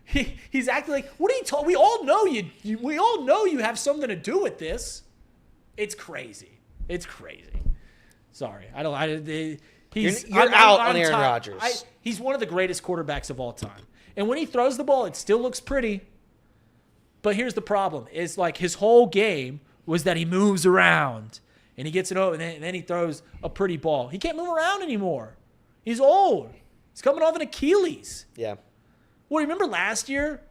He's acting like, what are you talking? We all know we all know you have something to do with this. It's crazy. Sorry, you're out on Aaron Rodgers. He's one of the greatest quarterbacks of all time. And when he throws the ball, it still looks pretty. But here's the problem. It's like his whole game was that he moves around. and he gets it over, and then he throws a pretty ball. He can't move around anymore. He's old. He's coming off an Achilles. Yeah. Well, remember last year?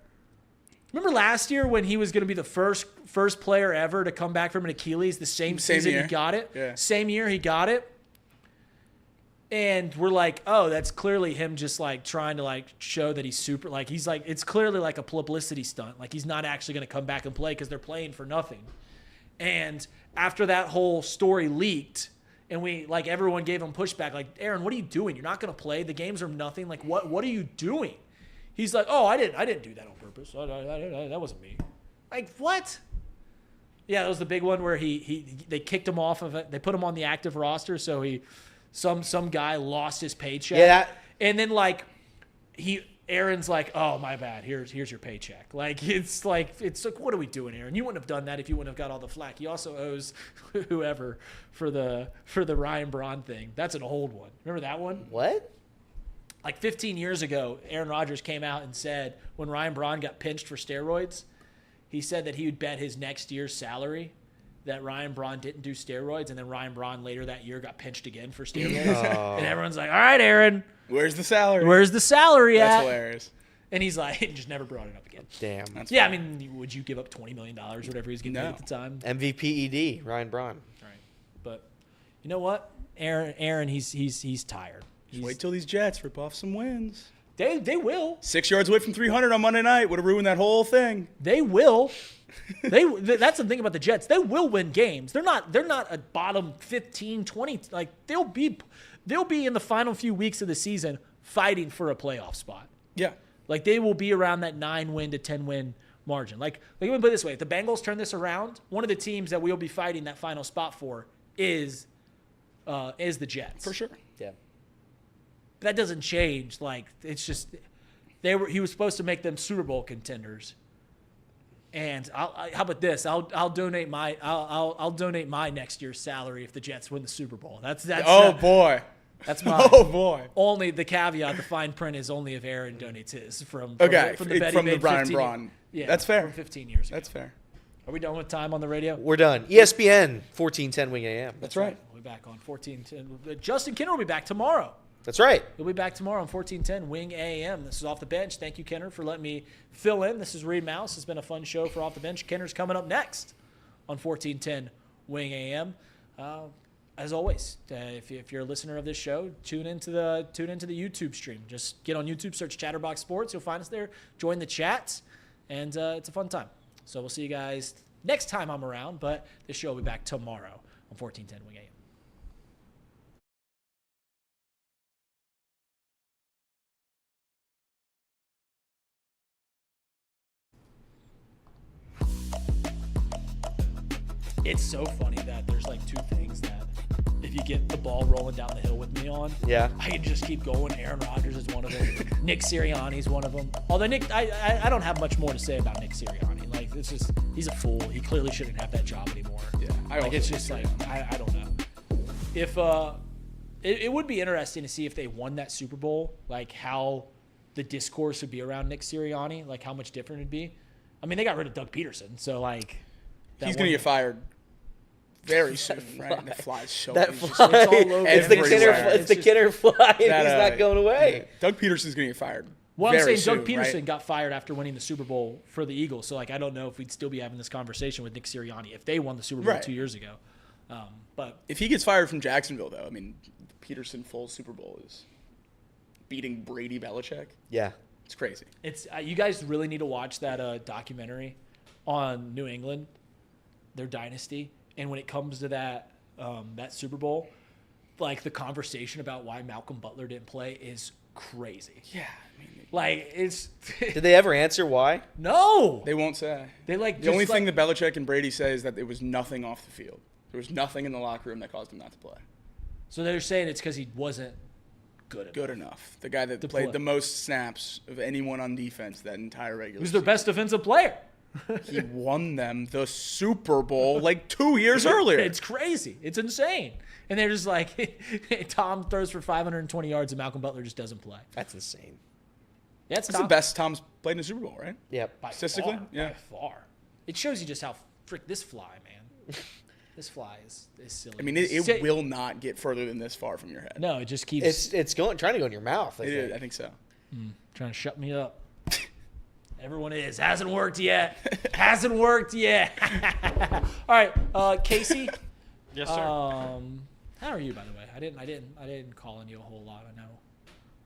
Remember last year when he was going to be the first player ever to come back from an Achilles? The same season year. he got it. Yeah. Same year he got it. And we're like, oh, that's clearly him just like trying to like show that he's super. Like he's like, it's clearly like a publicity stunt. Like he's not actually going to come back and play because they're playing for nothing. And after that whole story leaked, and we like everyone gave him pushback, like, Aaron, what are you doing? You're not going to play. The games are nothing. Like what are you doing? He's like, oh, I didn't do that on purpose. That wasn't me. Like what? Yeah, that was the big one where they kicked him off of it. They put him on the active roster, so some guy lost his paycheck. Yeah. And then like Aaron's like, oh my bad, here's your paycheck. Like it's like what are we doing, Aaron? You wouldn't have done that if you wouldn't have got all the flack. He also owes whoever for the Ryan Braun thing. That's an old one. Remember that one? What? Like 15 years ago, Aaron Rodgers came out and said when Ryan Braun got pinched for steroids, he said that he would bet his next year's salary that Ryan Braun didn't do steroids, and then Ryan Braun later that year got pinched again for steroids. And everyone's like, all right, Aaron. Where's the salary? Where's the salary at? That's hilarious. And he's like, he just never brought it up again. Damn. That's Yeah, funny. I mean, would you give up $20 million or whatever he's getting paid at the time? MVP ED, Ryan Braun. Right. But you know what? Aaron, he's tired. Just wait till these Jets rip off some wins. They will. 6 yards away from 300 on Monday night would have ruined that whole thing. They will. That's the thing about the Jets. They will win games. They're not a bottom 15, 20. Like they'll be in the final few weeks of the season fighting for a playoff spot. Yeah. Like they will be around that 9-win to 10-win margin. Like let me put it this way: if the Bengals turn this around, one of the teams that we'll be fighting that final spot for is the Jets. For sure. Yeah. But that doesn't change. Like it's just he was supposed to make them Super Bowl contenders. And how about this? I'll donate my next year's salary if the Jets win the Super Bowl. That's boy. That's my only the caveat. The fine print is only if Aaron donates his from the Brian Braun. Yeah, that's fair. From 15 years ago. That's fair. Are we done with time on the radio? We're done. ESPN 1410 Wing AM. That's right. We'll be back on 1410. Justin Kinner will be back tomorrow. That's right. He'll be back tomorrow on 1410 Wing AM. This is Off the Bench. Thank you, Kenner, for letting me fill in. This is Reed Mouse. It's been a fun show for Off the Bench. Kenner's coming up next on 1410 Wing AM. As always, if you're a listener of this show, tune into the YouTube stream. Just get on YouTube, search Chatterbox Sports. You'll find us there. Join the chat, and it's a fun time. So we'll see you guys next time I'm around, but this show will be back tomorrow on 1410 Wing AM. It's so funny that there's like two things that if you get the ball rolling down the hill with me on, yeah, I can just keep going. Aaron Rodgers is one of them. Nick Sirianni's one of them. Although Nick, I don't have much more to say about Nick Sirianni. Like it's just he's a fool. He clearly shouldn't have that job anymore. Yeah, it's just like I don't know. If it would be interesting to see if they won that Super Bowl, like how the discourse would be around Nick Sirianni, like how much different it'd be. I mean, they got rid of Doug Peterson, so like he's gonna get fired very soon, right? That fly's so that it's fly. It's all over It's the Kinner fly. He's not going away. Yeah. Doug Peterson's gonna get fired. Well, I'm saying soon, Doug Peterson right? got fired after winning the Super Bowl for the Eagles. So, like, I don't know if we'd still be having this conversation with Nick Sirianni if they won the Super Bowl 2 years ago. But if he gets fired from Jacksonville, though, I mean, Peterson full Super Bowl is beating Brady Belichick. Yeah, it's crazy. It's you guys really need to watch that documentary on New England, their dynasty, and when it comes to that Super Bowl, like the conversation about why Malcolm Butler didn't play is crazy. Yeah, I mean, like it's. Did they ever answer why? No, they won't say. They like the only thing that Belichick and Brady say is that it was nothing off the field. There was nothing in the locker room that caused him not to play. So they're saying it's because he wasn't good enough. The guy that played the most snaps of anyone on defense that entire regular season. He was their best defensive player. He won them the Super Bowl like 2 years earlier. It's crazy. It's insane. And they're just like, Tom throws for 520 yards and Malcolm Butler just doesn't play. That's insane. Yeah, that's the best Tom's played in a Super Bowl, right? Yep. Statistically? By far. It shows you just how frick this fly, man. This fly is silly. I mean, it will not get further than this far from your head. No, it just keeps. It's trying to go in your mouth. I think so. Trying to shut me up. Everyone is. Hasn't worked yet. Hasn't worked yet. All right, Casey. Yes, sir. How are you, by the way? I didn't call on you a whole lot. I know.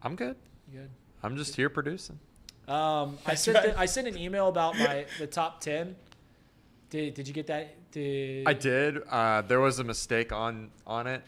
I'm good. You good? I'm just here producing. I sent an email about the top 10. Did you get that? I did. There was a mistake on it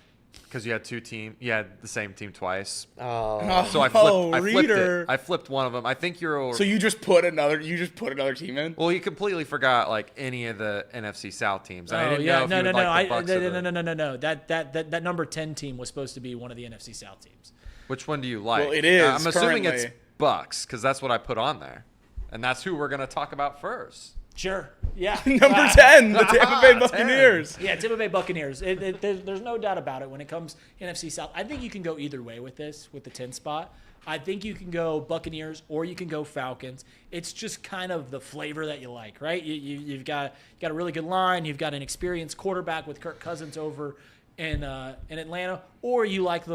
because you had two teams. You had the same team twice. Oh. So I flipped reader. it. I flipped one of them. I think you're. So you just put another team in? Well, you completely forgot like any of the NFC South teams. And I didn't yeah, know if you would like the Bucs or the- no. That number 10 team was supposed to be one of the NFC South teams. Which one do you like? Well, it is. I'm assuming currently. it's Bucs because that's what I put on there, and that's who we're gonna talk about first. Sure. Yeah. Number 10, the Tampa Bay Buccaneers. Yeah, Tampa Bay Buccaneers. There's no doubt about it when it comes NFC South. I think you can go either way with this, with the 10 spot. I think you can go Buccaneers or you can go Falcons. It's just kind of the flavor that you like, right? You've got a really good line. You've got an experienced quarterback with Kirk Cousins over in Atlanta, or you like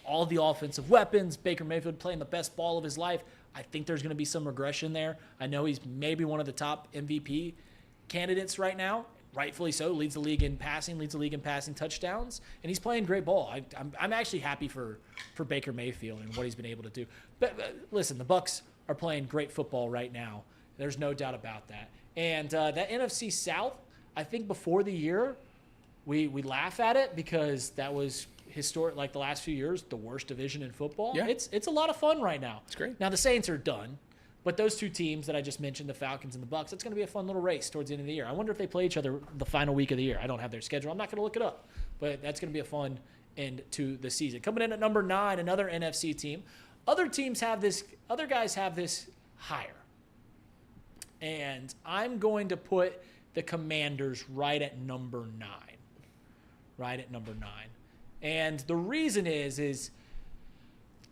all the offensive weapons. Baker Mayfield playing the best ball of his life. I think there's going to be some regression there. I know he's maybe one of the top MVP candidates right now, rightfully so. Leads the league in passing touchdowns, and he's playing great ball. I'm actually happy for Baker Mayfield and what he's been able to do. But listen, the Bucs are playing great football right now. There's no doubt about that. And that NFC South, I think before the year, we laugh at it because that was historic, like the last few years, the worst division in football. Yeah. It's a lot of fun right now. It's great. Now the Saints are done, but those two teams that I just mentioned, the Falcons and the Bucs, it's going to be a fun little race towards the end of the year. I wonder if they play each other the final week of the year. I don't have their schedule. I'm not going to look it up, but that's going to be a fun end to the season. Coming in at number 9, another NFC team. Other guys have this higher, and I'm going to put the Commanders right at number 9. Right at number 9. And the reason is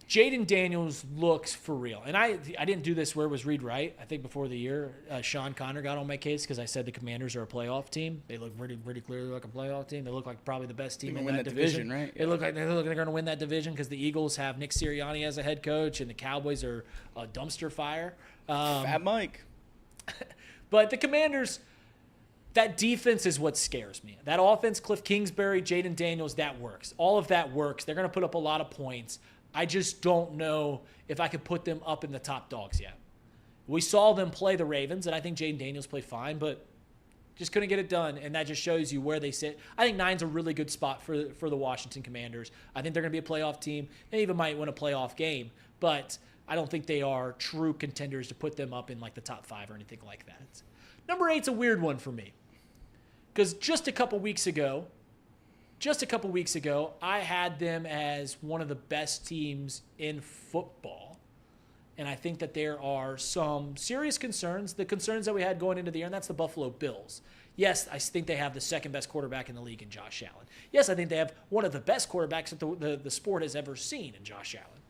Jaden Daniels looks for real. And I didn't do this where it was Reed right. I think before the year, Sean Connor got on my case because I said the Commanders are a playoff team. They look pretty clearly like a playoff team. They look like probably the best team in that division. Right? They look like they're going to win that division because the Eagles have Nick Sirianni as a head coach and the Cowboys are a dumpster fire. Fat Mike. But the Commanders, that defense is what scares me. That offense, Cliff Kingsbury, Jaden Daniels, that works. All of that works. They're going to put up a lot of points. I just don't know if I could put them up in the top dogs yet. We saw them play the Ravens, and I think Jaden Daniels played fine, but just couldn't get it done, and that just shows you where they sit. I think 9's a really good spot for the Washington Commanders. I think they're going to be a playoff team. They even might win a playoff game, but I don't think they are true contenders to put them up in like the top 5 or anything like that. Number 8's a weird one for me. Because just a couple weeks ago, I had them as one of the best teams in football. And I think that there are some serious concerns, the concerns that we had going into the year, and that's the Buffalo Bills. Yes, I think they have the second best quarterback in the league in Josh Allen. Yes, I think they have one of the best quarterbacks that the sport has ever seen in Josh Allen.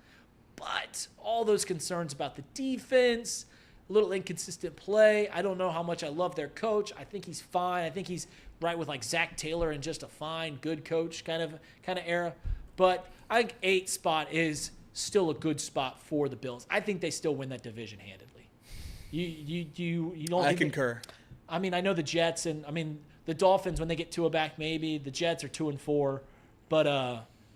But all those concerns about the defense, a little inconsistent play. I don't know how much I love their coach. I think he's fine. I think he's right with like Zach Taylor and just a fine, good coach kind of era. But I think 8th spot is still a good spot for the Bills. I think they still win that division handedly. You don't. I concur. I mean, I know the Jets and the Dolphins when they get Tua back, maybe the Jets are 2-4, but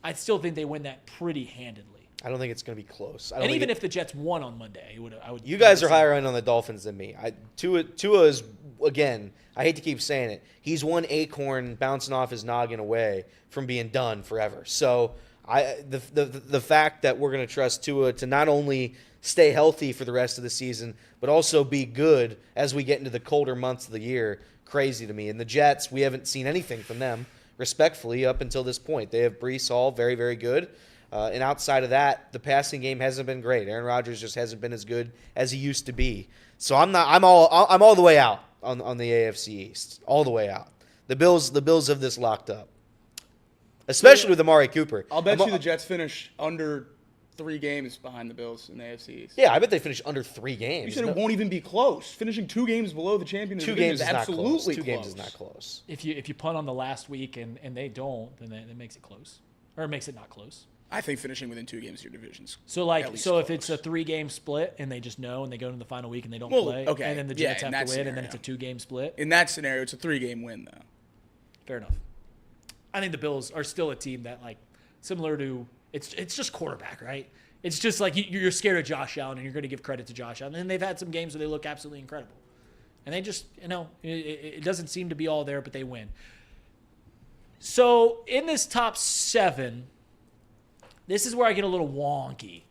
I still think they win that pretty handedly. I don't think it's going to be close. And even if the Jets won on Monday, I would. You guys are higher end on the Dolphins than me. Tua is, again, I hate to keep saying it, he's one acorn bouncing off his noggin away from being done forever. So the fact that we're going to trust Tua to not only stay healthy for the rest of the season, but also be good as we get into the colder months of the year, crazy to me. And the Jets, we haven't seen anything from them, respectfully, up until this point. They have Breece Hall, very, very good. And outside of that, the passing game hasn't been great. Aaron Rodgers just hasn't been as good as he used to be. So I'm all the way out on the AFC East, all the way out. The Bills have this locked up, especially with Amari Cooper. I'll bet you the Jets finish under 3 games behind the Bills in the AFC East. Yeah, I bet they finish under 3 games. You said it won't even be close. Finishing 2 games below the champion of the division is absolutely close. 2 games is not close. If you punt on the last week and they don't, then it makes it close. Or it makes it not close. I think finishing within 2 games of your division's so if it's a 3-game split and they just know and they go into the final week and they don't play, okay. and then the Jets have to win scenario. and then it's a 2-game split. In that scenario, it's a 3-game win though. Fair enough. I think the Bills are still a team that similar to it's just quarterback, right? It's just like you're scared of Josh Allen and you're going to give credit to Josh Allen. And they've had some games where they look absolutely incredible. And they just, it doesn't seem to be all there, but they win. So in this top 7, this is where I get a little wonky.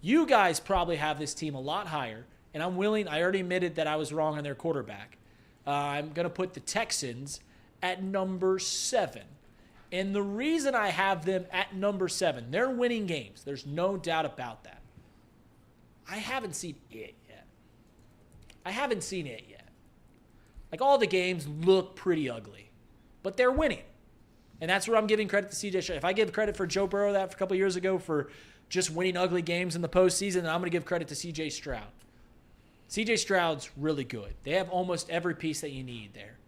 You guys probably have this team a lot higher. And I already admitted that I was wrong on their quarterback. I'm going to put the Texans at number 7. And the reason I have them at number 7, they're winning games. There's no doubt about that. I haven't seen it yet. All the games look pretty ugly, but they're winning. And that's where I'm giving credit to CJ Stroud. If I give credit for Joe Burrow that a couple of years ago for just winning ugly games in the postseason, then I'm going to give credit to CJ Stroud. CJ Stroud's really good. They have almost every piece that you need there.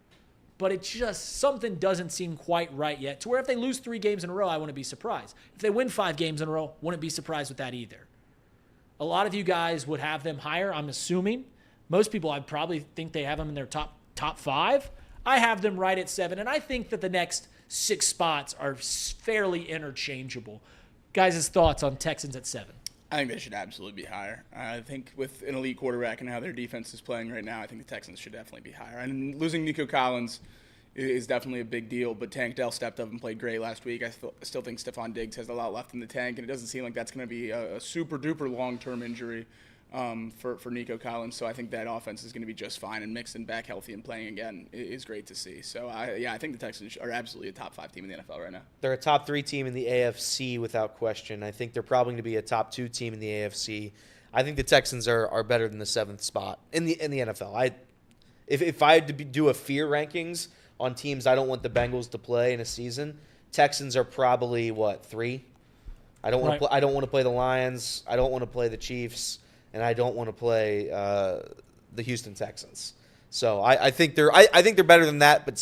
But it just, something doesn't seem quite right yet, to where if they lose 3 games in a row, I wouldn't be surprised. If they win 5 games in a row, wouldn't be surprised with that either. A lot of you guys would have them higher, I'm assuming. Most people, I probably think they have them in their top 5. I have them right at 7, and I think that the next 6 spots are fairly interchangeable. Guys' thoughts on Texans at 7? I think they should absolutely be higher. I think with an elite quarterback and how their defense is playing right now, I think the Texans should definitely be higher. And losing Nico Collins is definitely a big deal, but Tank Dell stepped up and played great last week. I still think Stephon Diggs has a lot left in the tank, and it doesn't seem like that's going to be a super-duper long-term injury for Nico Collins. So I think that offense is going to be just fine, and Mixon back healthy and playing again is great to see. So, I think the Texans are absolutely a top 5 team in the NFL right now. They're a top 3 team in the AFC without question. I think they're probably going to be a top 2 team in the AFC. I think the Texans are better than the 7th spot in the NFL. If I had to do a fear rankings on teams I don't want the Bengals to play in a season, Texans are probably 3? I don't want to I don't want to play the Lions. I don't want to play the Chiefs. And I don't want to play the Houston Texans. So I think they're better than that. But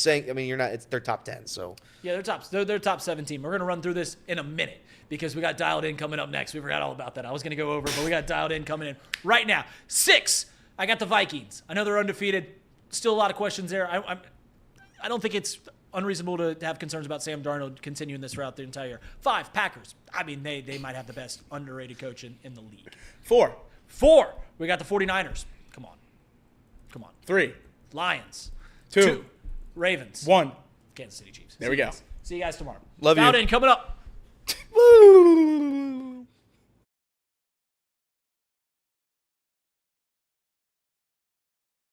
they're top 10. So yeah, they're top 17. We're gonna run through this in a minute because we got dialed in coming up next. We forgot all about that. I was gonna go over, but we got dialed in coming in right now. 6. I got the Vikings. I know they're undefeated. Still a lot of questions there. I don't think it's unreasonable to have concerns about Sam Darnold continuing this route the entire year. 5. Packers. They might have the best underrated coach in the league. 4. We got the 49ers. Come on. 3. Lions. 2. Ravens. 1. Kansas City Chiefs. There we go. See you guys tomorrow. Love you. Dialed in coming up. Woo!